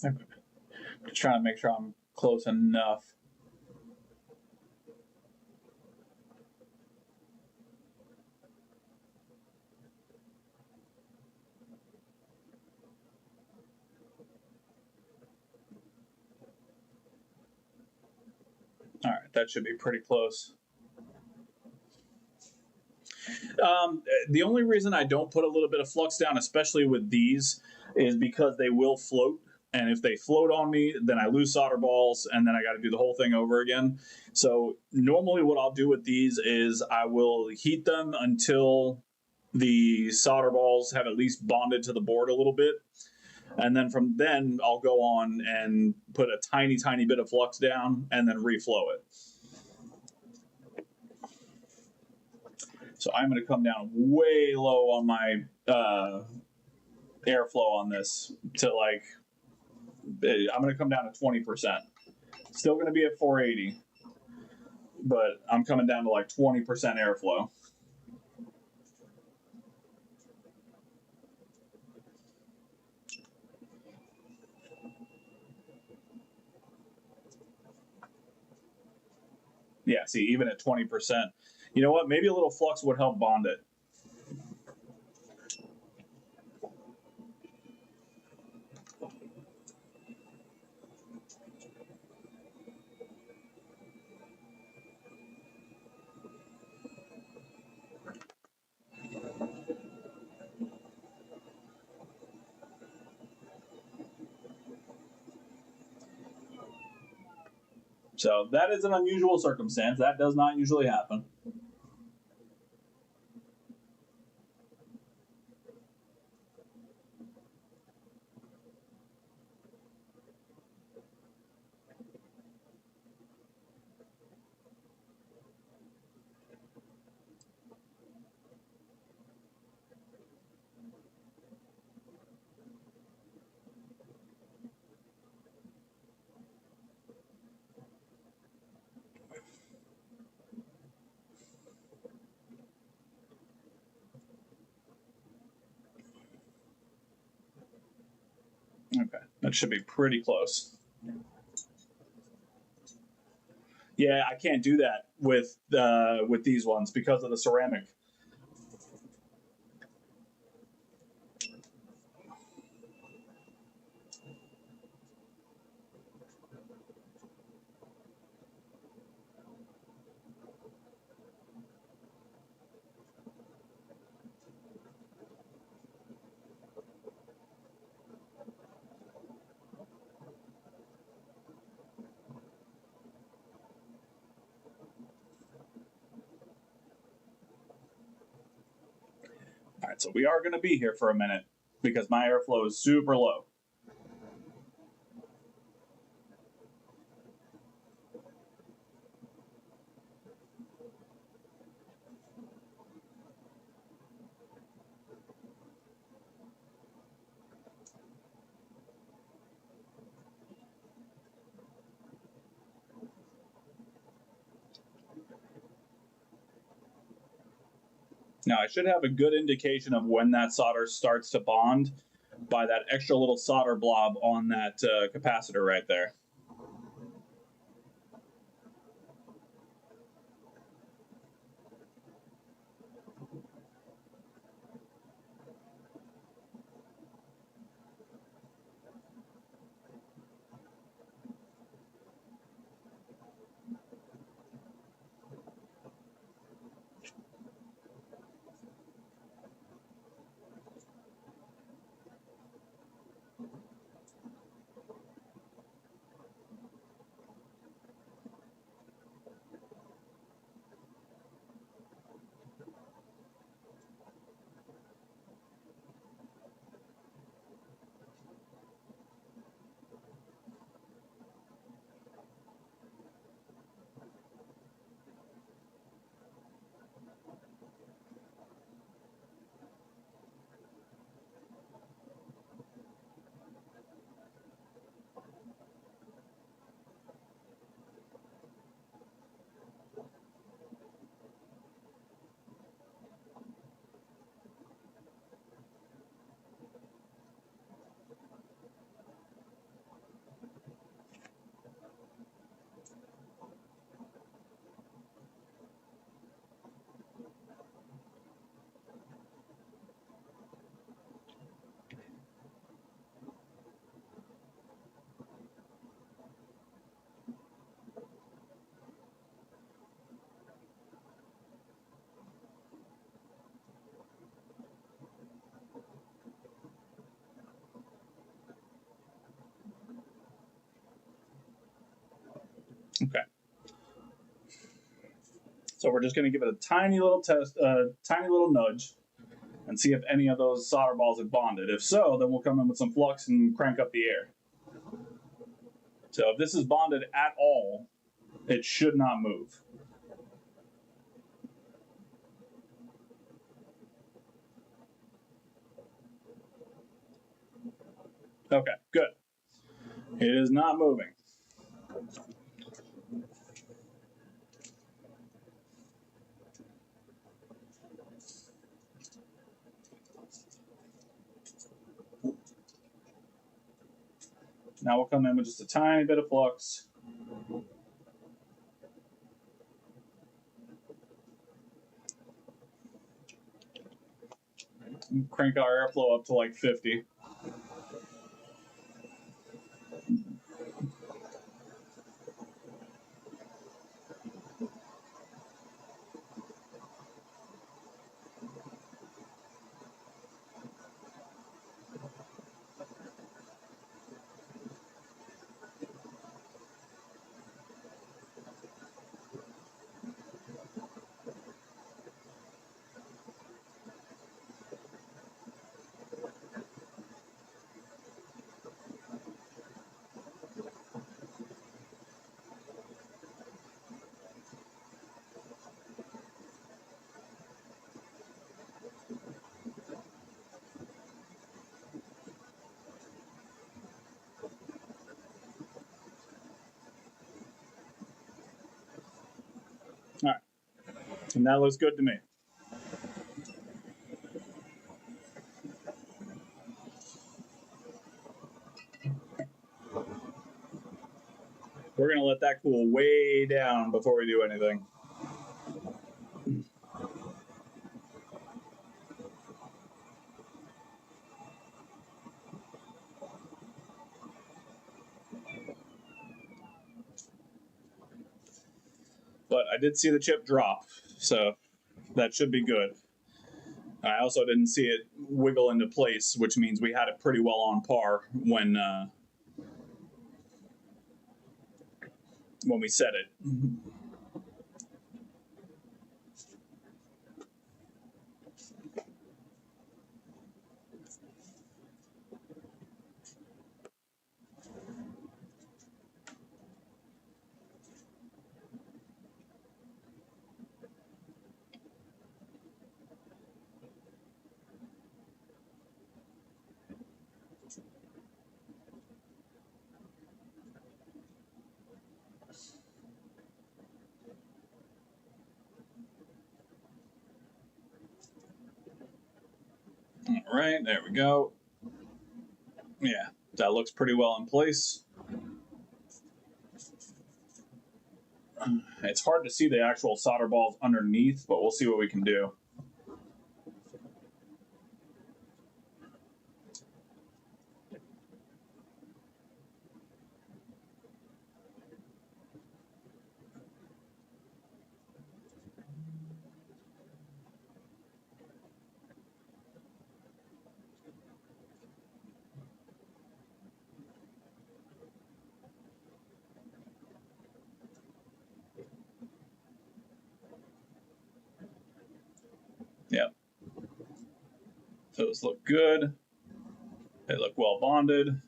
I'm just trying to make sure I'm close enough. All right, that should be pretty close. The only reason I don't put a little bit of flux down, especially with these, is because they will float. And if they float on me, then I lose solder balls, and then I got to do the whole thing over again. So normally, what I'll do with these is I will heat them until the solder balls have at least bonded to the board a little bit, and then from then I'll go on and put a tiny, tiny bit of flux down, and then reflow it. So I'm going to come down way low on my airflow on this to like, I'm going to come down to 20%. Still going to be at 480, but I'm coming down to like 20% airflow. Yeah, see, even at 20%, you know what? Maybe a little flux would help bond it. So that is an unusual circumstance. That does not usually happen. Okay, that should be pretty close. Yeah, I can't do that with these ones because of the ceramic. All right, so we are going to be here for a minute because my airflow is super low. Now, I should have a good indication of when that solder starts to bond by that extra little solder blob on that capacitor right there. Okay. So we're just going to give it a tiny little test, tiny little nudge, and see if any of those solder balls have bonded. If so, then we'll come in with some flux and crank up the air. So if this is bonded at all, it should not move. Okay, good. It is not moving. Now we'll come in with just a tiny bit of flux. Crank our airflow up to like 50. All right, and that looks good to me. We're going to let that cool way down before we do anything. But I did see the chip drop, so that should be good. I also didn't see it wiggle into place, which means we had it pretty well on par when we set it. All right, there we go. Yeah, that looks pretty well in place. It's hard to see the actual solder balls underneath, but we'll see what we can do. Yep. Those look good. They look well bonded.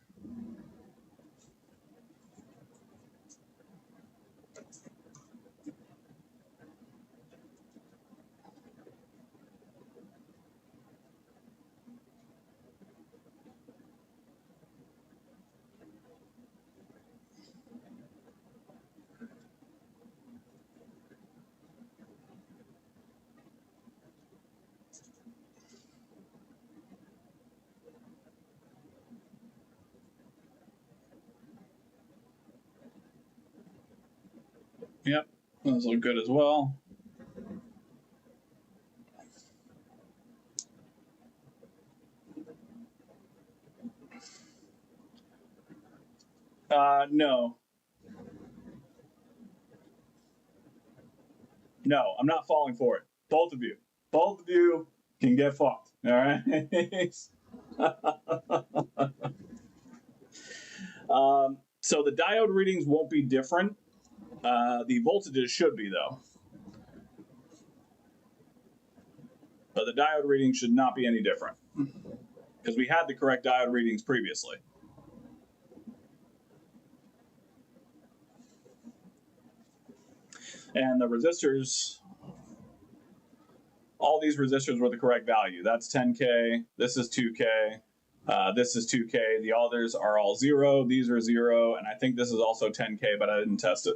Yep, those look good as well. No. No, I'm not falling for it. Both of you. Both of you can get fucked. All right? So the diode readings won't be different. The voltages should be, though. But the diode readings should not be any different. Because we had the correct diode readings previously. And the resistors, all these resistors were the correct value. That's 10K, this is 2K, This is 2K. The others are all 0. These are 0. And I think this is also 10K, but I didn't test it.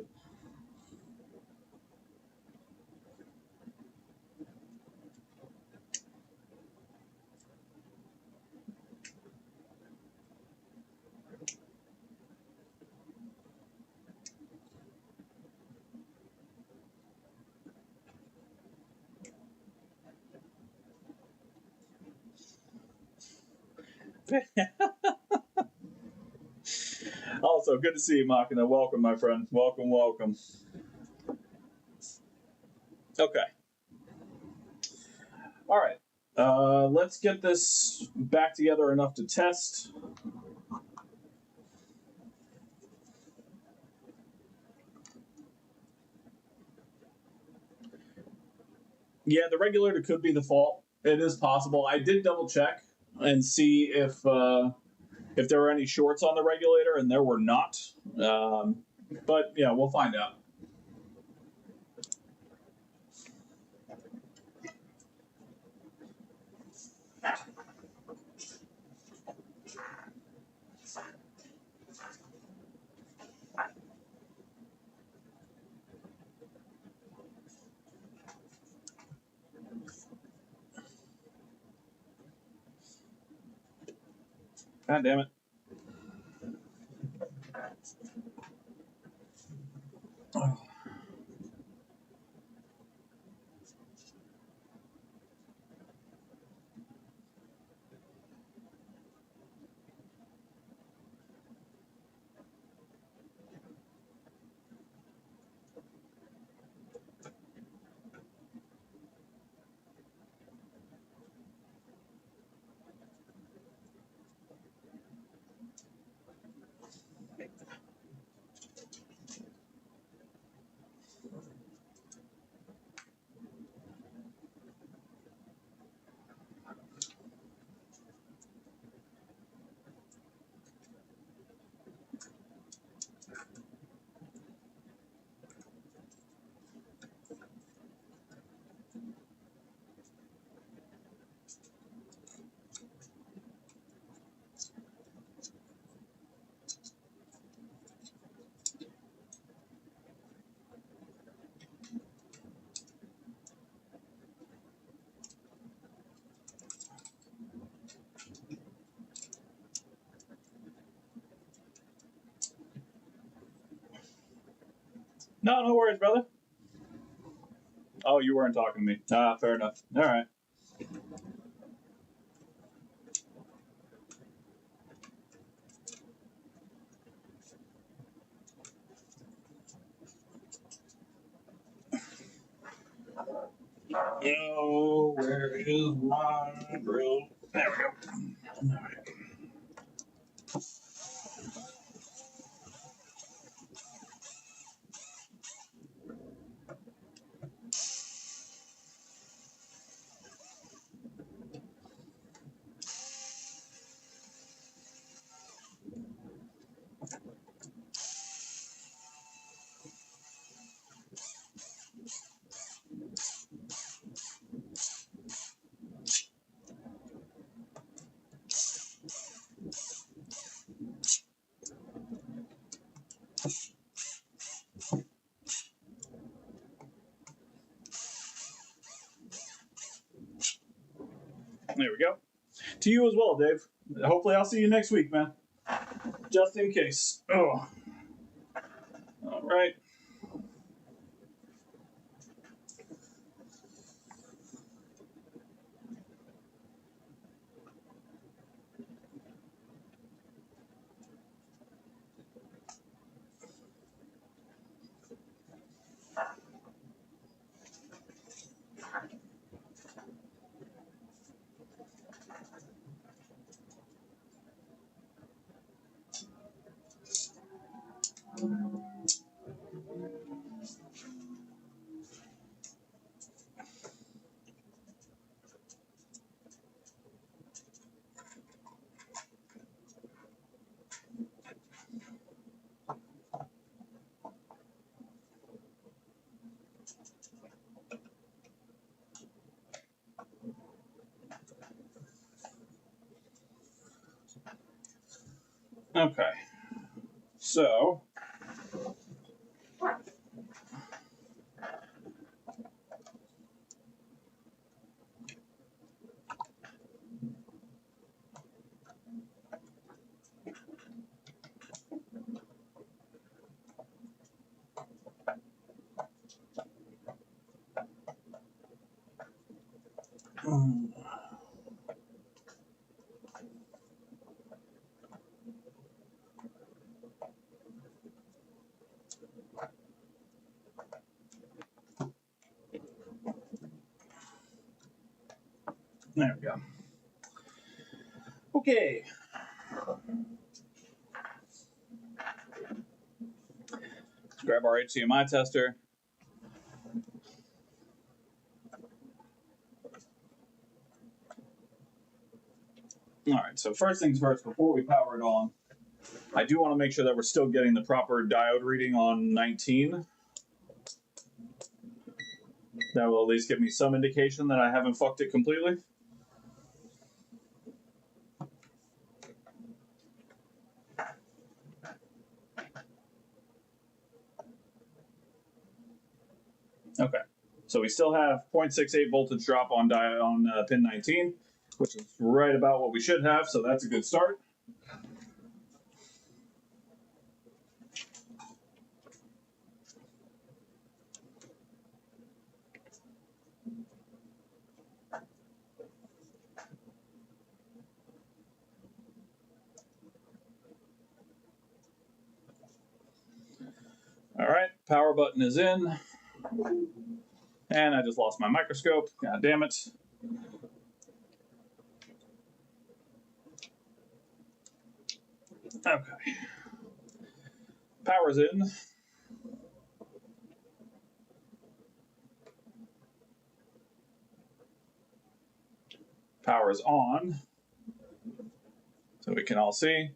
Also, good to see you, Machina. Welcome, my friend. Welcome, welcome. Okay. All right. Let's get this back together enough to test. Yeah, the regulator could be the fault. It is possible. I did double check and see if there were any shorts on the regulator, and there were not. But yeah, we'll find out. God damn it. Oh. No, no worries, brother. Oh, you weren't talking to me. Ah, fair enough. All right. Yo, where is my grill? There we go. All right. There we go. To you as well, Dave. Hopefully, I'll see you next week, man. Just in case. Oh. All right. Okay. So there we go. Okay. Let's grab our HDMI tester. All right, so first things first, before we power it on, I do want to make sure that we're still getting the proper diode reading on 19. That will at least give me some indication that I haven't fucked it completely. Okay, so we still have 0.68 voltage drop on pin 19, which is right about what we should have, so that's a good start. All right, power button is in. And I just lost my microscope. God damn it. Okay. Power's in. Power's on. So we can all see.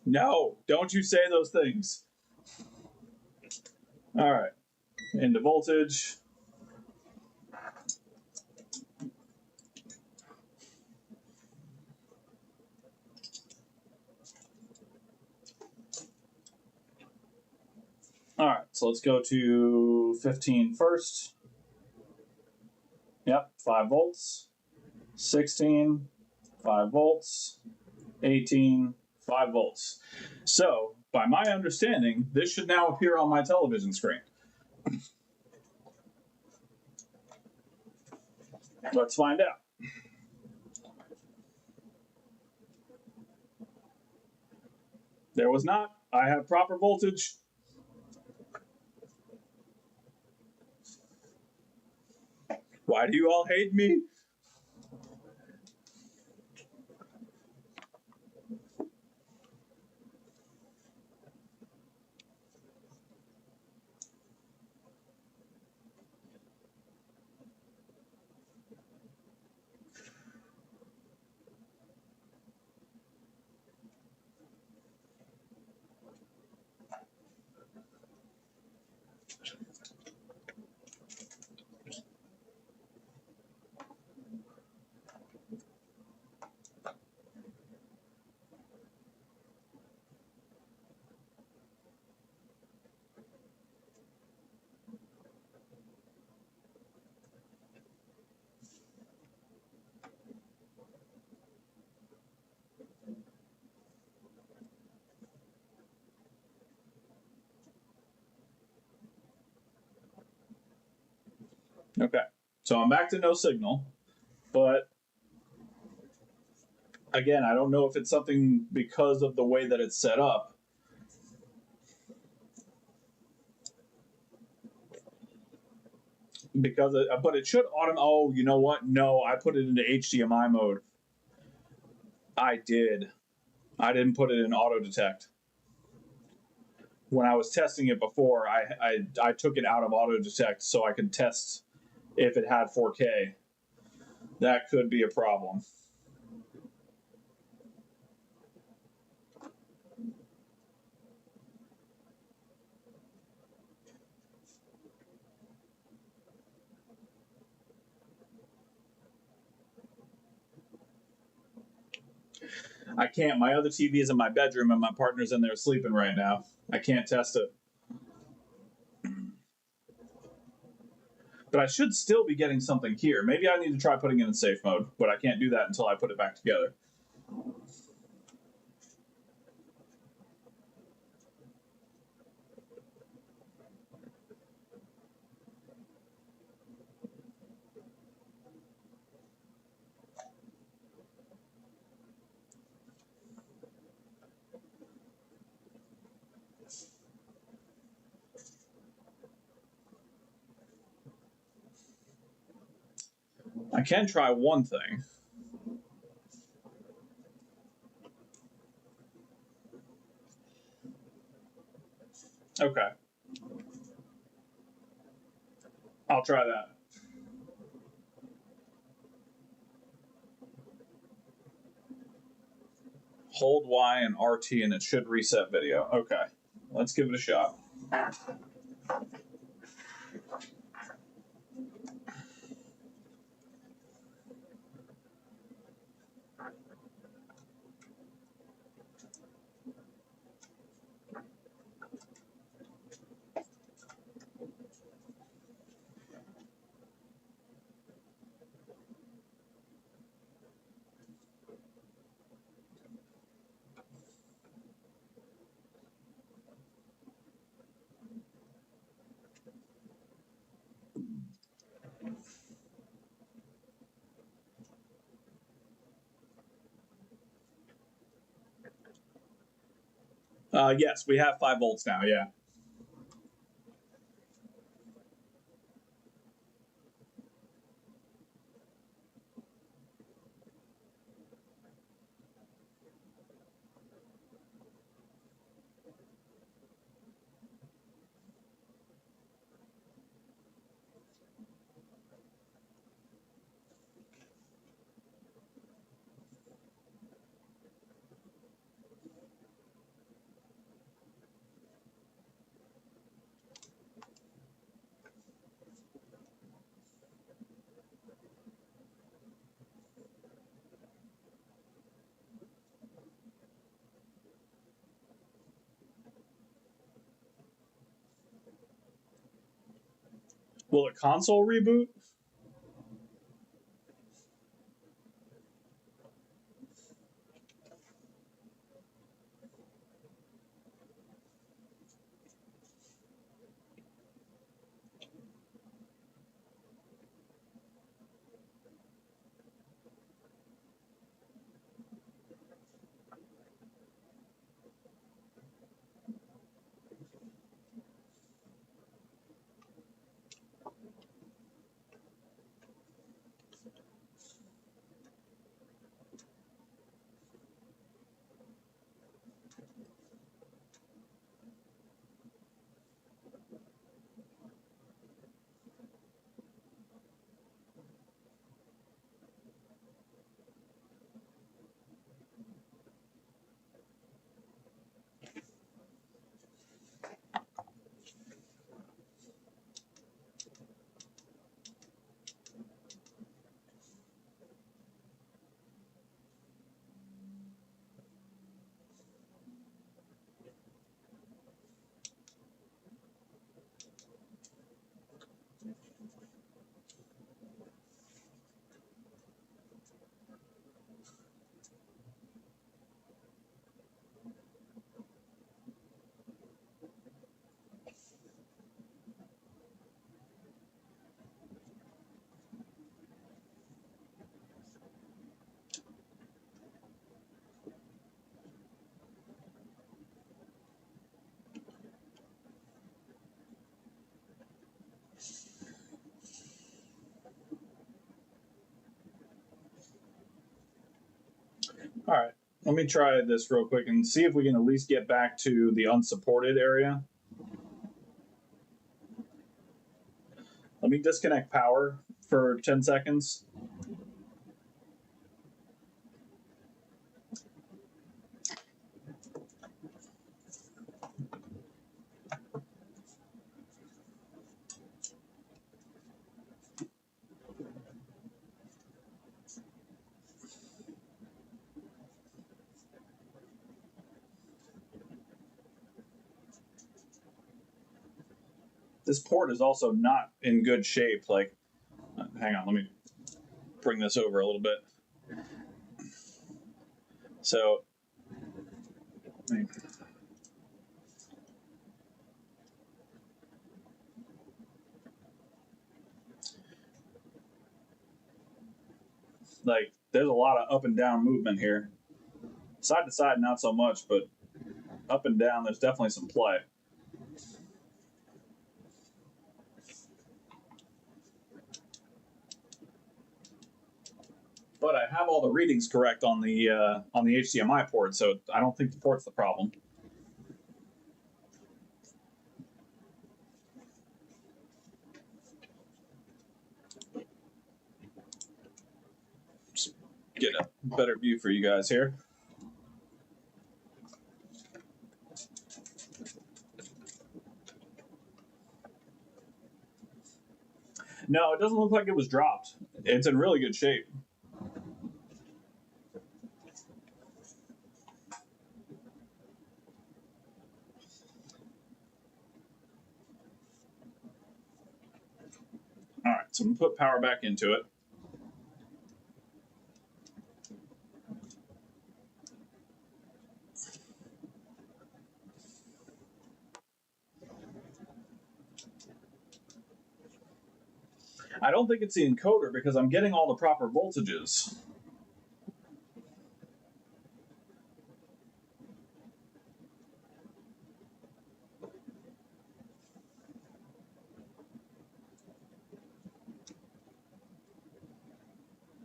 No, don't you say those things. All right, into voltage. All right, so let's go to 15 first. Yep, 5 volts. 16, 5 volts. 18, 5 volts. So, by my understanding, this should now appear on my television screen. Let's find out. There was not. I have proper voltage. Why do you all hate me? Okay, so I'm back to no signal, but again, I don't know if it's something because of the way that it's set up. But it should Oh, you know what? No, I put it into HDMI mode. I did. I didn't put it in auto detect. When I was testing it before, I took it out of auto detect so I could test if it had 4K. That could be a problem. I can't. My other TV is in my bedroom, and my partner's in there sleeping right now. I can't test it. But I should still be getting something here. Maybe I need to try putting it in safe mode, but I can't do that until I put it back together. I can try one thing. Okay. I'll try that. Hold Y and RT and it should reset video. Okay. Let's give it a shot. Yes, we have 5 volts now, yeah. Will the console reboot? All right. Let me try this real quick and see if we can at least get back to the unsupported area. Let me disconnect power for 10 seconds. This port is also not in good shape. Like, hang on, let me bring this over a little bit. So, like, there's a lot of up and down movement here. Side to side, not so much, but up and down, there's definitely some play. But I have all the readings correct on the HDMI port, so I don't think the port's the problem. Just get a better view for you guys here. No, it doesn't look like it was dropped. It's in really good shape. All right, so I'm gonna put power back into it. I don't think it's the encoder because I'm getting all the proper voltages.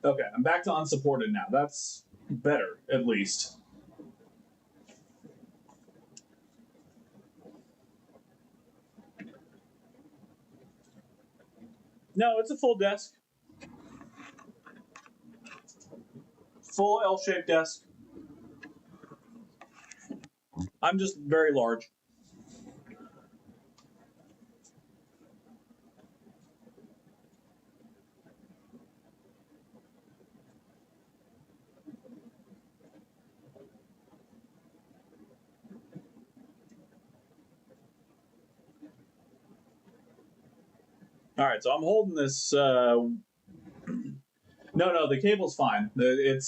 Okay, I'm back to unsupported now. That's better, at least. No, it's a full desk. Full L-shaped desk. I'm just very large. All right, so I'm holding this. No, the cable's fine. The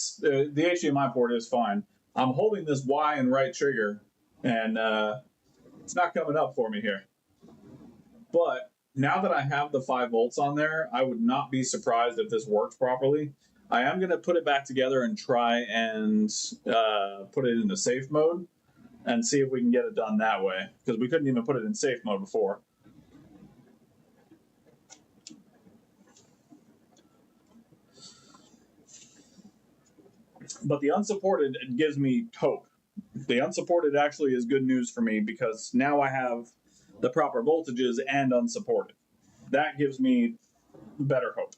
HDMI port is fine. I'm holding this Y and right trigger, and it's not coming up for me here. But now that I have the 5 volts on there, I would not be surprised if this works properly. I am going to put it back together and try and put it into safe mode and see if we can get it done that way, because we couldn't even put it in safe mode before. But the unsupported gives me hope. The unsupported actually is good news for me because now I have the proper voltages and unsupported. That gives me better hope.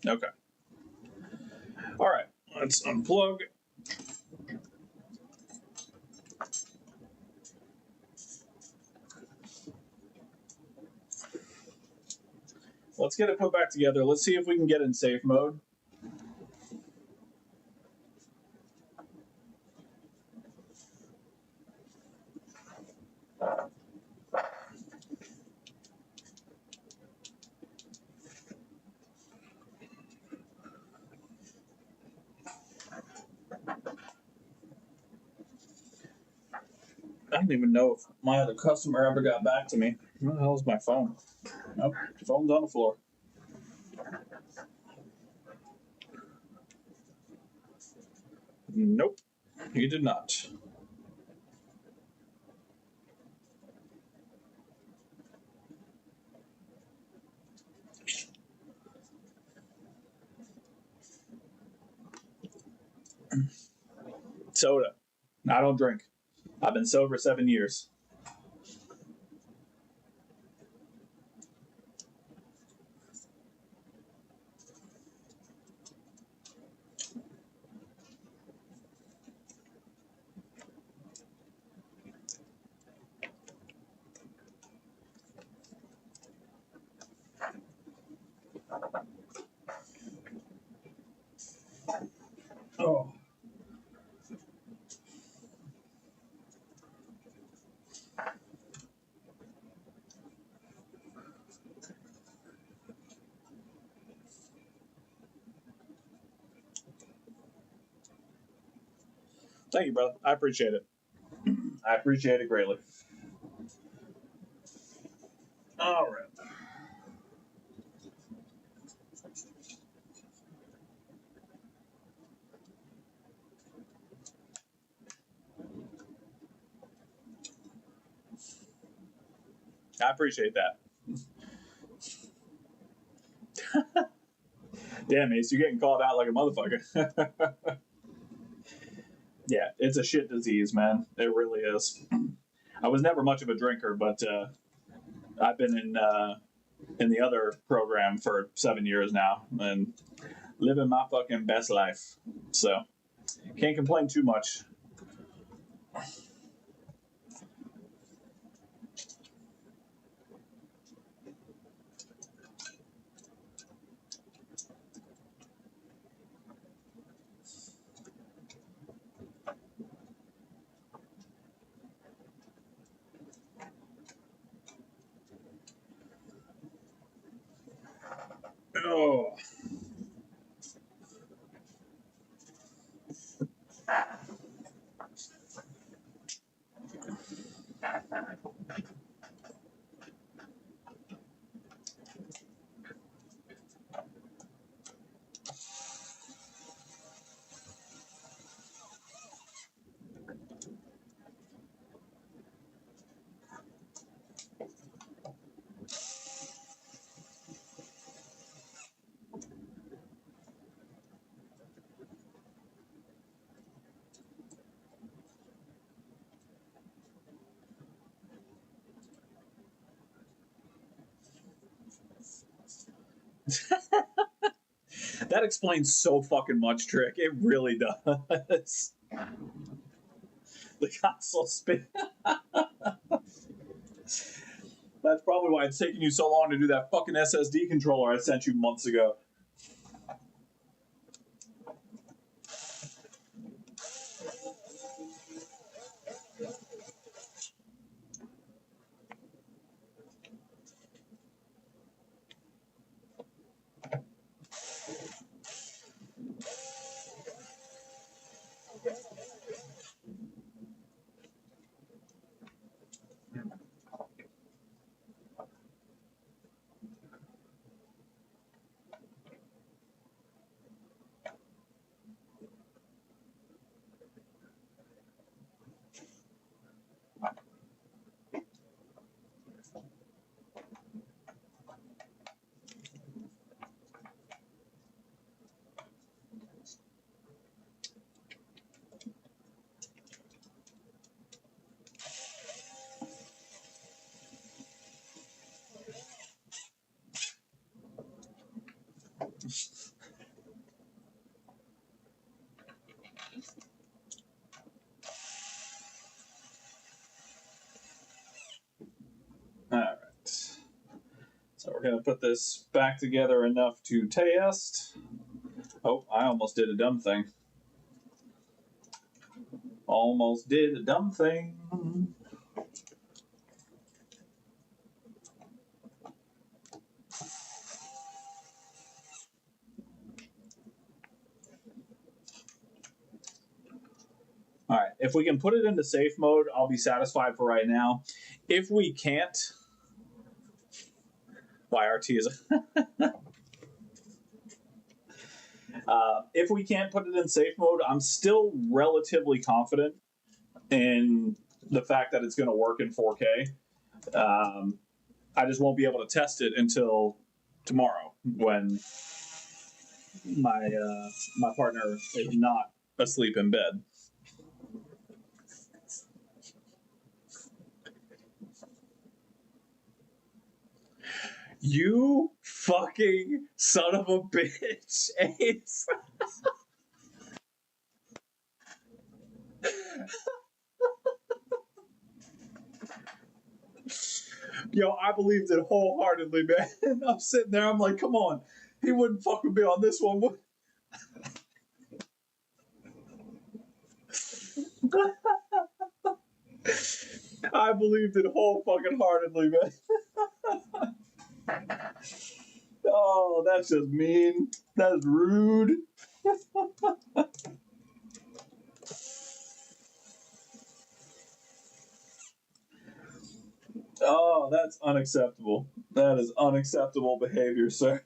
Okay. All right, let's unplug. Let's get it put back together. Let's see if we can get in safe mode. I don't even know if my other customer ever got back to me. Where the hell is my phone? Nope, phone's on the floor. Nope, he did not. Soda. I don't drink. I've been sober 7 years. Thank you, brother. I appreciate it. I appreciate it greatly. All right. I appreciate that. Damn, Ace, you're getting called out like a motherfucker. Yeah, it's a shit disease, man. It really is. I was never much of a drinker, but I've been in the other program for 7 years now and living my fucking best life. So can't complain too much. Oh. That explains so fucking much, Trick. It really does. The console spin. That's probably why it's taking you so long to do that fucking SSD controller I sent you months ago. All right. So we're going to put this back together enough to test. Oh, I almost did a dumb thing. Almost did a dumb thing. All right. If we can put it into safe mode, I'll be satisfied for right now. If we can't, YRT is. If we can't put it in safe mode, I'm still relatively confident in the fact that it's going to work in 4K. I just won't be able to test it until tomorrow when my partner is not asleep in bed. You fucking son of a bitch, Ace. Yo, I believed it wholeheartedly, man. I'm sitting there, I'm like, come on. He wouldn't fuck with me on this one. I believed it whole fucking heartedly, man. Oh, that's just mean. That's rude. Oh, that's unacceptable. That is unacceptable behavior, sir.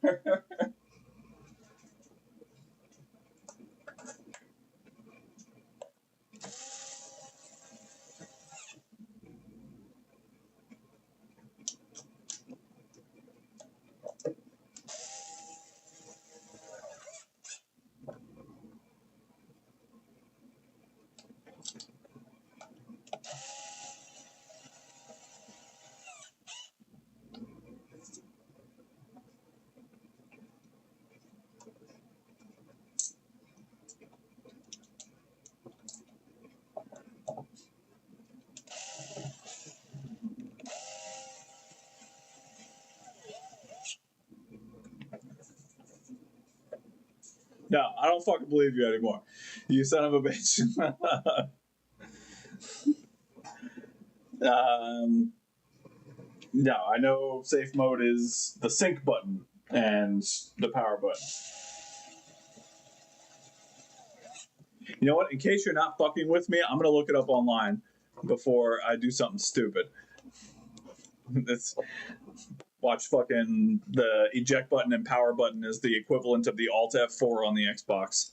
No, I don't fucking believe you anymore. You son of a bitch. um, no, I know safe mode is the sync button and the power button. You know what? In case you're not fucking with me, I'm gonna look it up online before I do something stupid. This watch fucking the eject button and power button is the equivalent of the Alt F4 on the Xbox.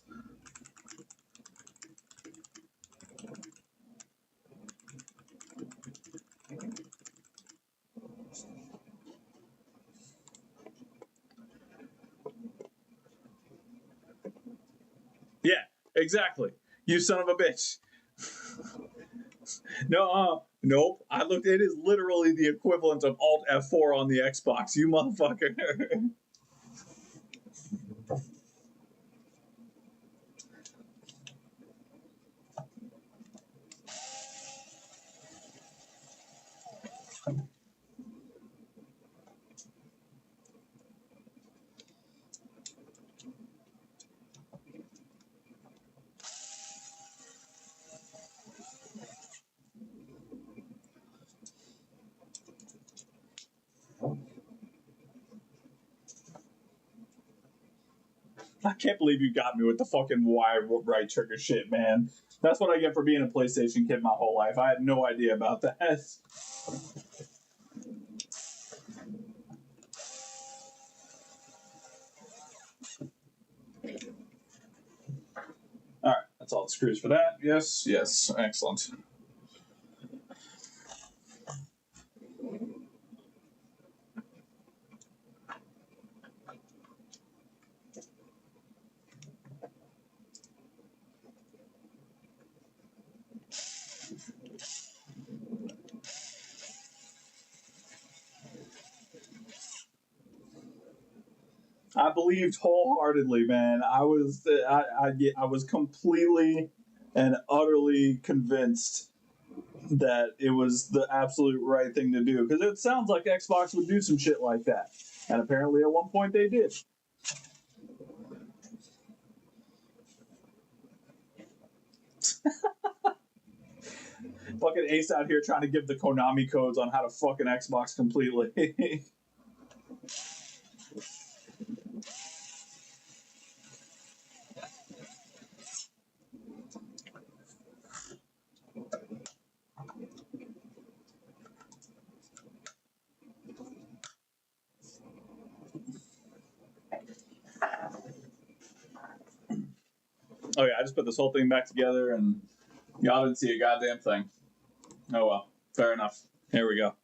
Yeah, exactly. You son of a bitch. No, nope. I looked. It is literally the equivalent of Alt F4 on the Xbox. You motherfucker. I can't believe you got me with the fucking Y right trigger shit, man. That's what I get for being a PlayStation kid my whole life. I had no idea about that. All right, that's all the screws for that. Yes, yes, excellent. I believed wholeheartedly, man. I was completely and utterly convinced that it was the absolute right thing to do because it sounds like Xbox would do some shit like that, and apparently at one point they did. Fucking Ace out here trying to give the Konami codes on how to fucking Xbox completely. Oh yeah, I just put this whole thing back together and y'all didn't see a goddamn thing. Oh well, fair enough. Here we go.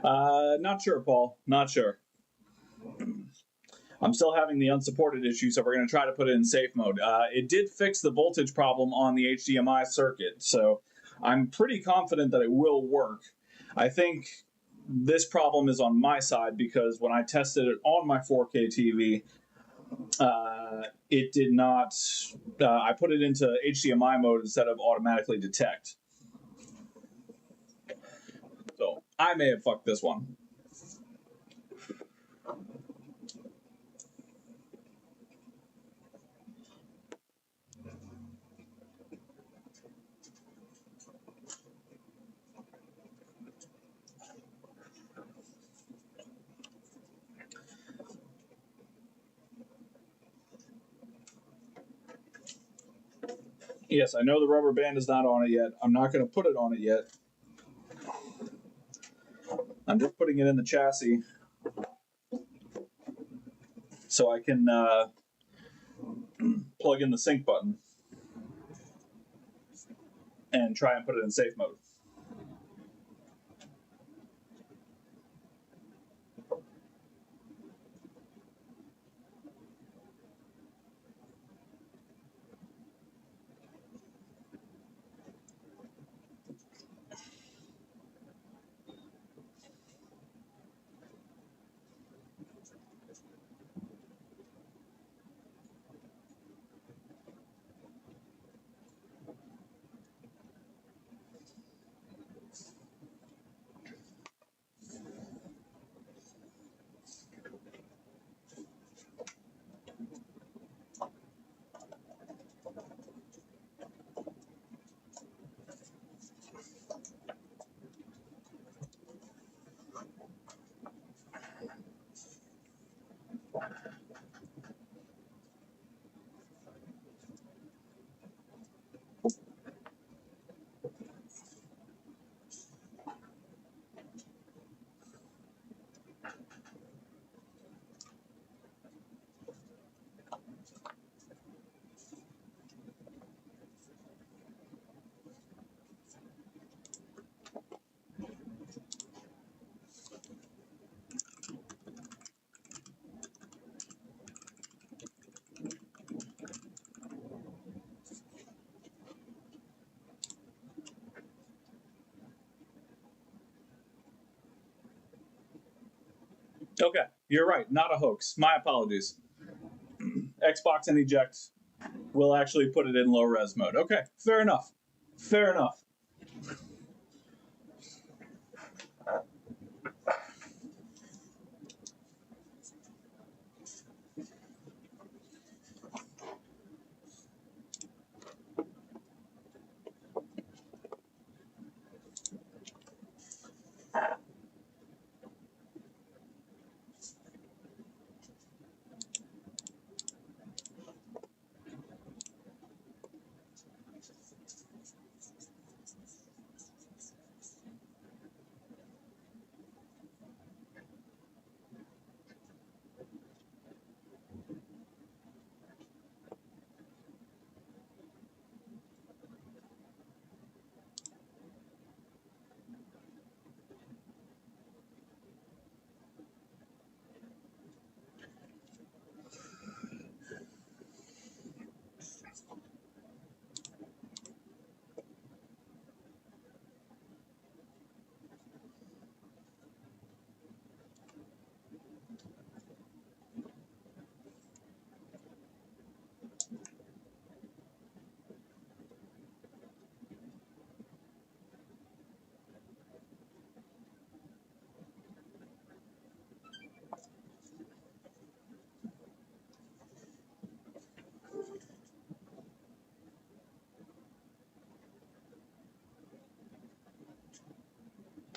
Not sure, Paul. Not sure. I'm still having the unsupported issue, so we're going to try to put it in safe mode. It did fix the voltage problem on the HDMI circuit, so I'm pretty confident that it will work. I think this problem is on my side because when I tested it on my 4K TV, it did not. I put it into HDMI mode instead of automatically detect. So I may have fucked this one. Yes, I know the rubber band is not on it yet. I'm not going to put it on it yet. I'm just putting it in the chassis so I can plug in the sync button and try and put it in safe mode. Okay, you're right. Not a hoax. My apologies. Xbox and eject will actually put it in low res mode. Okay, fair enough. Fair enough.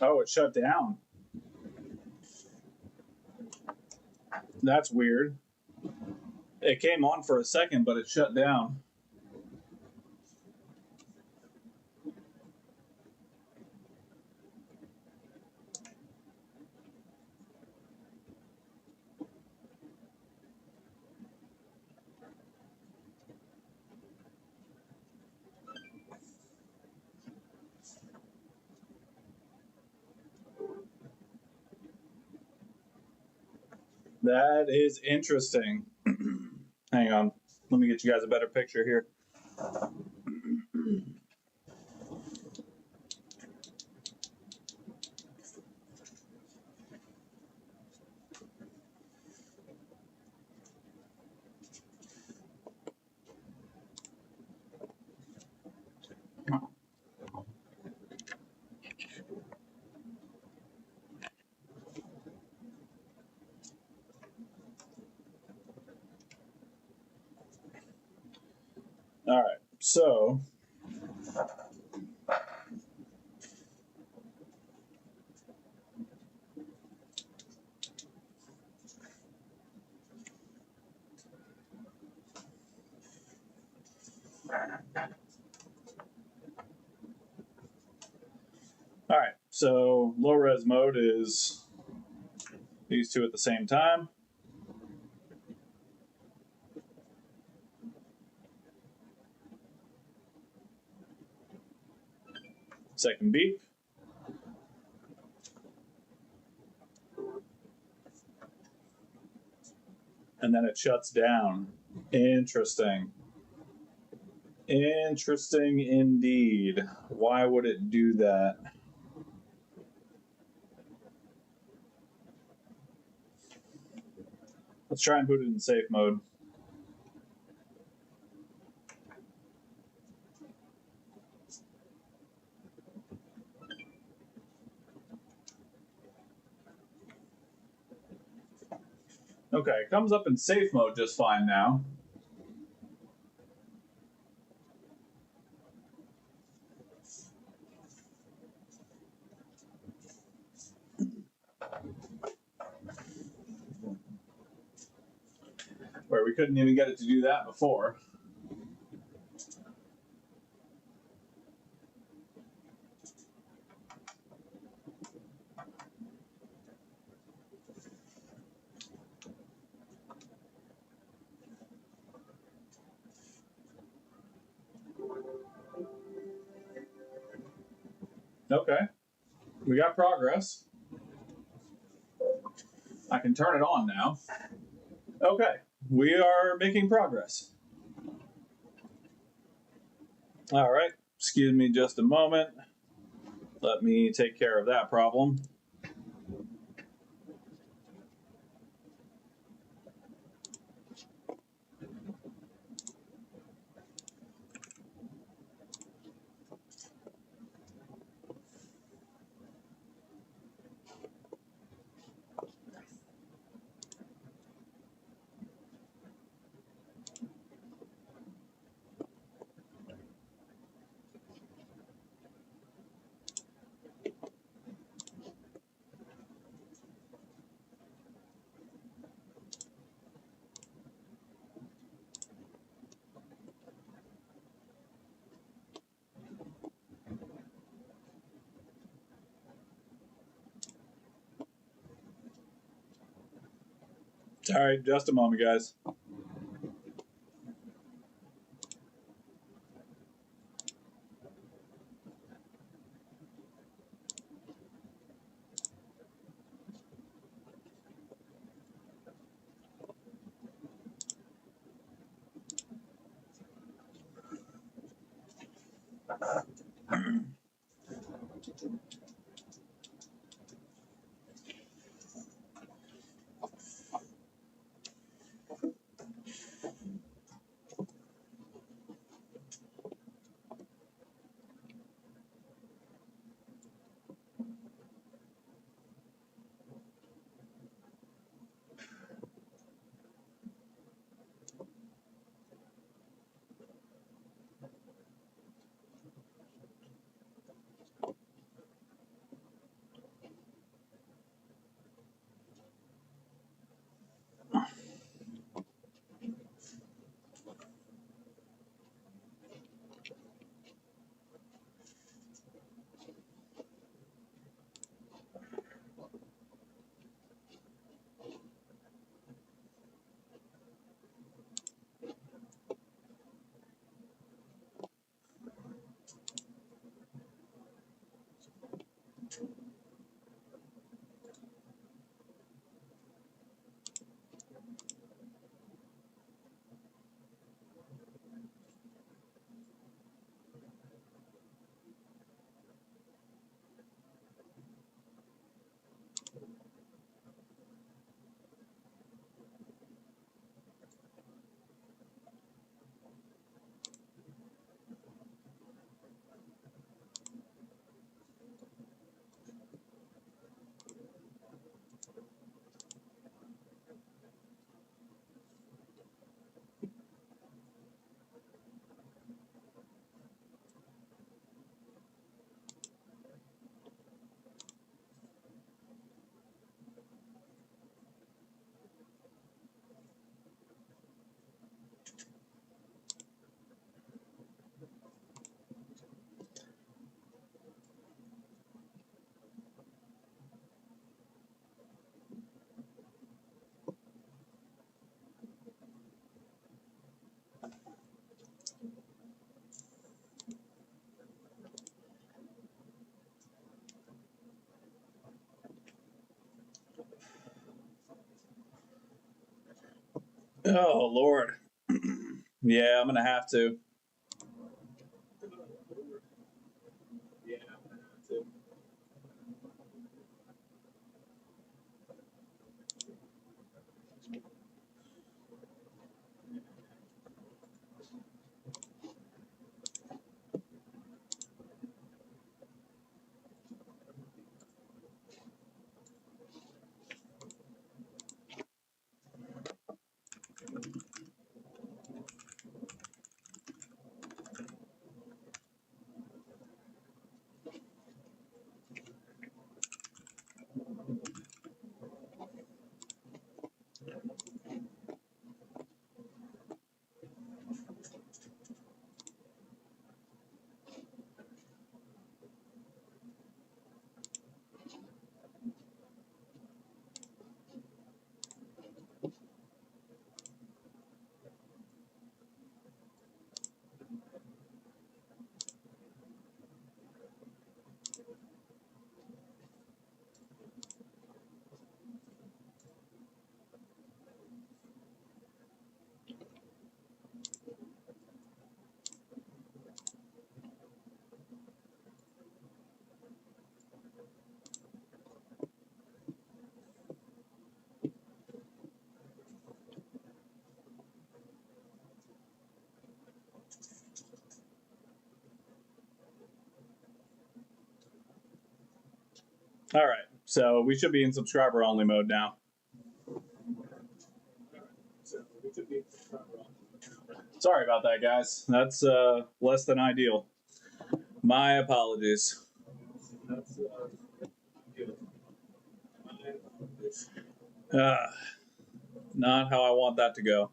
Oh, it shut down. That's weird. It came on for a second, but it shut down. That is interesting. Hang on. Let me get you guys a better picture here. All right, so all right, so low res mode is these two at the same time. Second beep. And then it shuts down. Interesting. Interesting indeed. Why would it do that? Let's try and put it in safe mode. Okay, it comes up in safe mode just fine now. Where we couldn't even get it to do that before. Okay, we got progress. I can turn it on now. Okay, we are making progress. All right, excuse me just a moment. Let me take care of that problem. All right, just a moment, guys. Oh, Lord. Yeah, I'm going to have to. All right. So we should be in subscriber only mode now. Sorry about that, guys. That's less than ideal. My apologies. Uh, Not how I want that to go.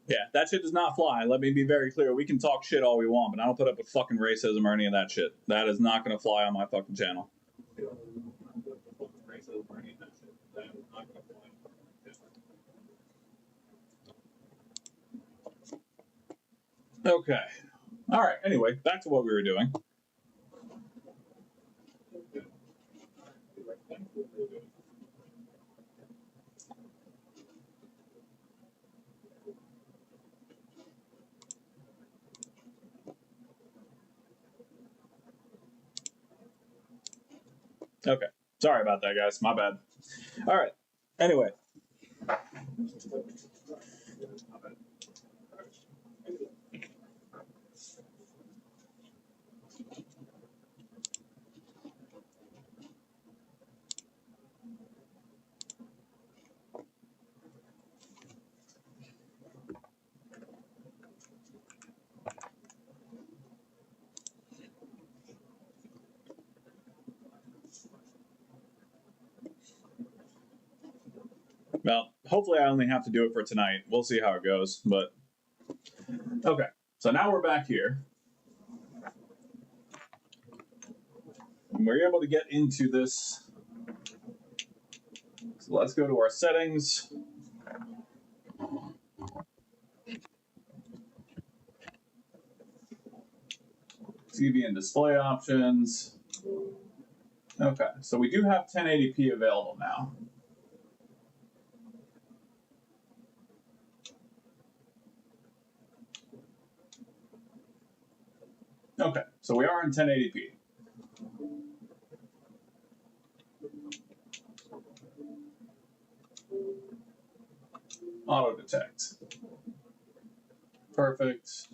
Yeah, that shit does not fly. Let me be very clear. We can talk shit all we want, but I don't put up with fucking racism or any of that shit. That is not going to fly on my fucking channel. Okay. All right. Anyway, back to what we were doing. Okay. Sorry about that, guys. My bad. All right. Anyway. Well, hopefully I only have to do it for tonight. We'll see how it goes. But okay. So now we're back here. And we're able to get into this. So let's go to our settings. TV and display options. Okay, so we do have 1080p available now. Okay, so we are in 1080p. Auto detect. Perfect.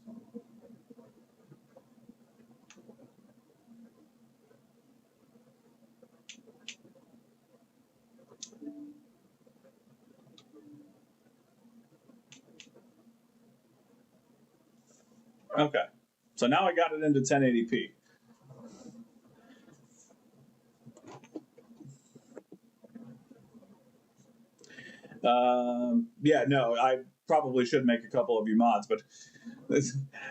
Okay, so now I got it into 1080p. Yeah, no, I probably should make a couple of you mods, but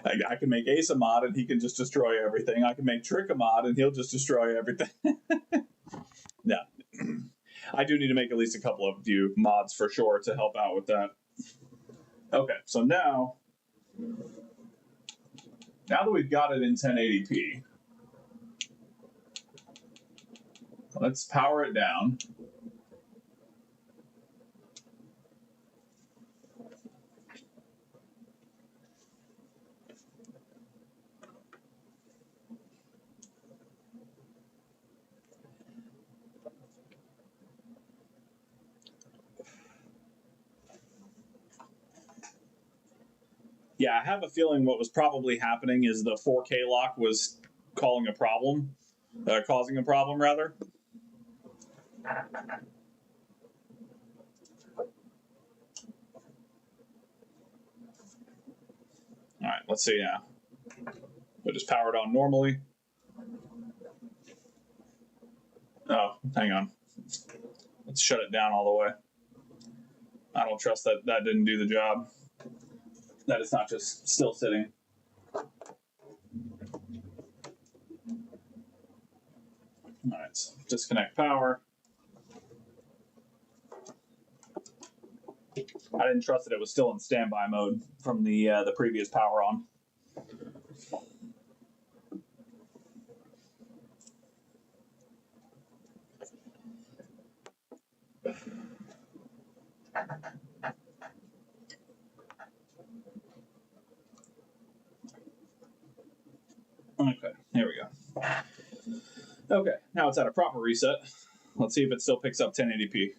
I can make Ace a mod and he can just destroy everything. I can make Trick a mod and he'll just destroy everything. Yeah. I do need to make at least a couple of you mods for sure to help out with that. Okay, so now that we've got it in 1080p, let's power it down. Yeah, I have a feeling what was probably happening is the 4K lock was causing a problem rather. All right, let's see now. We'll just power it on normally. Oh, hang on. Let's shut it down all the way. I don't trust that that didn't do the job. That it's not just still sitting. All right, so disconnect power. I didn't trust that it was still in standby mode from the previous power on. Okay, here we go. Okay, now it's at a proper reset. Let's see if it still picks up 1080p.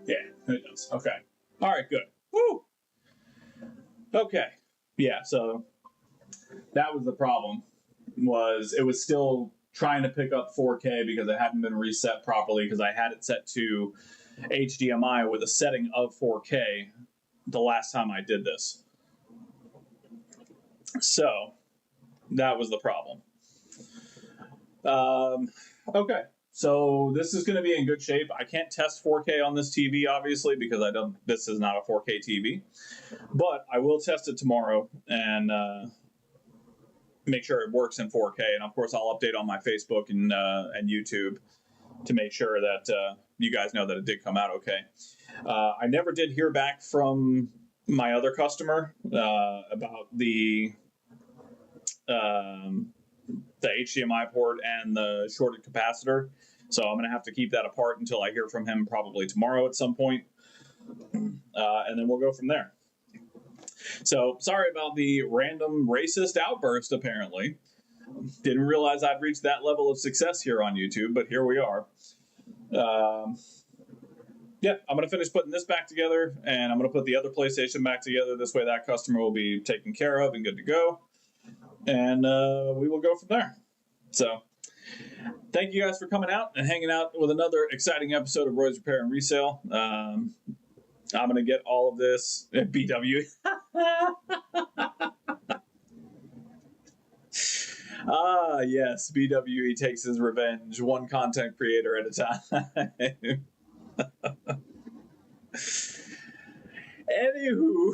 Yeah, it does. Okay. All right, good. Woo! Okay. Yeah, so that was the problem. Was it was still trying to pick up 4K because it hadn't been reset properly because I had it set to HDMI with a setting of 4K the last time I did this. So that was the problem. Okay, so this is going to be in good shape. I can't test 4K on this TV, obviously, because I don't. This is not a 4K TV, but I will test it tomorrow and make sure it works in 4K. And of course, I'll update on my Facebook and YouTube to make sure that you guys know that it did come out okay. I never did hear back from my other customer about the HDMI port and the shorted capacitor. So I'm going to have to keep that apart until I hear from him probably tomorrow at some point. And then we'll go from there. So sorry about the random racist outburst, apparently. Didn't realize I'd reached that level of success here on YouTube, but here we are. Yeah, I'm going to finish putting this back together, and I'm going to put the other PlayStation back together. This way that customer will be taken care of and good to go. And we will go from there. So thank you guys for coming out and hanging out with another exciting episode of Roy's Repair and Resale. I'm going to get all of this at BW. Ah, yes, BWE takes his revenge, one content creator at a time. Anywho,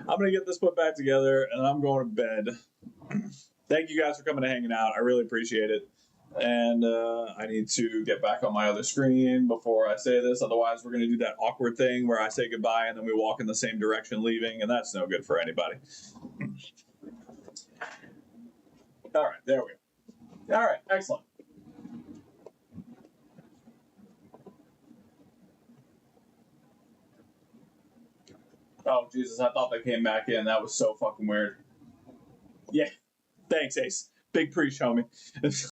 I'm going to get this put back together and I'm going to bed. Thank you guys for coming and hanging out. I really appreciate it. And I need to get back on my other screen before I say this. Otherwise, we're going to do that awkward thing where I say goodbye and then we walk in the same direction leaving, and that's no good for anybody. All right, there we go. All right, excellent. Oh, Jesus, I thought they came back in. That was so fucking weird. Yeah, thanks, Ace. Big preach, homie.